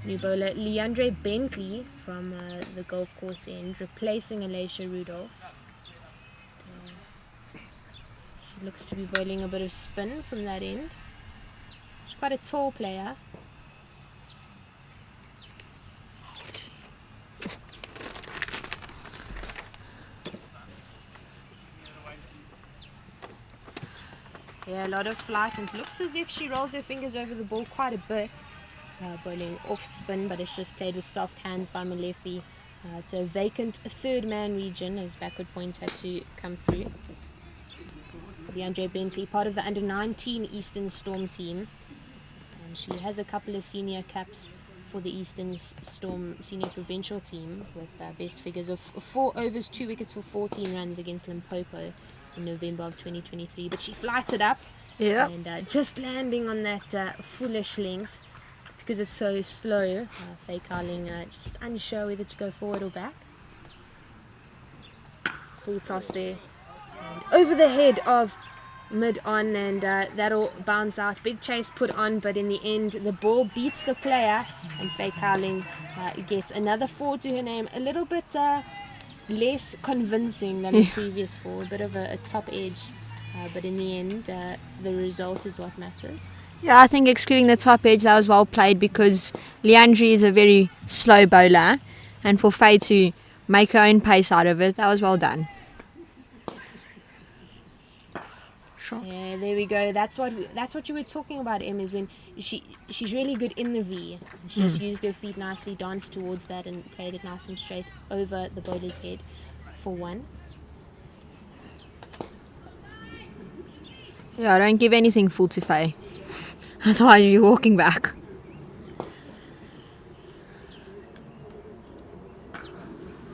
Speaker 3: New bowler Leandre Bentley from the golf course end, replacing Alicia Rudolph. She looks to be bowling a bit of spin from that end. She's quite a tall player. Yeah, a lot of flight, and it looks as if she rolls her fingers over the ball quite a bit. Bowling off spin, but it's just played with soft hands by Molefe to a vacant 3rd man region as backward point had to come through. Leandre Bentley, part of the under-19 Eastern Storm team, and she has a couple of senior caps for the Eastern Storm senior provincial team with best figures of 4 overs, 2 wickets for 14 runs against Limpopo in November of 2023. But she flights it up and just landing on that foolish length because it's so slow. Faye Carling just unsure whether to go forward or back. Full toss there. And over the head of mid-on, and that'll bounce out. Big chase put on, but in the end the ball beats the player and Faye Carling gets another 4 to her name. A little bit less convincing than the previous 4, a bit of a top edge, but in the end the result is what matters.
Speaker 5: Yeah, I think excluding the top edge, that was well played because Leandri is a very slow bowler, and for Faye to make her own pace out of it, that was well done.
Speaker 3: Yeah, there we go. That's what you were talking about, Em, is when she's really good in the V. She just used her feet nicely, danced towards that and played it nice and straight over the bowler's head for 1.
Speaker 5: Yeah, don't give anything full to Faye. Otherwise you're walking back.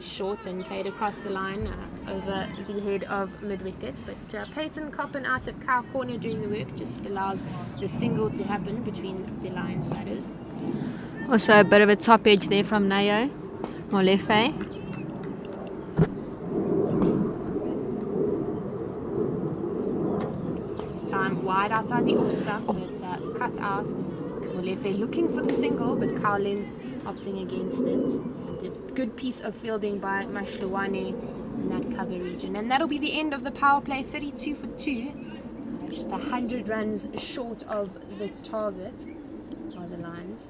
Speaker 3: Short and played across the line over the head of mid-wicket, but Peyton Coppin out at cow corner doing the work just allows the single to happen between the Lions batters.
Speaker 5: Also a bit of a top edge there from Nayo Molefe.
Speaker 3: This time wide outside the off stump, but cut out. Molefe looking for the single, but Carling opting against it. Good piece of fielding by Mashluwane in that cover region, and that'll be the end of the power play. 32 for 2, just 100 runs short of the target by the Lions.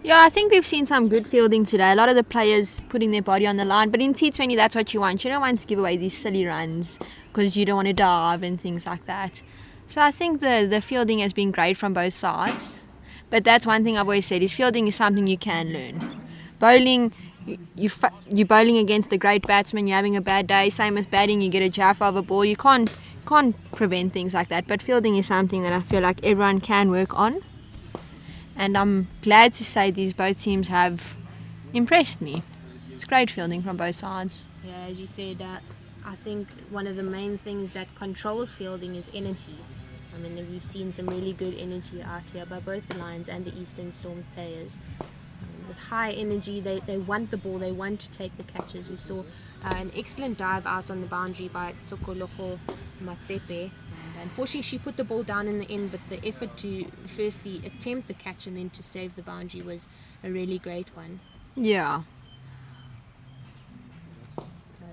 Speaker 5: Yeah, I think we've seen some good fielding today. A lot of the players putting their body on the line, but in T20 that's what you want. You don't want to give away these silly runs because you don't want to dive and things like that. So I think the fielding has been great from both sides, but that's one thing I've always said, is fielding is something you can learn. Bowling, you're bowling against a great batsman, you're having a bad day. Same as batting, you get a jaff of a ball. You can't prevent things like that, but fielding is something that I feel like everyone can work on, and I'm glad to say these both teams have impressed me. It's great fielding from both sides.
Speaker 3: Yeah, as you said, I think one of the main things that controls fielding is energy. I mean, we've seen some really good energy out here by both the Lions and the Eastern Storm players. With high energy, they want the ball, they want to take the catches. We saw an excellent dive out on the boundary by Tsokoloko Matsepe, and unfortunately she put the ball down in the end, but the effort to firstly attempt the catch and then to save the boundary was a really great one.
Speaker 5: Yeah.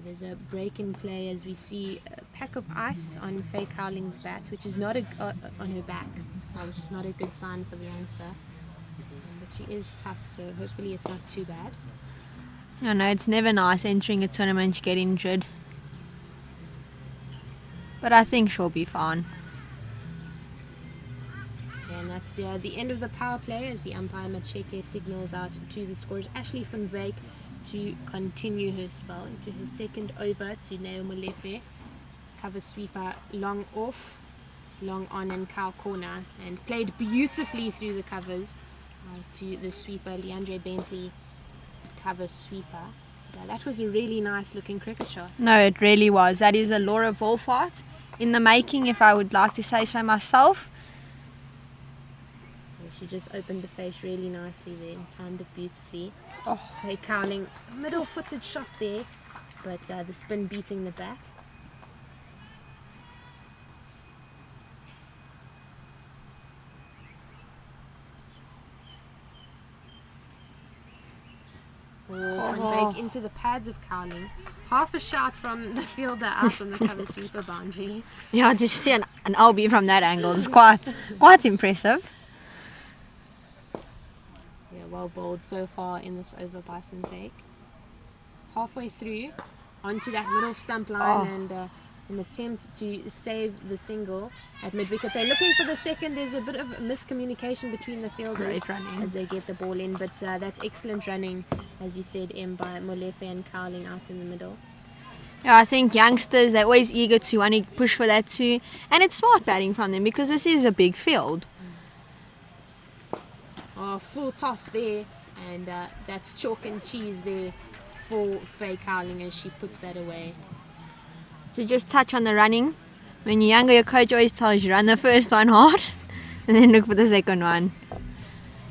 Speaker 3: There's a break in play as we see a pack of ice on Faye Carling's bat, which is not on her back, which is not a good sign for the youngster. But she is tough, so hopefully it's not too bad.
Speaker 5: I know it's never nice entering a tournament, you get injured, but I think she'll be fine.
Speaker 3: And that's the end of the power play as the umpire Macheke signals out to the scorers Ashley van Wyk to continue her spell into her second over to Neo Molefe. Cover sweeper long off, long on and cow corner, and played beautifully through the covers to the sweeper Leandre Bentley, cover sweeper. That was a really nice looking cricket shot.
Speaker 5: No, it really was. That is a Laura Wolfart in the making, if I would like to say so myself.
Speaker 3: She just opened the face really nicely there and timed it beautifully.
Speaker 5: Oh.
Speaker 3: Faye Carling, middle footed shot there, but the spin beating the bat. Van Wyk into the pads of Carling. Half a shot from the fielder out on the cover sweeper boundary.
Speaker 5: Yeah, to see an LB from that angle is quite impressive.
Speaker 3: Yeah, well bowled so far in this over by Van Wyk. Halfway through, onto that middle stump line and an attempt to save the single at mid-wicket. They're looking for the second. There's a bit of miscommunication between the fielders as they get the ball in, but that's excellent running, as you said, by Molefe and Carling out in the middle.
Speaker 5: Yeah, I think youngsters, they're always eager to want to push for that too, and it's smart batting from them because this is a big field.
Speaker 3: Oh, full toss there, and that's chalk and cheese there for Faye Cowling as she puts that away.
Speaker 5: So just touch on the running. When you're younger, your coach always tells you run the first one hard and then look for the second one.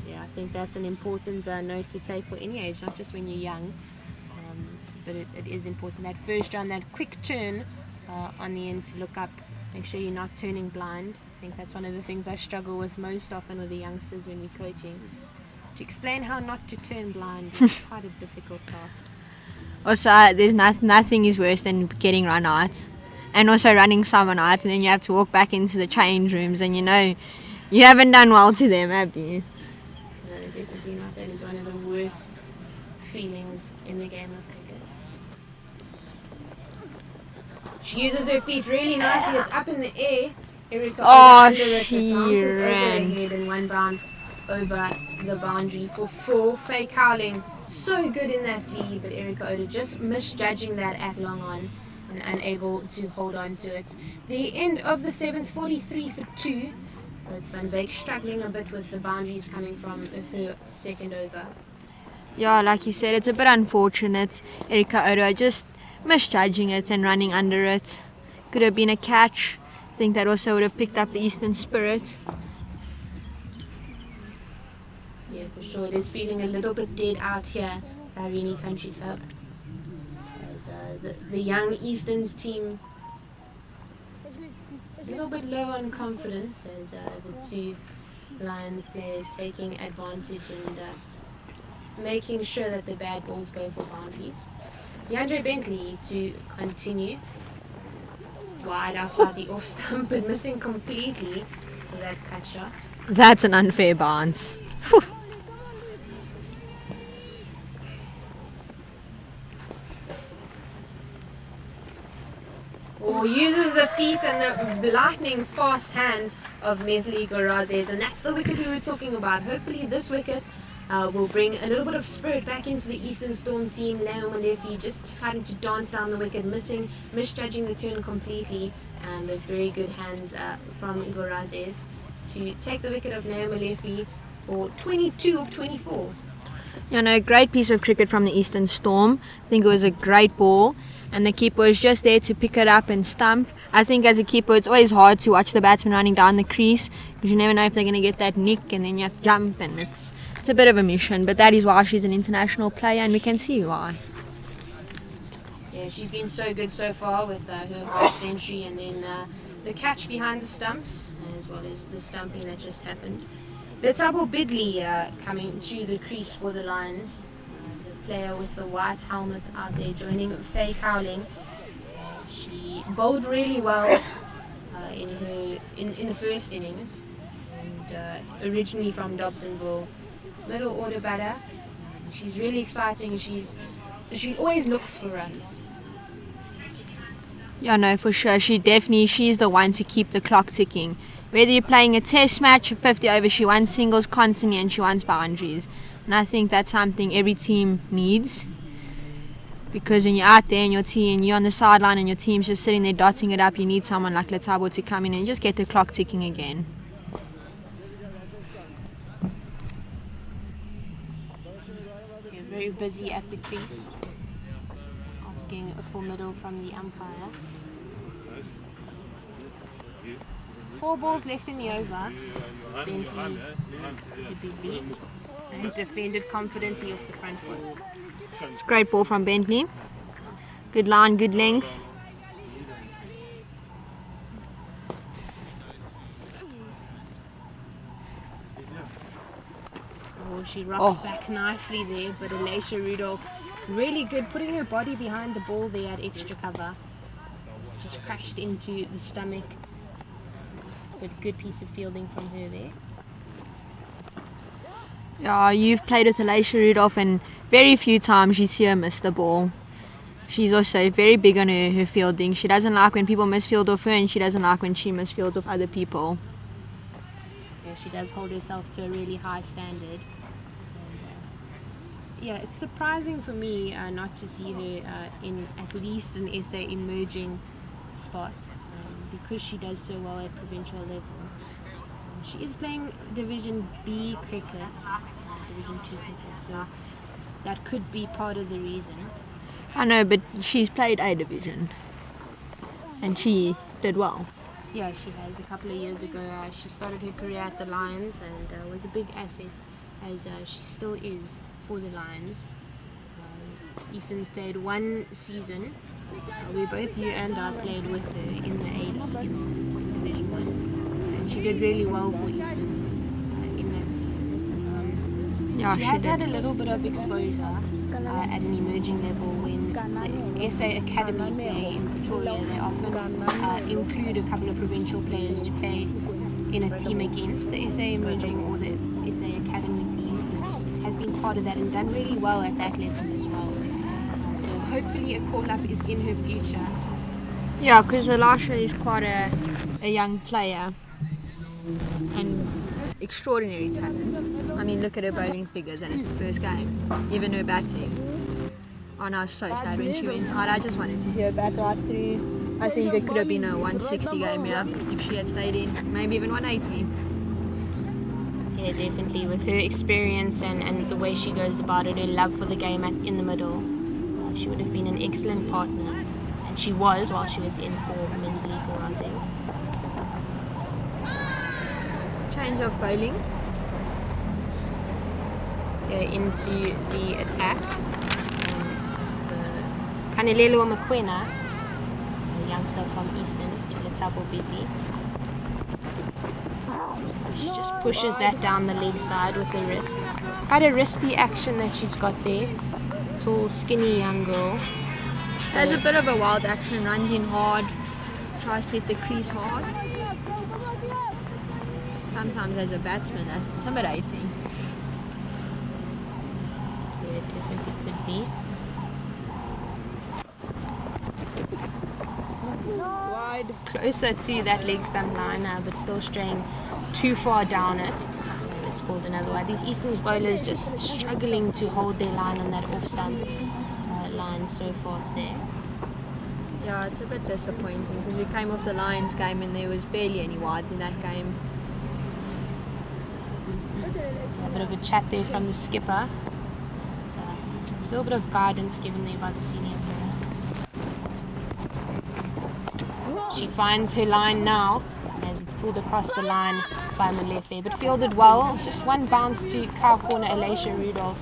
Speaker 3: Yeah, I think that's an important note to take for any age, not just when you're young. But it is important. That first run, that quick turn on the end to look up, make sure you're not turning blind. I think that's one of the things I struggle with most often with the youngsters when we're coaching. To explain how not to turn blind is quite a difficult task.
Speaker 5: Also, there's nothing is worse than getting run out. And also running someone out, and then you have to walk back into the change rooms, and you know you haven't done well to them, have you?
Speaker 3: No, definitely not. That is one of the worst feelings in the game of cricket. She uses her feet really nicely. It's up in the air. Erica under it. It bounces over her head and one bounce over the boundary for 4. Faye Cowling so good in that V, but Erica Oda just misjudging that at long on and unable to hold on to it. The end of the 7th, 43 for 2. With Van Wyk struggling a bit with the boundaries coming from her second over.
Speaker 5: Yeah, like you said, it's a bit unfortunate. Erica Oda just misjudging it and running under it. Could have been a catch. I think that also would have picked up the Eastern spirit.
Speaker 3: Yeah, for sure. It is feeling a little bit dead out here at Irene Country Club. As the young Easterns team a little bit low on confidence as the two Lions players taking advantage and making sure that the bad balls go for boundaries. DeAndre Bentley to continue wide outside the off stump but missing completely with that cut shot.
Speaker 5: That's an unfair bounce. Whew.
Speaker 3: Or uses the feet and the lightning fast hands of Mesli Gorazes, and that's the wicket we were talking about. Hopefully this wicket will bring a little bit of spirit back into the Eastern Storm team. Leo Malefi just deciding to dance down the wicket, misjudging the turn completely, but very good hands from Gorazes to take the wicket of Leo Malefi for 22 of 24.
Speaker 5: You know, great piece of cricket from the Eastern Storm. I think it was a great ball, and the keeper was just there to pick it up and stump. I think as a keeper, it's always hard to watch the batsman running down the crease because you never know if they're going to get that nick, and then you have to jump, and it's a bit of a mission. But that is why she's an international player, and we can see why.
Speaker 3: Yeah, she's been so good so far with her half century and then the catch behind the stumps, as well as the stumping that just happened. Letabo Bidley coming to the crease for the Lions. The player with the white helmet out there joining Faye Cowling. She bowled really well in the first innings, and originally from Dobsonville, middle order batter. She's really exciting. She always looks for runs.
Speaker 5: Yeah, no, for sure. She's the one to keep the clock ticking. Whether you're playing a test match, a 50 over, she wants singles constantly and she wants boundaries. And I think that's something every team needs. Because when you're out there and you're on the sideline and your team's just sitting there dotting it up, you need someone like Letabo to come in and just get the clock ticking again.
Speaker 3: You're very busy at the crease. Asking for middle from the umpire. 4 balls left in the over. Bentley to Bidley and defended confidently off the front foot.
Speaker 5: It's a great ball from Bentley. Good line, good length.
Speaker 3: Oh, she rocks back nicely there, but Alicia Rudolph really good, putting her body behind the ball there at extra cover. It's just crashed into the stomach. But good piece of fielding from her there.
Speaker 5: Yeah, you've played with Alicia Rudolph, and very few times you see her miss the ball. She's also very big on her fielding. She doesn't like when people misfield off her, and she doesn't like when she misfields off other people.
Speaker 3: Yeah, she does hold herself to a really high standard. And, yeah, it's surprising for me not to see her in at least an SA emerging spot because she does so well at provincial level. She is playing Division B cricket, Division 2 cricket, so that could be part of the reason.
Speaker 5: I know, but she's played A division, and she did well.
Speaker 3: Yeah, she has. A couple of years ago, she started her career at the Lions and was a big asset, as she still is for the Lions. Easton's played one season. We both, you and I, played with her in the A League in Division 1, and she did really well for Easton's in that season.
Speaker 5: Yeah,
Speaker 3: She
Speaker 5: she
Speaker 3: has
Speaker 5: did.
Speaker 3: had a little bit of exposure at an emerging level. When the SA Academy play in Pretoria, they often include a couple of provincial players to play in a team against the SA Emerging or the SA Academy team. She has been part of that and done really well at that level as well. So hopefully a call-up is in her future.
Speaker 5: Yeah, because Elisha is quite a young player and extraordinary talent. I mean, look at her bowling figures, and it's the first game. Even her batting. Oh no, I was so sad when she went out. I just wanted to see her bat right through. I think it could have been a 160 game, yeah, if she had stayed in. Maybe even 180.
Speaker 3: Yeah, definitely. With her experience and the way she goes about it, her love for the game in the middle, she would have been an excellent partner. And she was while she was in for Women's League or Aussies.
Speaker 5: Change of bowling.
Speaker 3: Into the attack. Kanelelo Mokoena, a youngster from Easton's, to Letabo Bidley. She just pushes that down the leg side with her wrist. Quite a wristy action that she's got there. Tall, skinny young girl.
Speaker 5: There's a bit of a wild action, runs in hard, tries to hit the crease hard. Sometimes as a batsman, that's intimidating.
Speaker 3: Yeah, it definitely could be. Closer to that leg stump line, but still straying too far down it. It's called another wide. These Eastern bowlers just struggling to hold their line on that off stump line so far today.
Speaker 5: Yeah, it's a bit disappointing because we came off the Lions game and there was barely any wides in that game.
Speaker 3: A bit of a chat there from the skipper. So a little bit of guidance given there by the senior player. She finds her line now as it's pulled across the line by Molefe, but fielded well. Just one bounce to cow corner Elisha Rudolph,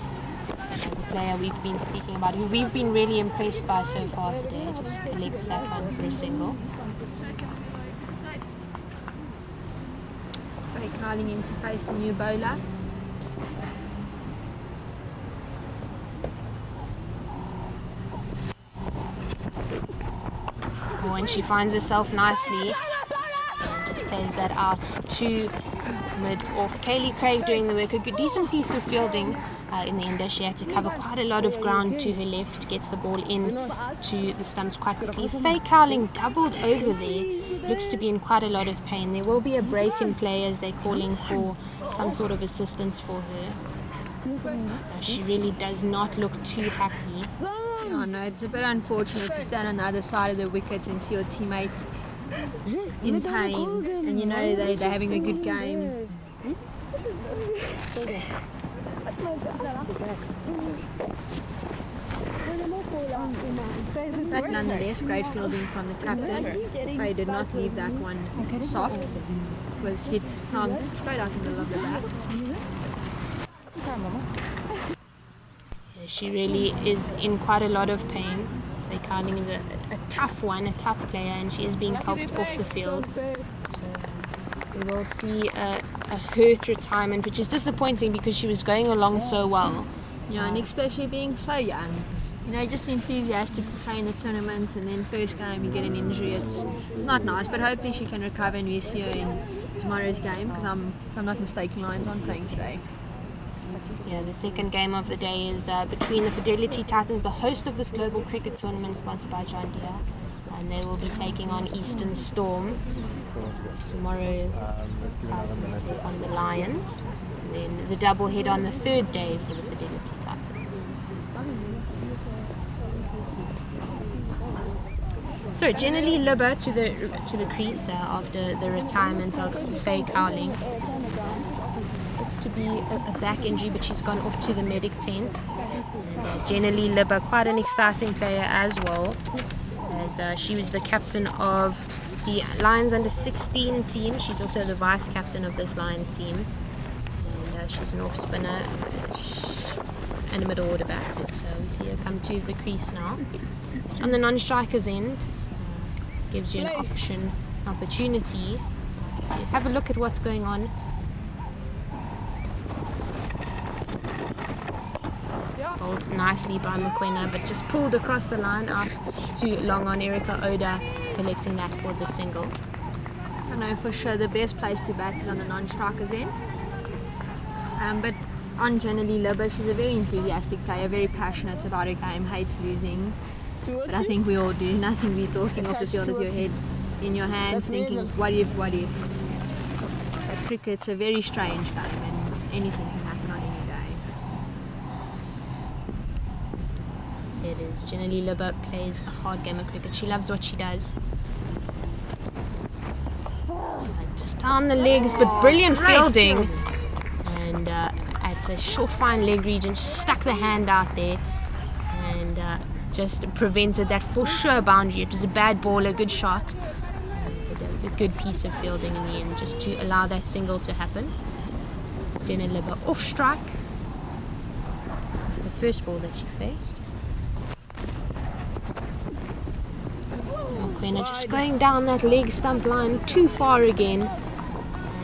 Speaker 3: the player we've been speaking about, who we've been really impressed by so far today. Just collects that one for a single.
Speaker 5: Faye Carling in to face the new bowler.
Speaker 3: And she finds herself nicely and just plays that out to mid-off. Kaylee Craig doing the work. A good, decent piece of fielding in the end. She had to cover quite a lot of ground to her left, gets the ball in to the stumps quite quickly. Faye Cowling doubled over there, looks to be in quite a lot of pain. There will be a break in play as they're calling for some sort of assistance for her. So she really does not look too happy.
Speaker 5: Oh no, it's a bit unfortunate to stand on the other side of the wicket and see your teammates in pain, and you know they're having a good game. But nonetheless, great fielding from the captain. Faye did not leave that one soft. Was hit straight out in the middle of the bat.
Speaker 3: She really is in quite a lot of pain. Faye Cowling is a tough one, a tough player, and she is being helped off the field. So we will see a hurt retirement, which is disappointing because she was going along so well.
Speaker 5: Yeah, and especially being so young. You know, just enthusiastic to play in the tournament, and then first game you get an injury. It's not nice, but hopefully she can recover and we see her in tomorrow's game, because if I'm not mistaken, Lions aren't playing today.
Speaker 3: Yeah, the second game of the day is between the Fidelity Titans, the host of this global cricket tournament sponsored by John Deere, and they will be taking on Eastern Storm. Tomorrow, Titans take on the Lions, and then the double head on the third day for the Fidelity Titans. So generally Libba to the crease after the retirement of Faye Cowling. to be a back injury, but she's gone off to the medic tent. And Jenny Libba, quite an exciting player as well, as she was the captain of the Lions under 16 team. She's also the vice captain of this Lions team, and she's an off spinner and a middle order back. But we see her come to the crease now. On the non-striker's end, gives you an opportunity to have a look at what's going on. Bowled nicely by McQuena, but just pulled across the line out to long on Erica Oda, collecting that for the single.
Speaker 5: I know for sure the best place to bat is on the non-striker's end. But on Jenny Libba, she's a very enthusiastic player, very passionate about her game, hates losing. But I think we all do. Nothing beats walking off the field with your head in your hands, thinking, what if? But cricket's a very strange game, and anything can happen on any day.
Speaker 3: It is. Jenny Libba plays a hard game of cricket. She loves what she does. Just down the legs, but brilliant fielding. And at a short, fine leg region, just stuck the hand out there and just prevented that for sure boundary. It was a bad ball, a good shot, but a good piece of fielding in the end, just to allow that single to happen. Jenny Libba off strike. The first ball that she faced. McQuena just going down that leg stump line too far again.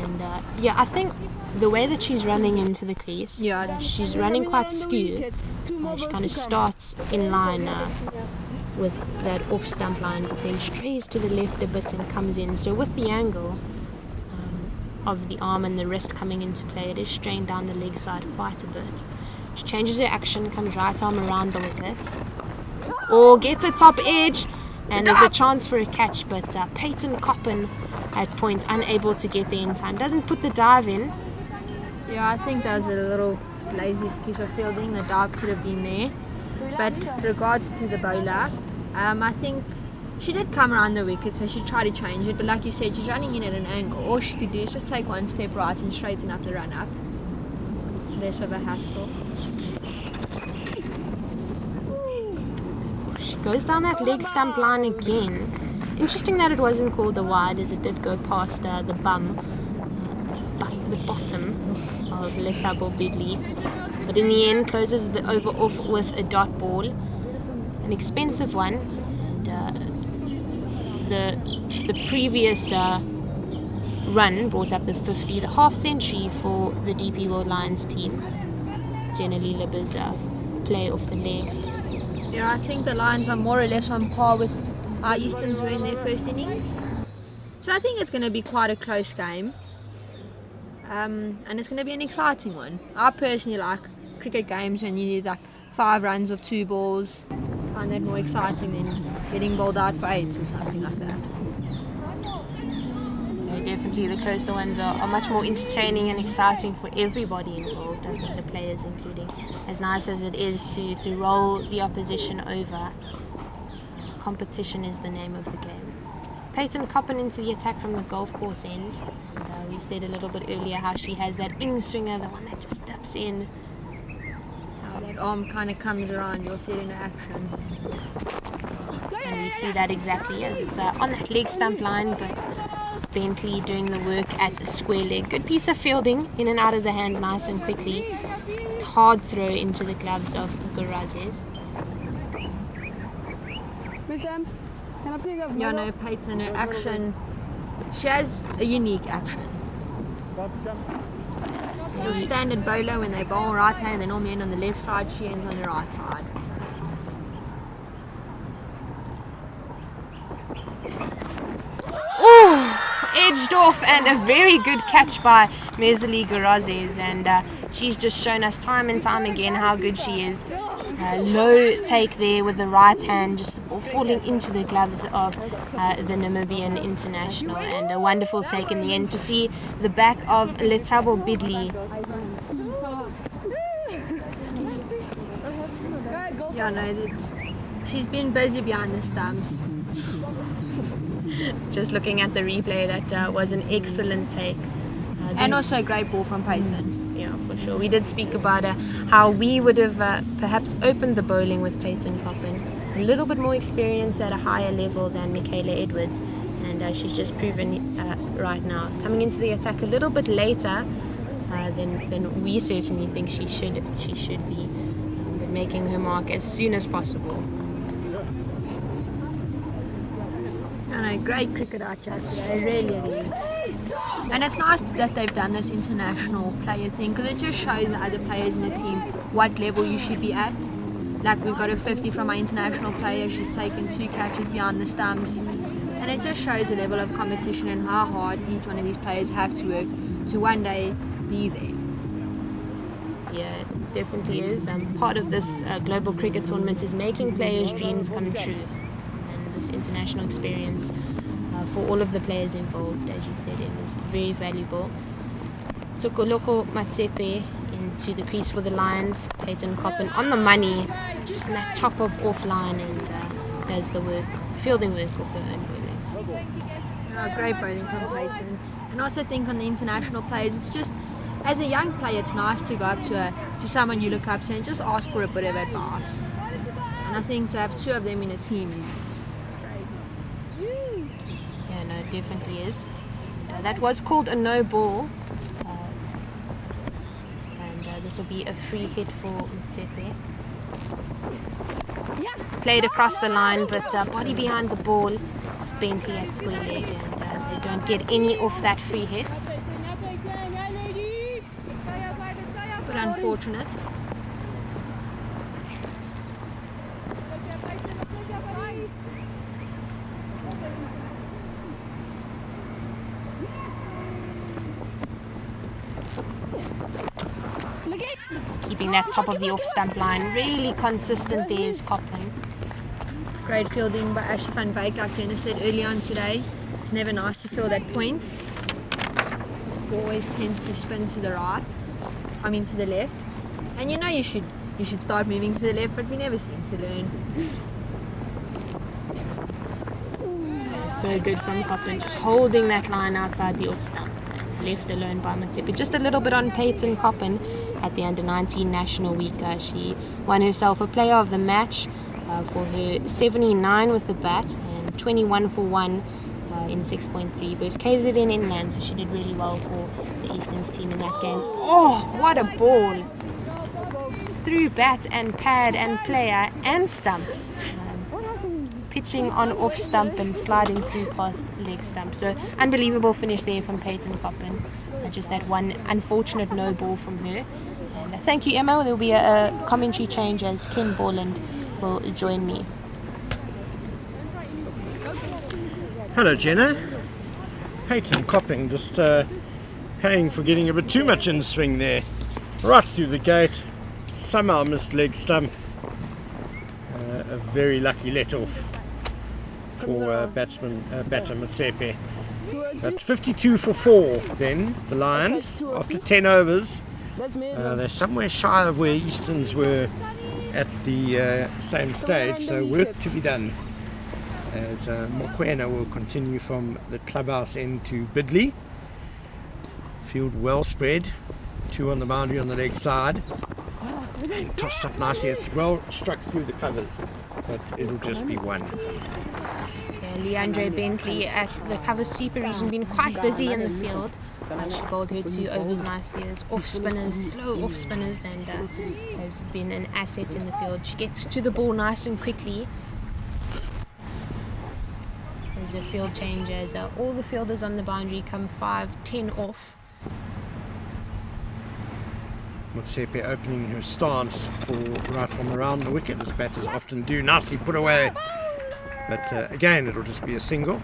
Speaker 3: And I think the way that she's running into the crease, she's running quite skew. She kind of starts in line with that off stump line, but then strays to the left a bit and comes in. So with the angle of the arm and the wrist coming into play, it is strained down the leg side quite a bit. She changes her action, comes right arm around the wicket, or gets a top edge, and there's a chance for a catch, but Peyton Coppin at point unable to get there in time. Doesn't put the dive in.
Speaker 5: Yeah, I think that was a little lazy piece of fielding. The dive could have been there. But with regards to the bowler, I think she did come around the wicket, so she tried to change it. But like you said, she's running in at an angle. All she could do is just take one step right and straighten up the run up. It's less of a hassle.
Speaker 3: She goes down that leg stump line again. Interesting that it wasn't called a wide, as it did go past the bum, the bottom of Letabo Bidley, but in the end closes the over off with a dot ball, an expensive one. And the previous run brought up the 50, the half century for the DP World Lions team. Jenny Libba's play off the legs.
Speaker 5: Yeah, I think the Lions are more or less on par with our Easterns were in their first innings. So I think it's going to be quite a close game. And it's going to be an exciting one. I personally like cricket games when you need like 5 runs of 2 balls. I find that more exciting than getting bowled out for 8s or something like that.
Speaker 3: Yeah, definitely the closer ones are much more entertaining and exciting for everybody involved, I think the players including. As nice as it is to roll the opposition over, competition is the name of the game. Peyton Coppin into the attack from the golf course end. And, we said a little bit earlier how she has that in-swinger, the one that just dips in.
Speaker 5: How that arm kind of comes around, you'll see it in action.
Speaker 3: And we see that exactly as it's on that leg stump line, but Bentley doing the work at a square leg. Good piece of fielding, in and out of the hands nice and quickly. Hard throw into the gloves of Gurazes.
Speaker 5: Yeah, no, Peyton, her action, she has a unique action. Your standard bowler, when they bowl right hand, they normally end on the left side, she ends on the right side.
Speaker 3: Oh, edged off, and a very good catch by Mesali Gurazes, and she's just shown us time and time again how good she is. Low take there with the right hand, just the ball falling into the gloves of the Namibian international, and a wonderful take in the end to see the back of Letabo Bidley.
Speaker 5: Yeah, no, she's been busy behind the stumps.
Speaker 3: Just looking at the replay, that was an excellent take.
Speaker 5: And also a great ball from Peyton.
Speaker 3: Yeah, for sure. We did speak about how we would have perhaps opened the bowling with Peyton Coppin. A little bit more experience at a higher level than Michaela Edwards, and she's just proven right now. Coming into the attack a little bit later than we certainly think she should be, but making her mark as soon as possible.
Speaker 5: No, great cricket out here today, really it is. And it's nice that they've done this international player thing, because it just shows the other players in the team what level you should be at. Like, we've got a 50 from our international player, she's taken 2 catches behind the stumps, and it just shows the level of competition and how hard each one of these players have to work to one day be there.
Speaker 3: Yeah, it definitely is. Part of this global cricket tournament is making players' dreams come true. This international experience for all of the players involved, as you said, it was very valuable. Tukoloko Matsepe into the crease for the Lions. Peyton Coppin on the money, just on that top of off line, and does the work, fielding work of her own bowling.
Speaker 5: Great bowling from Peyton. And also think on the international players, it's just, as a young player, it's nice to go up to someone you look up to and just ask for a bit of advice. And I think to have 2 of them in a team is
Speaker 3: it definitely is. That was called a no ball, and this will be a free hit for Mtsepe. Played across the line, but body behind the ball is Bentley at square leg, and they don't get any off that free hit.
Speaker 5: but unfortunate.
Speaker 3: Keeping that top of the off stump line really consistent there is Coppin.
Speaker 5: It's great fielding by Ashley van Wyk, like Jenna said earlier on today. It's never nice to feel that point. It always tends to spin to the right, I mean to the left. And you know you should start moving to the left, but we never seem to learn.
Speaker 3: So good from Coppin, just holding that line outside the off stump. Left alone by Mtsepe. Just a little bit on Peyton Coppin at the Under-19 National Week. She won herself a player of the match for her 79 with the bat and 21 for 1 in 6.3 versus KZN Inland. So she did really well for the Easterns team in that game. Oh, what a ball! Through bat and pad and player and stumps. Pitching on off stump and sliding through past leg stump. So unbelievable finish there from Peyton Coppin. Just that one unfortunate no ball from her. And thank you, Emma. There will be a commentary change as Ken Borland will join me.
Speaker 2: Hello, Jenna. Peyton Coppin just paying for getting a bit too much in swing there. Right through the gate. Somehow missed leg stump. A very lucky let off for batter Mtsepe. But 52 for 4 then, the Lions, after 10 overs. They're somewhere shy of where Easterns were at the same stage, so work to be done. As Mokwena will continue from the clubhouse end to Bidley. Field well spread, 2 on the boundary on the leg side. And tossed up nicely, it's well struck through the covers, but it'll just be 1.
Speaker 3: Leandre Bentley at the cover sweeper region, been quite busy in the field. She bowled her 2 overs nicely as off spinners, slow off spinners, and has been an asset in the field. She gets to the ball nice and quickly. There's a field change as all the fielders on the boundary come 5-10 off.
Speaker 2: Mtsepe opening her stance for right on around the wicket, as batters often do. Nicely put away, but again it'll just be a single.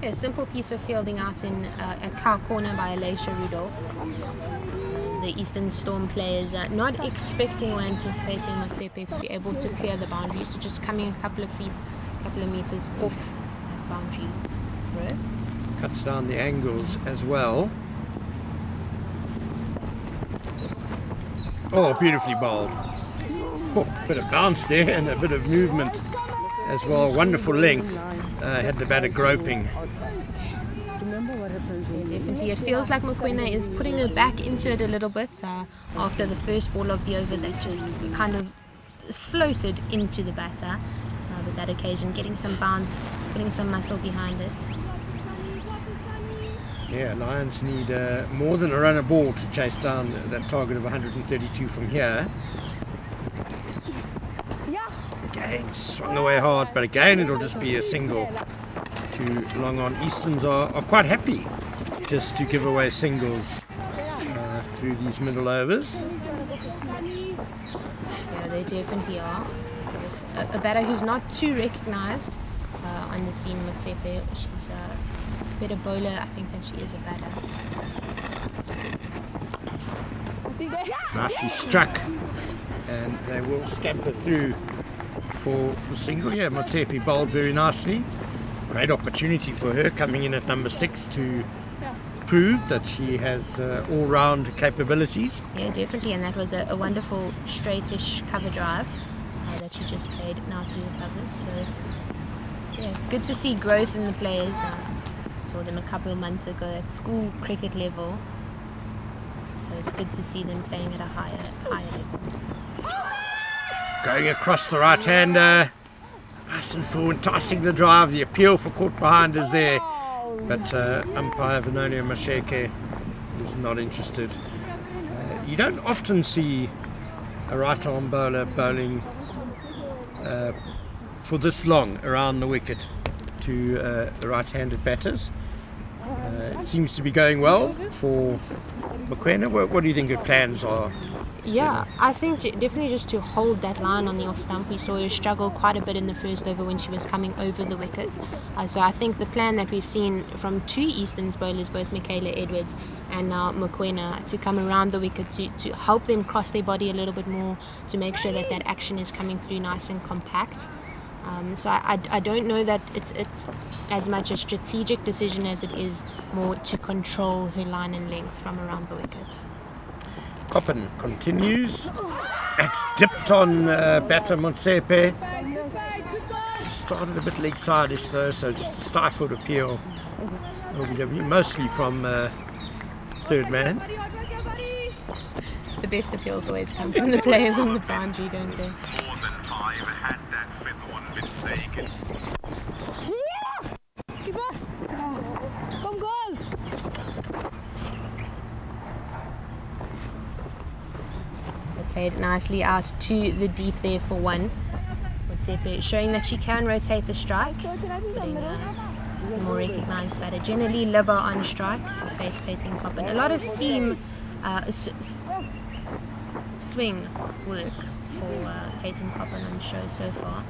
Speaker 3: A simple piece of fielding out in a cow corner by Alicia Rudolph. The Eastern Storm players not expecting or anticipating Mtsepe to be able to clear the boundary, so just coming a couple of feet, a couple of meters off the boundary row.
Speaker 2: Cuts down the angles as well. Oh, beautifully bowled. Oh, bit of bounce there and a bit of movement as well. Wonderful length. Had the batter groping.
Speaker 3: Definitely definitely. It feels like Mokoena is putting her back into it a little bit after the first ball of the over that just kind of floated into the batter. With that occasion, getting some bounce, putting some muscle behind it.
Speaker 2: Yeah, Lions need more than a run a ball to chase down that target of 132 from here. Again, swung away hard, but again it'll just be a single. Too long on. Easterns are quite happy just to give away singles through these middle overs.
Speaker 3: Yeah, they definitely are. With a batter who's not too recognised on the scene, Motsepe. She's a better bowler, I think, than she is a batter.
Speaker 2: Nicely struck, and they will scamper through for the single. Yeah, Motsepe bowled very nicely. Great opportunity for her coming in at number 6 to prove that she has all-round capabilities.
Speaker 3: Yeah, definitely, and that was a wonderful straightish cover drive that she just played now through the covers. So yeah, it's good to see growth in the players. Saw them a couple of months ago at school cricket level, so it's good to see them playing at a higher level.
Speaker 2: Going across the right-hander, nice and full, enticing the drive. The appeal for caught behind is there, but umpire Vanonia Masheke is not interested. You don't often see a right-arm bowler bowling for this long around the wicket to the right-handed batters. It seems to be going well for Mokoena. What do you think her plans are?
Speaker 3: Yeah, I think definitely just to hold that line on the off stump. We saw her struggle quite a bit in the first over when she was coming over the wicket. So I think the plan that we've seen from two Easterns bowlers, both Michaela Edwards and now Mokoena, to come around the wicket to help them cross their body a little bit more, to make sure that that action is coming through nice and compact. So I don't know that it's as much a strategic decision as it is more to control her line and length from around the wicket.
Speaker 2: Coppen continues. It's dipped on batter Motsepe. Just started a bit leg side-ish though, so just a stifled appeal. LBW, mostly from third man.
Speaker 3: The best appeals always come from the players on the boundary, don't they? Played nicely out to the deep there for one. Motsepe showing that she can rotate the strike, putting a more recognised batter. Generally Libba on strike to face Peyton Coppen. A lot of seam swing work for Peyton Coppen on the show so far.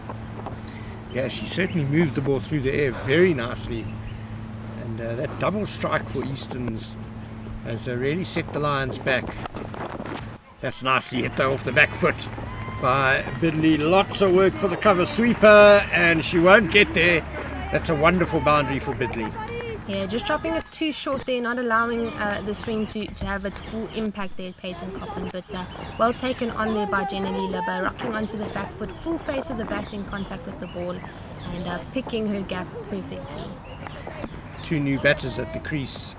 Speaker 2: Yeah, she certainly moved the ball through the air very nicely, and that double strike for Easterns has really set the Lions back. That's nicely hit though off the back foot by Bidley. Lots of work for the cover sweeper, and she won't get there. That's a wonderful boundary for Bidley.
Speaker 3: Yeah, just dropping it too short there, not allowing the swing to have its full impact there at Peyton Coppen, but well taken on there by Jenny Libba, rocking onto the back foot, full face of the bat in contact with the ball, and picking her gap perfectly.
Speaker 2: Two new batters at the crease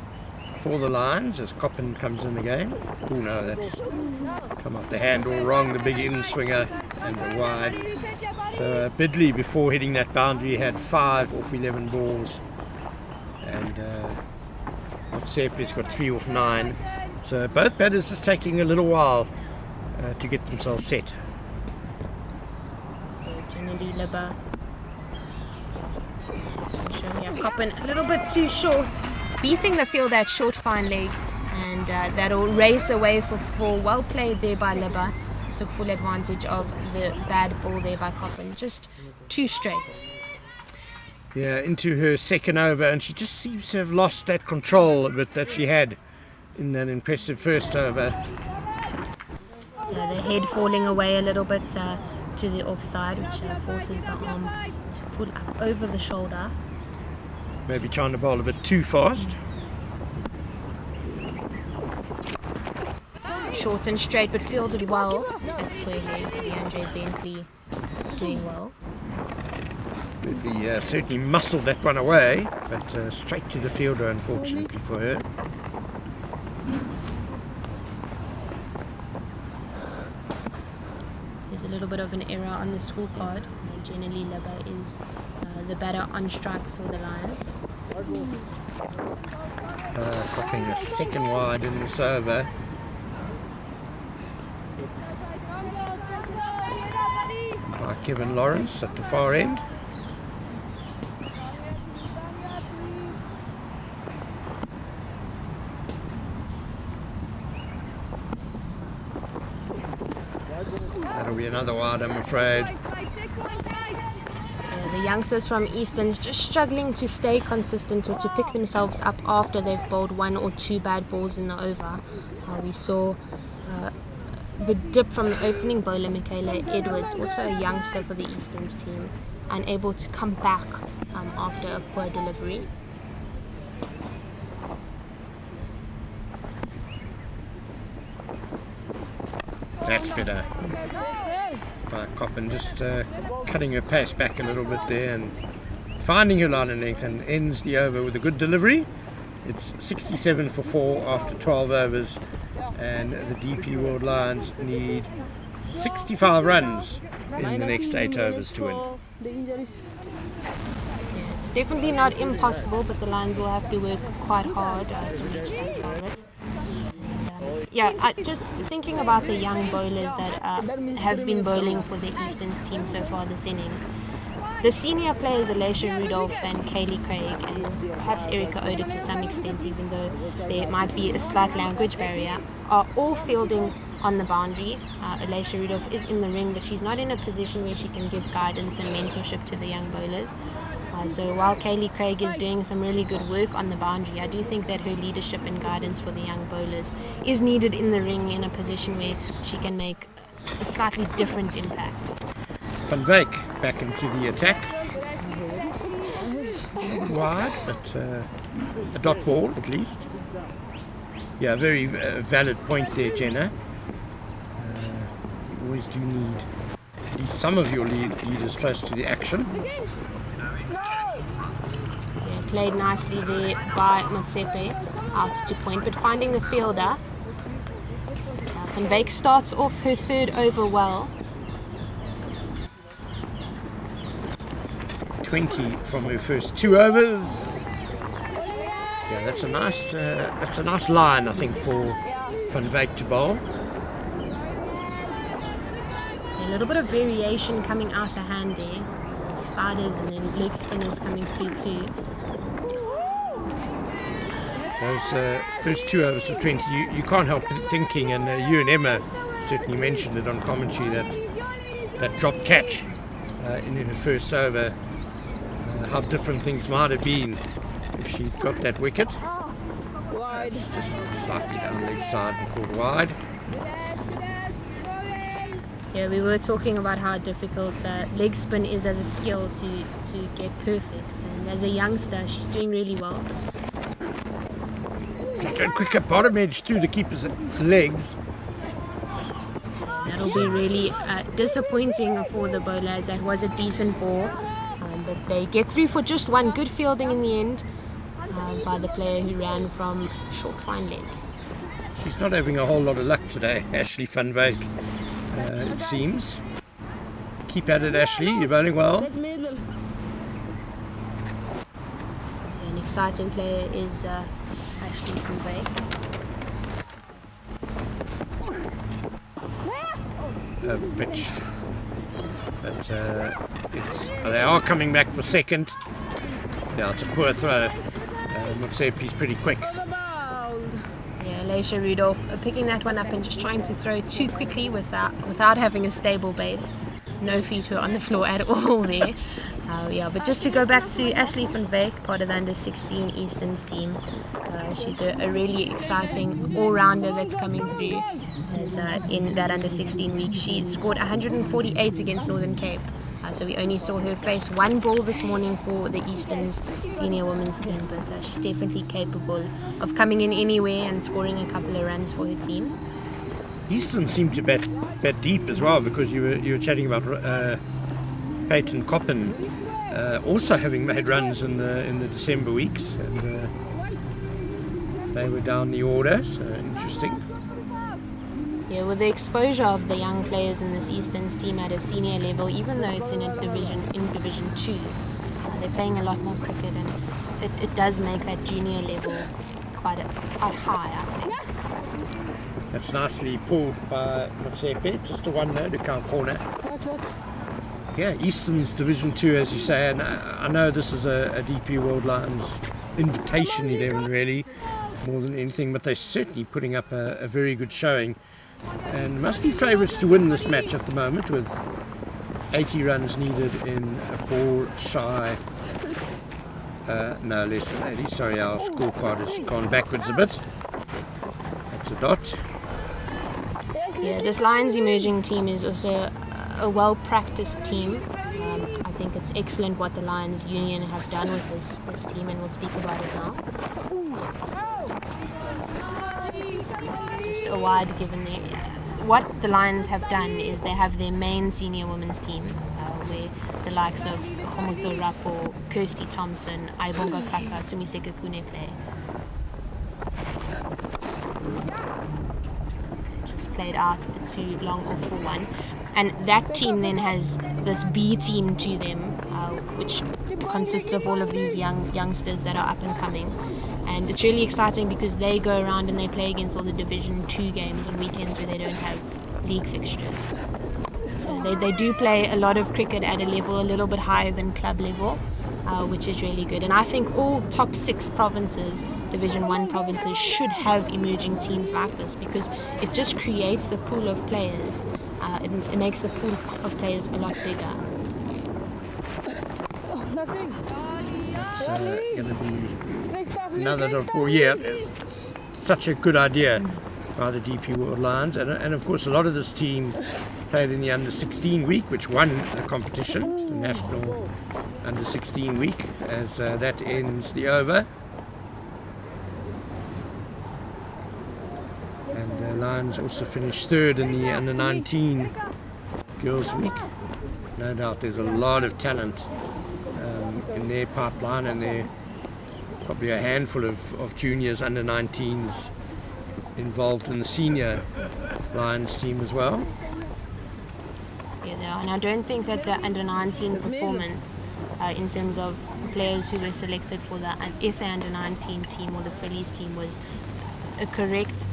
Speaker 2: for the Lions as Coppen comes in again. Oh no, that's come off the hand all wrong, the big in swinger and the wide. So Bidley, before hitting that boundary, had 5 off 11 balls, and Motsepe's got 3 off 9. So both batters just taking a little while to get themselves set.
Speaker 3: Jenny Libba showing up Coppen a little bit too short, beating the field at short fine leg, and that'll race away for 4. Well played there by Libba. Took full advantage of the bad ball there by Coppen. Just too straight.
Speaker 2: Yeah, into her second over, and she just seems to have lost that control a bit that she had in that impressive first over.
Speaker 3: Yeah, the head falling away a little bit to the offside, which forces the arm to pull up over the shoulder.
Speaker 2: Maybe trying to bowl a bit too fast.
Speaker 3: Short and straight, but fielded well at square leg. Leandre Bentley doing well.
Speaker 2: Bentley certainly muscled that one away, but straight to the fielder, unfortunately for her.
Speaker 3: There's a little bit of an error on the scorecard. Generally, Libba is the batter on strike for the Lions.
Speaker 2: Copping a second wide in this over. By Kevin Lawrence at the far end. That'll be another wide, I'm afraid.
Speaker 3: The youngsters from Eastern just struggling to stay consistent or to pick themselves up after they've bowled one or two bad balls in the over. We saw the dip from the opening bowler, Michaela Edwards, also a youngster for the Easterns team, unable to come back after a poor delivery.
Speaker 2: That's better. By Coppin, just cutting her pace back a little bit there and finding her line and length, and ends the over with a good delivery. It's 67 for 4 after 12 overs, and the DP World Lions need 65 runs in the next 8 overs to win.
Speaker 3: It's definitely not impossible, but the Lions will have to work quite hard to reach that target. Just thinking about the young bowlers that have been bowling for the Easterns team so far this innings. The senior players, Alicia Rudolph and Kaylee Craig, and perhaps Erica Oda to some extent, even though there might be a slight language barrier, are all fielding on the boundary. Alicia Rudolph is in the ring, but she's not in a position where she can give guidance and mentorship to the young bowlers. So while Kaylee Craig is doing some really good work on the boundary, I do think that her leadership and guidance for the young bowlers is needed in the ring in a position where she can make a slightly different impact.
Speaker 2: Van Wyk back into the attack. Wide, but a dot ball at least. Yeah, very valid point there, Jenna. You always do need at least some of your leaders close to the action.
Speaker 3: Played nicely there by Motsepe out to point, but finding the fielder. Van Wyk starts off her third over well.
Speaker 2: 20 from her first 2 overs. Yeah, that's a nice line, I think, for Van Wyk to bowl.
Speaker 3: A little bit of variation coming out the hand there. Sliders and then leg spinners coming through too.
Speaker 2: Those first 2 overs of 20, you can't help thinking, and you and Emma certainly mentioned it on commentary, that drop catch in her first over, how different things might have been if she'd got that wicket. It's just slightly down leg side and called wide.
Speaker 3: Yeah, we were talking about how difficult leg spin is as a skill to get perfect, and as a youngster she's doing really well.
Speaker 2: Like a quicker bottom edge through the keeper's legs.
Speaker 3: That'll be really disappointing for the bowlers. That was a decent ball, but they get through for just one. Good fielding in the end by the player who ran from short fine leg.
Speaker 2: She's not having a whole lot of luck today, Ashley Van Wyk, it seems. Keep at it, Ashley, you're bowling well.
Speaker 3: An exciting player is Ashley Van Wyk.
Speaker 2: Pitched, but they are coming back for second. Yeah, it's a poor throw. Motsepe's pretty quick.
Speaker 3: Yeah, Alicia Rudolph picking that one up and just trying to throw too quickly without having a stable base. No feet were on the floor at all there. But just to go back to Ashley Van Wyk, part of the under-16 Easterns team. She's a really exciting all-rounder that's coming through. As in that under-16 week, she scored 148 against Northern Cape. So we only saw her face one ball this morning for the Easterns senior women's team, but she's definitely capable of coming in anywhere and scoring a couple of runs for her team.
Speaker 2: Eastern seemed to bat deep as well, because you were chatting about Peyton Coppin also having made runs in the December weeks, and they were down the order, so interesting.
Speaker 3: Yeah, with the exposure of the young players in this Easterns team at a senior level, even though it's in Division 2, they're playing a lot more cricket, and it does make that junior level quite high, I think.
Speaker 2: That's nicely pulled by Motsepe, just a one there to count corner. Yeah, Eastern's Division 2, as you say, and I know this is a DP World Lions invitation 11 really, more than anything, but they're certainly putting up a very good showing, and must be favourites to win this match at the moment, with 80 runs needed in a ball shy, no, less than 80, sorry, our scorecard has gone backwards a bit. That's a dot.
Speaker 3: Yeah, this Lions emerging team is also a well-practiced team. I think it's excellent what the Lions Union have done with this team, and we'll speak about it now. Just a wide given there. What the Lions have done is they have their main senior women's team, where the likes of Khomotso Rapo, Kirsty Thompson, Aibonga Kaka, Tumiseka Kune play. Just played out too long off for one. And that team then has this B team to them, which consists of all of these youngsters that are up and coming. And it's really exciting because they go around and they play against all the Division 2 games on weekends where they don't have league fixtures. So they do play a lot of cricket at a level a little bit higher than club level, which is really good. And I think all top 6 provinces, Division 1 provinces, should have emerging teams like this, because it just creates the pool of players. It makes the pool of players a lot bigger.
Speaker 2: It's going to be another dot ball. Yeah, it's such a good idea by the DP World Lions, and of course a lot of this team played in the under 16 week, which won the competition, the national under 16 week, as that ends the over. And the Lions also finished third in the under 19 girls week. No doubt there's a lot of talent in their pipeline, and there probably a handful of juniors under 19s involved in the senior Lions team as well.
Speaker 3: Yeah, they are. And I don't think that the under 19 performance, in terms of players who were selected for the SA under 19 team or the Phillies team, was a correct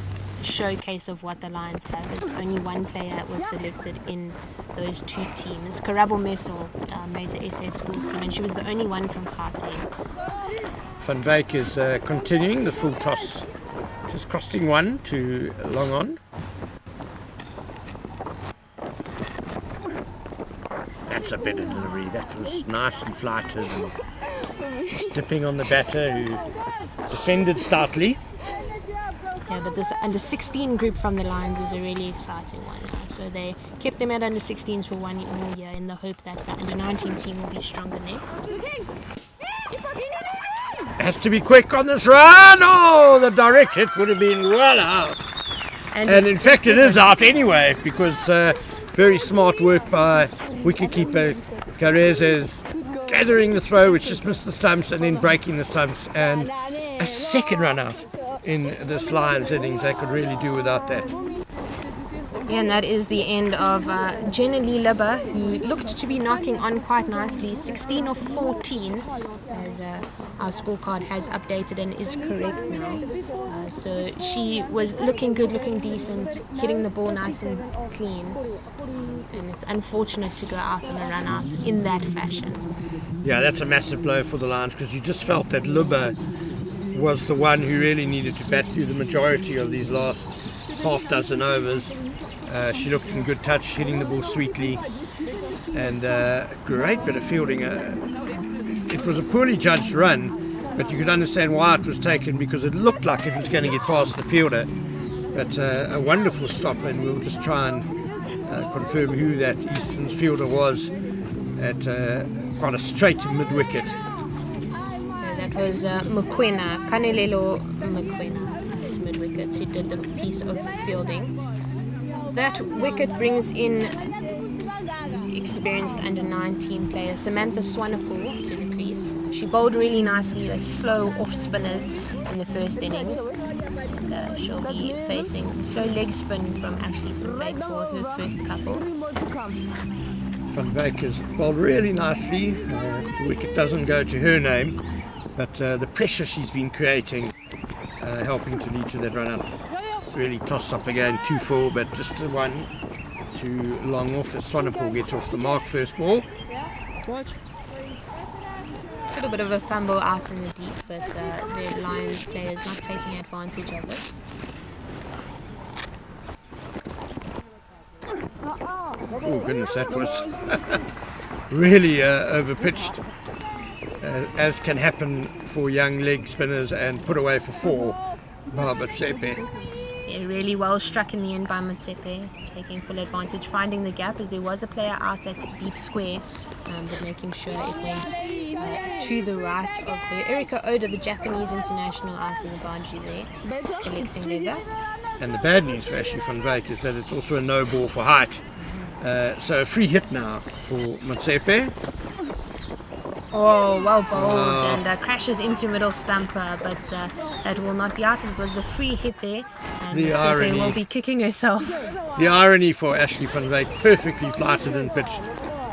Speaker 3: showcase of what the Lions have. As only one player was selected in those 2 teams. Karabo Messel made the SA schools team, and she was the only one from Gauteng.
Speaker 2: Van Wyk is continuing the full toss, just costing one to long on. That's a better delivery. That was nicely flighted and just dipping on the batter, who defended stoutly.
Speaker 3: Yeah, but this under 16 group from the Lions is a really exciting one. So they kept them at under 16s for 1 more year in the hope that the under 19 team will be stronger next.
Speaker 2: Has to be quick on this run. Oh, the direct hit would have been well out. And in fact it is out anyway, because very smart work by wicketkeeper Carezes, gathering the throw which just missed the stumps and then breaking the stumps, and a second run out in this Lions innings. They could really do without that.
Speaker 3: Yeah, and that is the end of Jenna Lee Libber, who looked to be knocking on quite nicely, 16 of 14, as our scorecard has updated and is correct now. So she was looking good, looking decent, hitting the ball nice and clean. And it's unfortunate to go out on a run out in that fashion.
Speaker 2: Yeah, that's a massive blow for the Lions, because you just felt that Libber was the one who really needed to bat through the majority of these last half dozen overs. She looked in good touch, hitting the ball sweetly, and great bit of fielding. It was a poorly judged run, but you could understand why it was taken, because it looked like it was going to get past the fielder. But a wonderful stop, and we'll just try and confirm who that Eastern's fielder was at quite a straight mid-wicket.
Speaker 3: That was Mokwena, Kanelelo Mokwena, at mid-wicket, who did the piece of fielding. That wicket brings in experienced under 19 player Samantha Swanepoel to the crease. She bowled really nicely, the slow off spinners in the first innings. And, she'll be facing slow leg spin from Ashley van Wyk for her first couple.
Speaker 2: Van Wyk has bowled really nicely. The wicket doesn't go to her name, but the pressure she's been creating, helping to lead to that run up. Really tossed up again, 2-4, but just the one too long off as Swanepoel gets off the mark first ball.
Speaker 3: A little bit of a fumble out in the deep, but the Lions players not taking advantage of it.
Speaker 2: Oh goodness, that was really overpitched, as can happen for young leg spinners, and put away for 4 by Motsepe.
Speaker 3: Yeah, really well struck in the end by Motsepe, taking full advantage, finding the gap as there was a player out at deep square, but making sure it went to the right of her. Erika Oda, the Japanese international, out in the boundary there, collecting leather.
Speaker 2: And the bad news for Ashley van Wyk is that it's also a no ball for height. So a free hit now for Motsepe.
Speaker 3: Oh, well bowled, and crashes into middle stumper, but that will not be out as it was the free hit there, and Motsepe will be kicking herself.
Speaker 2: The irony for Ashley van Wyk, perfectly flighted and pitched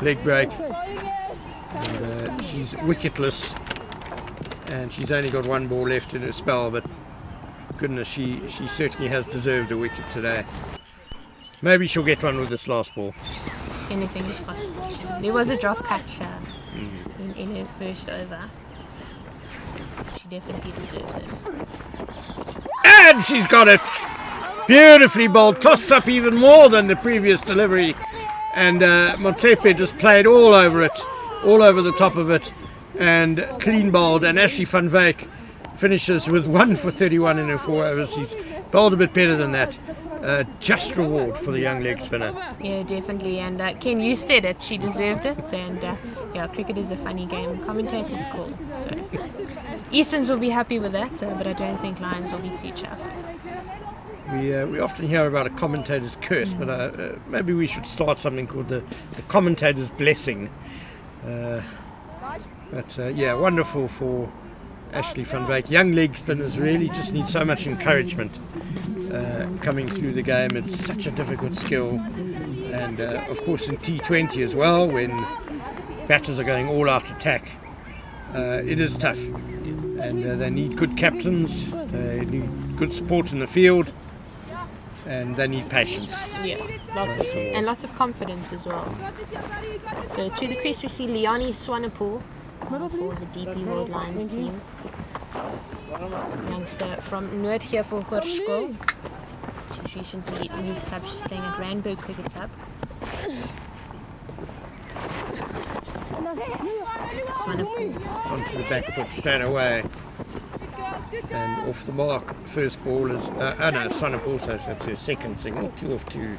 Speaker 2: leg break, and she's wicketless, and she's only got 1 ball left in her spell, but goodness, she certainly has deserved a wicket today. Maybe she'll get one with this last ball.
Speaker 3: Anything is possible. There was a drop catch in her first over. She definitely deserves it.
Speaker 2: And she's got it! Beautifully bowled, tossed up even more than the previous delivery. And Motsepe just played all over it, all over the top of it, and clean bowled. And Ashley van Wyk finishes with 1 for 31 in her 4 overs. She's bowled a bit better than that. Just reward for the young leg spinner.
Speaker 3: Yeah, definitely. And Ken, you said it. She deserved it. And yeah, cricket is a funny game. Commentators call. So Easterns will be happy with that, but I don't think Lions will be too chuffed.
Speaker 2: We often hear about a commentator's curse, but maybe we should start something called the commentator's blessing. But yeah, wonderful for Ashley van Wyk. Young leg spinners really just need so much encouragement coming through the game. It's such a difficult skill, and of course in T20 as well, when batters are going all out attack, it is tough, and they need good captains, they need good support in the field, and they need patience.
Speaker 3: Yeah, lots of confidence as well. So to the crease we see Leonie Swanepoel for the DP World Lions team. Youngster from Noordheuvel-Hoërskool. She's recently moved club. She's playing at Randburg Cricket Club. Swanepoel
Speaker 2: Onto the back foot straight away, and off the mark. First ball is Swanepoel, so that's her second single. 2 off 2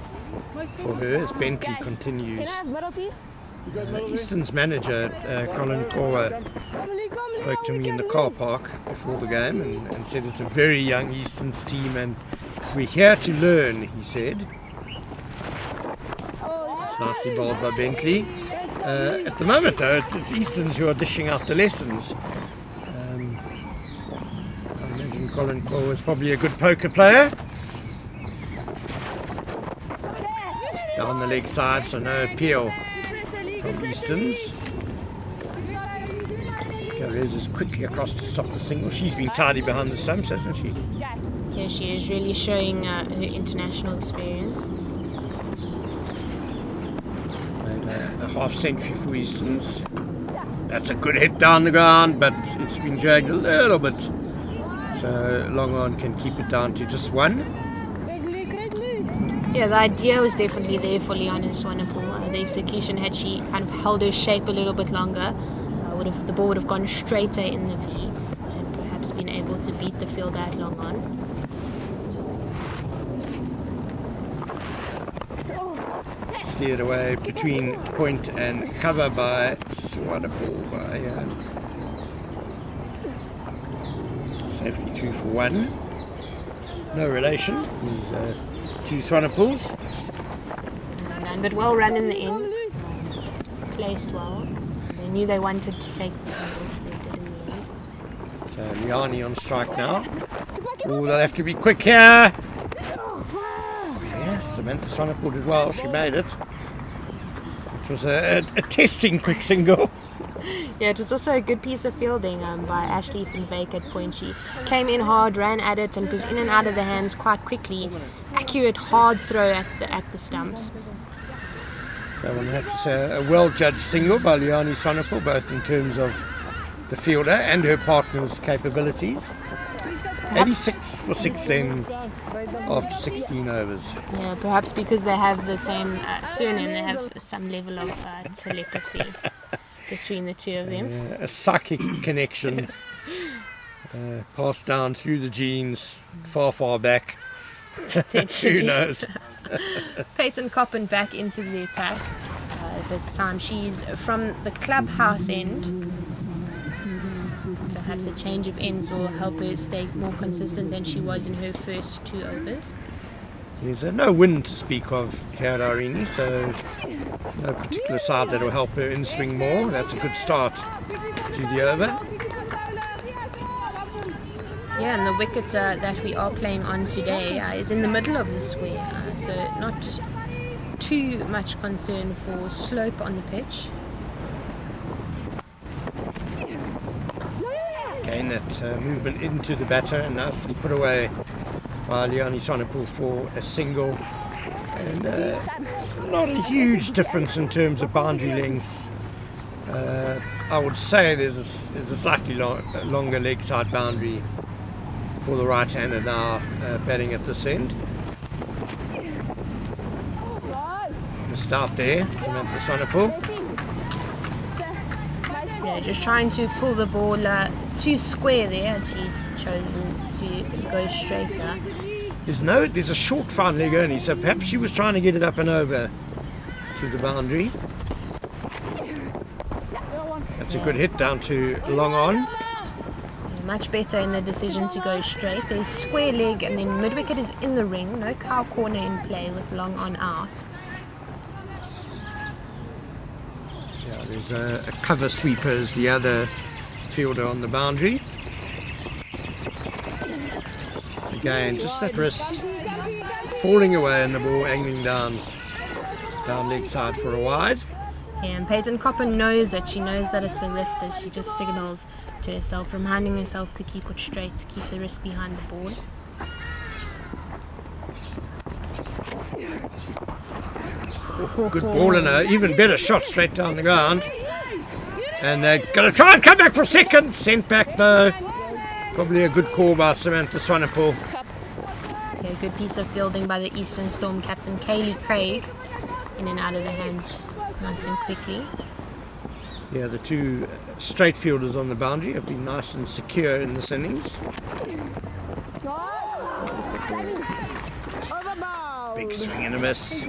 Speaker 2: for her as Bentley continues. Easton's manager, Colin Kowa, spoke to me in the car park before the game and said it's a very young Easton's team and we're here to learn, he said. It's nicely bowled by Bentley. At the moment though, it's Easton's who are dishing out the lessons. I imagine Colin Kowa is probably a good poker player. Down the leg side, so no appeal from Easton's. Carrez is quickly across to stop the single. She's been tidy behind the stumps, hasn't she?
Speaker 3: Yeah, she is really showing her international experience.
Speaker 2: Made a half century for Easton's. That's a good hit down the ground, but it's been dragged a little bit. So Long On can keep it down to just 1.
Speaker 3: Yeah, the idea was definitely there for Leonie Swanepoel. The execution, had she kind of held her shape a little bit longer, the ball would have gone straighter in the V and perhaps been able to beat the fielder at Long On.
Speaker 2: Steered away between point and cover by Swanepoel. Safely through for 1. No relation. These 2 Swanepoels.
Speaker 3: But well run in the end. Placed well. They knew they wanted to take the singles, so they did in the end.
Speaker 2: So Liani on strike now. Oh, they'll have to be quick here. Yes, Samantha Swanepoel did well. She made it. It was a testing quick single.
Speaker 3: Yeah, it was also a good piece of fielding by Ashley van Wyk at point. She came in hard, ran at it, and was in and out of the hands quite quickly. Accurate, hard throw at the stumps.
Speaker 2: So one have to say a well-judged single by Liani Swanepoel, both in terms of the fielder and her partner's capabilities. 86 for 6 then after 16 overs.
Speaker 3: Yeah, perhaps because they have the same surname, they have some level of telepathy between the two of them.
Speaker 2: A psychic connection passed down through the genes far back. Who knows?
Speaker 3: Peyton Coppin back into the attack. This time she's from the clubhouse end. Perhaps a change of ends will help her stay more consistent than she was in her first 2 overs.
Speaker 2: There's no wind to speak of here at Irene, so no particular side that will help her in swing more. That's a good start to the over.
Speaker 3: Yeah, and the wicket that we are playing on today is in the middle of the square, so not too much concern for slope on the pitch.
Speaker 2: Again, that movement into the batter and nicely put away by Liani Swanepoel for a single. And not a huge difference in terms of boundary lengths. I would say there's a slightly longer leg side boundary for the right-hander now batting at this end. Missed out there, Samantha Swanepoel.
Speaker 3: Yeah, just trying to pull the ball too square there, and she chosen to go straighter.
Speaker 2: There's a short front leg only, so perhaps she was trying to get it up and over to the boundary. That's a good hit down to long on.
Speaker 3: Much better in the decision to go straight. There's square leg and then mid-wicket is in the ring. No cow corner in play with long on out.
Speaker 2: Yeah, there's a cover sweeper as the other fielder on the boundary. Again, just that wrist falling away and the ball angling down leg side for a wide.
Speaker 3: Yeah, and Peyton Coppin knows it. She knows that it's the wrist, as she just signals to herself, reminding herself to keep it straight, to keep the wrist behind the ball.
Speaker 2: Good ball and an even better shot straight down the ground. And they're going to try and come back for second. Sent back though. Probably a good call by Samantha Swanepoel.
Speaker 3: Okay, a good piece of fielding by the Eastern Storm captain Kaylee Craig. In and out of the hands nice and quickly.
Speaker 2: Yeah, the two straight fielders on the boundary have been nice and secure in this innings. Big swing and a miss.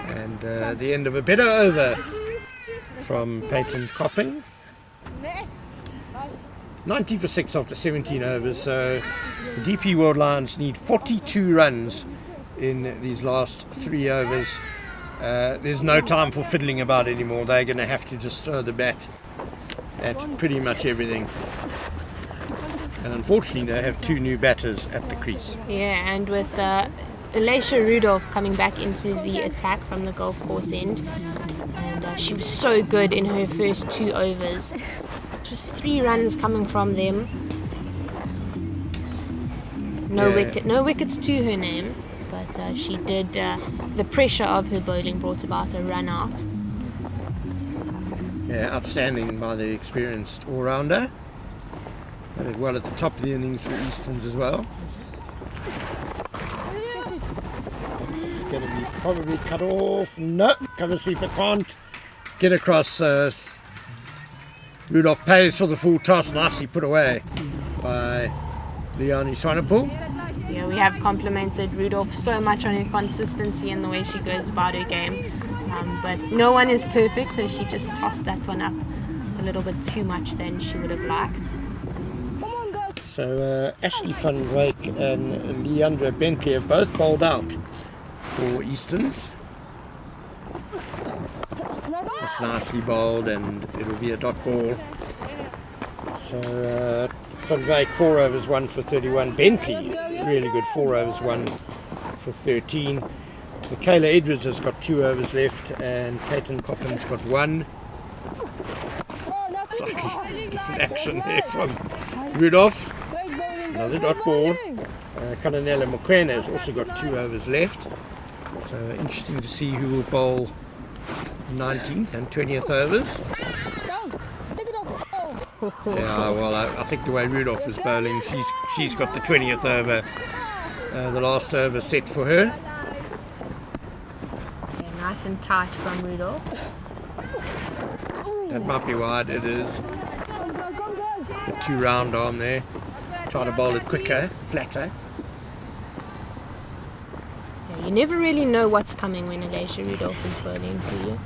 Speaker 2: And the end of a better over from Peyton Coppin. 90 for 6 after 17 overs, so the DP World Lions need 42 runs in these last 3 overs. There's no time for fiddling about anymore. They're going to have to just throw the bat at pretty much everything. And unfortunately, they have 2 new batters at the crease.
Speaker 3: Yeah, and with Elisha Rudolph coming back into the attack from the golf course end. And she was so good in her first 2 overs. Just 3 runs coming from them. No wickets to her name. But she did, the pressure of her bowling brought about a run out.
Speaker 2: Yeah, outstanding by the experienced all-rounder. Batted well at the top of the innings for Easterns as well. It's going to be probably cut off. No, cover sweeper can't get across. Rudolph pays for the full toss, nicely put away by Liani Swanepoel.
Speaker 3: Yeah, we have complimented Rudolph so much on her consistency and the way she goes about her game. But no one is perfect, so she just tossed that one up a little bit too much than she would have liked.
Speaker 2: So Ashley van Wyk and Leandra Bentley have both bowled out for Easterns. It's nicely bowled and it'll be a dot ball. So Van Wyk 4 overs 1 for 31. Bentley, really good, 4 overs 1 for 13. Michaela Edwards has got 2 overs left, and Caitlin Coppin's got 1. Slightly different action there from Rudolph. Another dot ball. Kananela Mokoena has also got 2 overs left. So interesting to see who will bowl 19th and 20th overs. Yeah, well, I think the way Rudolph is bowling, she's got the 20th over, the last over set for her.
Speaker 3: Yeah, nice and tight from Rudolph.
Speaker 2: That might be wide. It is. The 2 round arm there. Trying to bowl it quicker, flatter.
Speaker 3: Yeah, you never really know what's coming when Alicia Rudolph is bowling to you.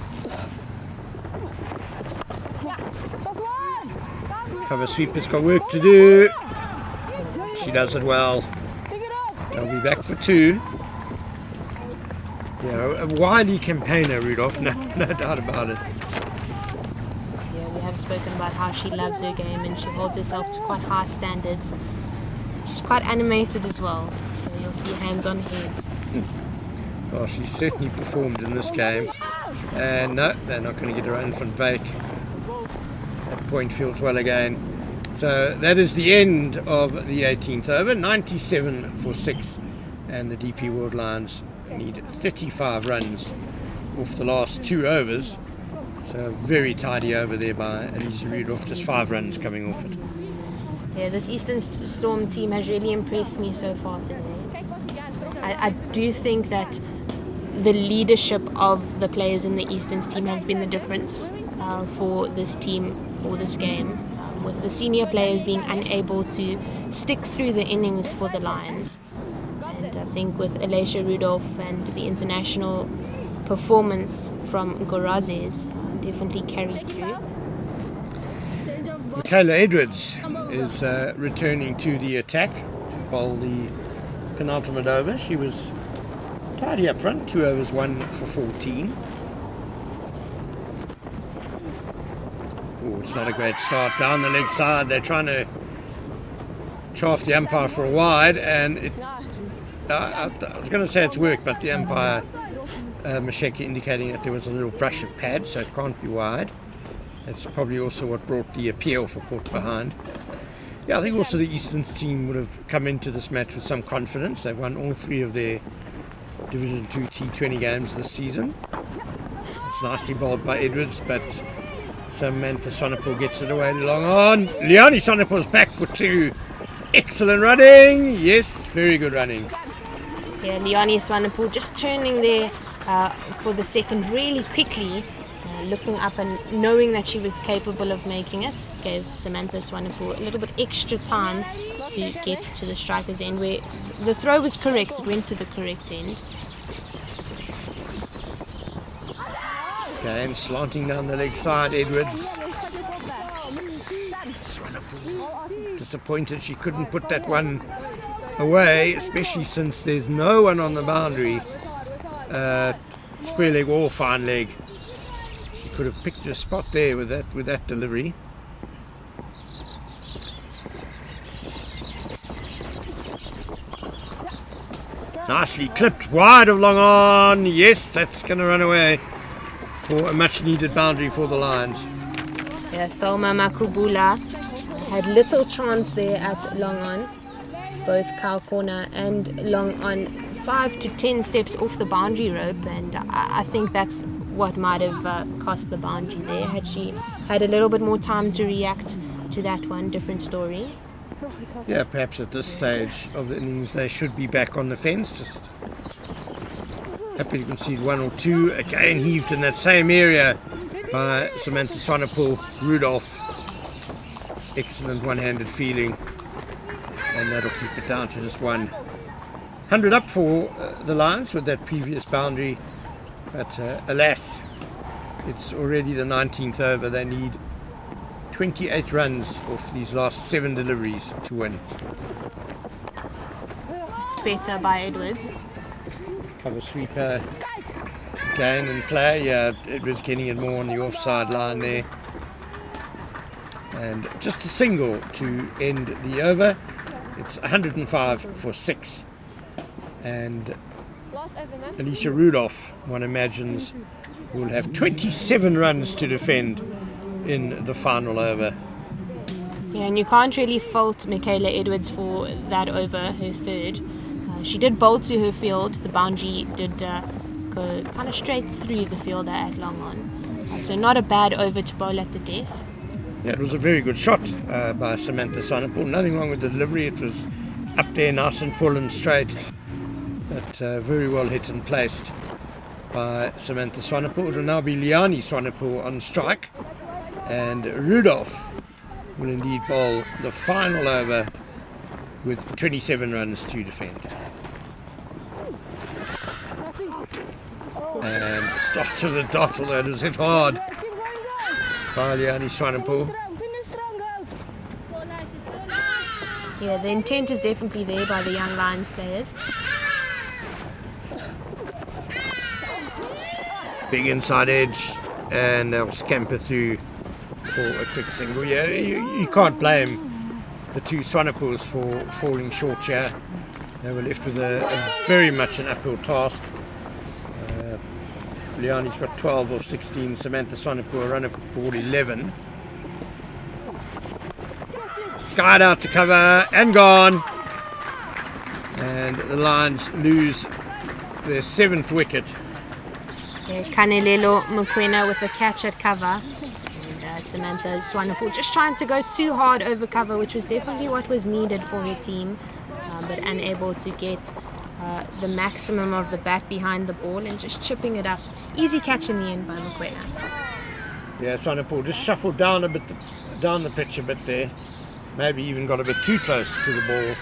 Speaker 2: Cover sweeper's got work to do. She does it well. They'll be back for 2. Yeah, a wily campaigner, Rudolph, no doubt about it.
Speaker 3: Yeah, we have spoken about how she loves her game and she holds herself to quite high standards. She's quite animated as well, so you'll see hands on heads.
Speaker 2: Well, she's certainly performed in this game. And no, they're not going to get a run from Wyk. That point feels well again. So that is the end of the 18th over. 97 for 6. And the DP World Lions need 35 runs off the last 2 overs. So very tidy over there by Alicia Rudolph, just 5 runs coming off it.
Speaker 3: Yeah, this Eastern Storm team has really impressed me so far today. I do think that the leadership of the players in the Easterns team have been the difference for this team or this game, with the senior players being unable to stick through the innings for the Lions. And I think with Alicia Rudolph and the international performance from Gorazes definitely carried through.
Speaker 2: Michaela Edwards is returning to the attack to bowl the penultimate over. She was tidy up front, 2 overs 1 for 14. Oh, it's not a great start down the leg side. They're trying to chaff the umpire for a wide, and I was going to say it's worked, but the umpire Masheka indicating that there was a little brush of pad, so it can't be wide. That's probably also what brought the appeal for caught behind. Yeah, I think also the Easterns team would have come into this match with some confidence. They've won all 3 of their Division 2 T20 games this season. It's nicely bowled by Edwards, but Samantha Sonapul gets it away long on. Leonie Sonapul's back for 2. Excellent running. Yes, very good running.
Speaker 3: Yeah, Leonie Sonapul just turning there for the second really quickly. Looking up and knowing that she was capable of making it gave Samantha Swanepoel a little bit extra time to get to the striker's end, where the throw was correct, it went to the correct end.
Speaker 2: Okay, and slanting down the leg side, Edwards. Swanepoel disappointed she couldn't put that one away, especially since there's no one on the boundary. Square leg or fine leg. Could have picked a spot there with that delivery. Nicely clipped wide of long on. Yes, that's going to run away for a much needed boundary for the Lions.
Speaker 3: Yeah, Thelma Makubula had little chance there at long on. Both Kyle Corner and long on 5 to 10 steps off the boundary rope, and I think that's what might have cost the boundary there. Had she had a little bit more time to react to that one, different story.
Speaker 2: Yeah, perhaps at this stage of the innings they should be back on the fence. Just happy to concede 1 or 2. Again heaved in that same area by Samantha Swanepoel. Rudolph, excellent one-handed feeling, and that'll keep it down to just 1. 100 up for the Lions with that previous boundary. But alas, it's already the 19th over. They need 28 runs off these last 7 deliveries to win.
Speaker 3: It's better by Edwards.
Speaker 2: Cover sweeper again in play. Yeah, Edwards getting it more on the offside line there. and just a single to end the over. It's 105 for 6, and Alicia Rudolph, one imagines, will have 27 runs to defend in the final over.
Speaker 3: Yeah, and you can't really fault Michaela Edwards for that over, her third. She did bowl to her field. The boundary did go kind of straight through the fielder at long on. So not a bad over to bowl at the death.
Speaker 2: Yeah, it was a very good shot by Samantha Swanepoel. Nothing wrong with the delivery. It was up there, nice and full and straight, but very well hit and placed by Samantha Swanepoel. It will now be Liani Swanepoel on strike, and Rudolph will indeed bowl the final over with 27 runs to defend. And starts with a dot, although it was hit hard by Liani Swanepoel.
Speaker 3: Yeah, the intent is definitely there by the young Lions players.
Speaker 2: Big inside edge, and they'll scamper through for a quick single. Yeah, you can't blame the two Swanepoels for falling short here. They were left with a very much an uphill task. Liani's got 12 of 16, Samantha Swanepoel run up ball 11. Skied out to cover and gone. And the Lions lose their 7th wicket.
Speaker 3: Yeah, Kanelelo Mokoena with the catch at cover. And Samantha Swanepoel just trying to go too hard over cover, which was definitely what was needed for her team, but unable to get the maximum of the bat behind the ball and just chipping it up. Easy catch in the end by Mokoena.
Speaker 2: Yeah, Swanepoel just shuffled down a bit, down the pitch a bit there. Maybe even got a bit too close to the ball.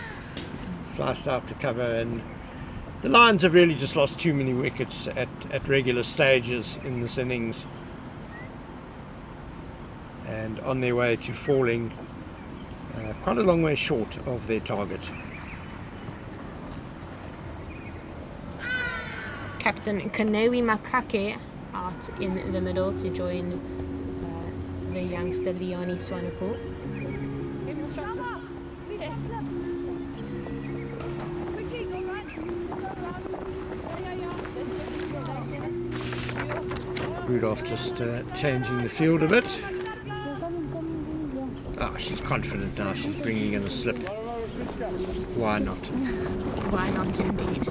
Speaker 2: Sliced out to cover, and the Lions have really just lost too many wickets at regular stages in this innings, and on their way to falling quite a long way short of their target.
Speaker 3: Captain Kanewi Makake out in the middle to join the youngster Liani Swanepoel.
Speaker 2: Rudolph just changing the field a bit. She's confident now. She's bringing in a slip. Why not?
Speaker 3: Why not indeed?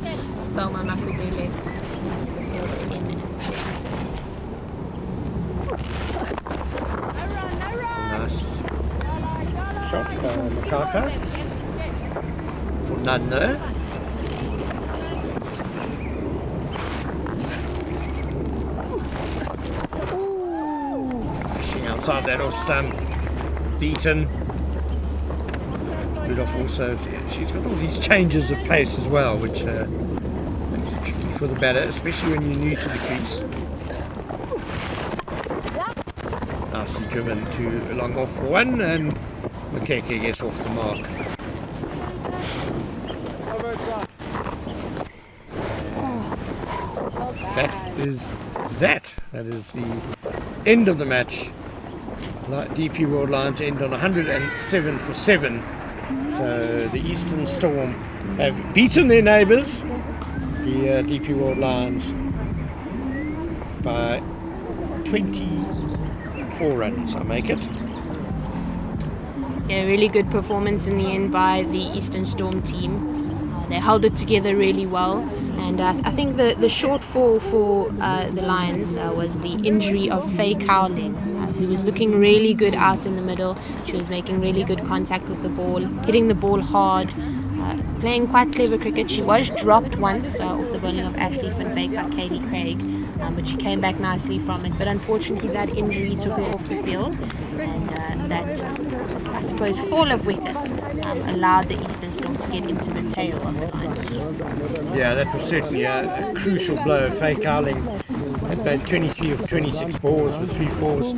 Speaker 3: Thelma Makubele.
Speaker 2: It's a nice shot by Makaka for none there. Fishing outside that off stump. Beaten. Rudolph also, she's got all these changes of pace as well, which makes it tricky for the batter, especially when you're new to the crease. Nicely driven to long off for one, and Makeke gets off the mark. That is the end of the match. DP World Lions end on 107 for 7. So the Eastern Storm have beaten their neighbours, the DP World Lions, by 24 runs, I make it.
Speaker 3: Yeah, really good performance in the end by the Eastern Storm team. They held it together really well, and I think the shortfall for the Lions was the injury of Faye Cowling, who was looking really good out in the middle. She was making really good contact with the ball, hitting the ball hard, playing quite clever cricket. She was dropped once off the bowling of Ashley Van Wyk by Kaylee Craig, but she came back nicely from it. But unfortunately that injury took her off the field, and that, I suppose, fall of wicket allowed the Eastern Storm to get into the tail of the Lions team.
Speaker 2: Yeah, that was certainly a crucial blow. Faye Cowling had made 23 of 26 balls with 3 fours.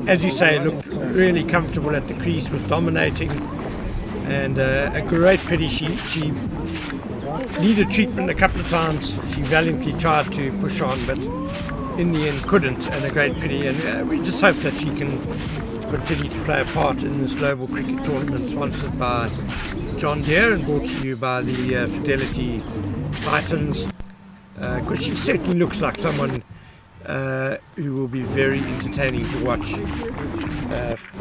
Speaker 2: As you say, looked really comfortable at the crease, was dominating, and a great pity. She needed treatment a couple of times. She valiantly tried to push on, but in the end couldn't, and a great pity. And we just hope that she can continue to play a part in this global cricket tournament sponsored by John Deere and brought to you by the Fidelity Titans, because she certainly looks like someone who will be very entertaining to watch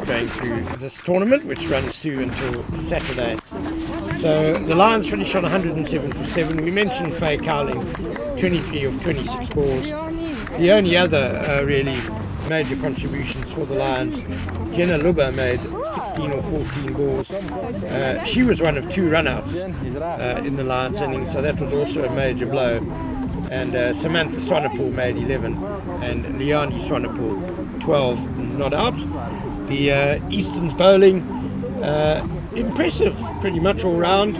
Speaker 2: going through this tournament, which runs through until Saturday. So the Lions finished on 107 for 7. We mentioned Faye Cowling, 23 of 26 balls. The only other really major contributions for the Lions, Jenna Lubba made 16 or 14 balls. She was one of 2 run-outs in the Lions innings, so that was also a major blow. And Samantha Swanepoel made 11 and Leonie Swanepoel 12 not out. The Eastern's bowling, impressive pretty much all round.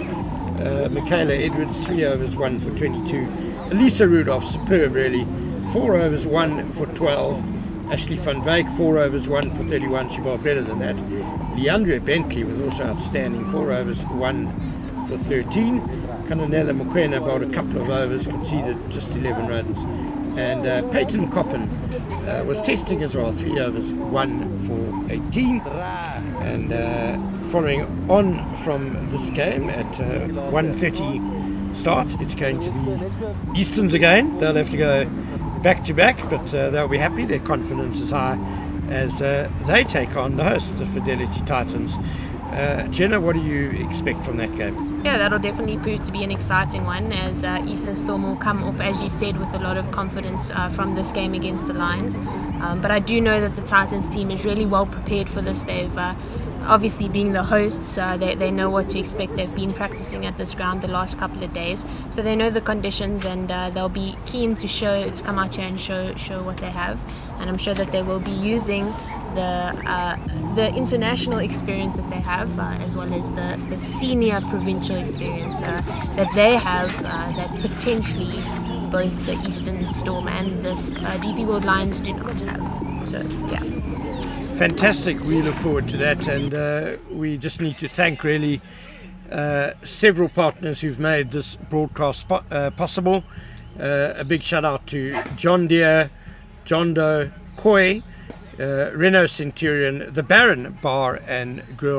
Speaker 2: Michaela Edwards, 3 overs 1 for 22. Elisa Rudolph, superb really, 4 overs 1 for 12. Ashley van Wyk, 4 overs 1 for 31. She bowled better than that. Leandra Bentley was also outstanding, 4 overs 1 for 13. Kananela Mokoena bowled a couple of overs, conceded just 11 runs. And Peyton Coppin was testing as well, 3 overs 1 for 18. And following on from this game at 1:30 start, it's going to be Easterns again. They'll have to go back to back, but they'll be happy. Their confidence is high as they take on the hosts, the Fidelity Titans. Jenna, what do you expect from that game?
Speaker 3: Yeah, that'll definitely prove to be an exciting one, as Eastern Storm will come off, as you said, with a lot of confidence from this game against the Lions. But I do know that the Titans team is really well prepared for this. They've obviously, being the hosts, they know what to expect. They've been practicing at this ground the last couple of days, so they know the conditions, and they'll be keen to come out here and show what they have. And I'm sure that they will be using the international experience that they have, as well as the senior provincial experience that they have, that potentially both the Eastern Storm and the DP World Lions do not have. So yeah,
Speaker 2: fantastic. We look forward to that, and we just need to thank really several partners who've made this broadcast possible. A big shout out to John Deere, John Doe, Koi, Renault Centurion, the Baron Bar and Grill.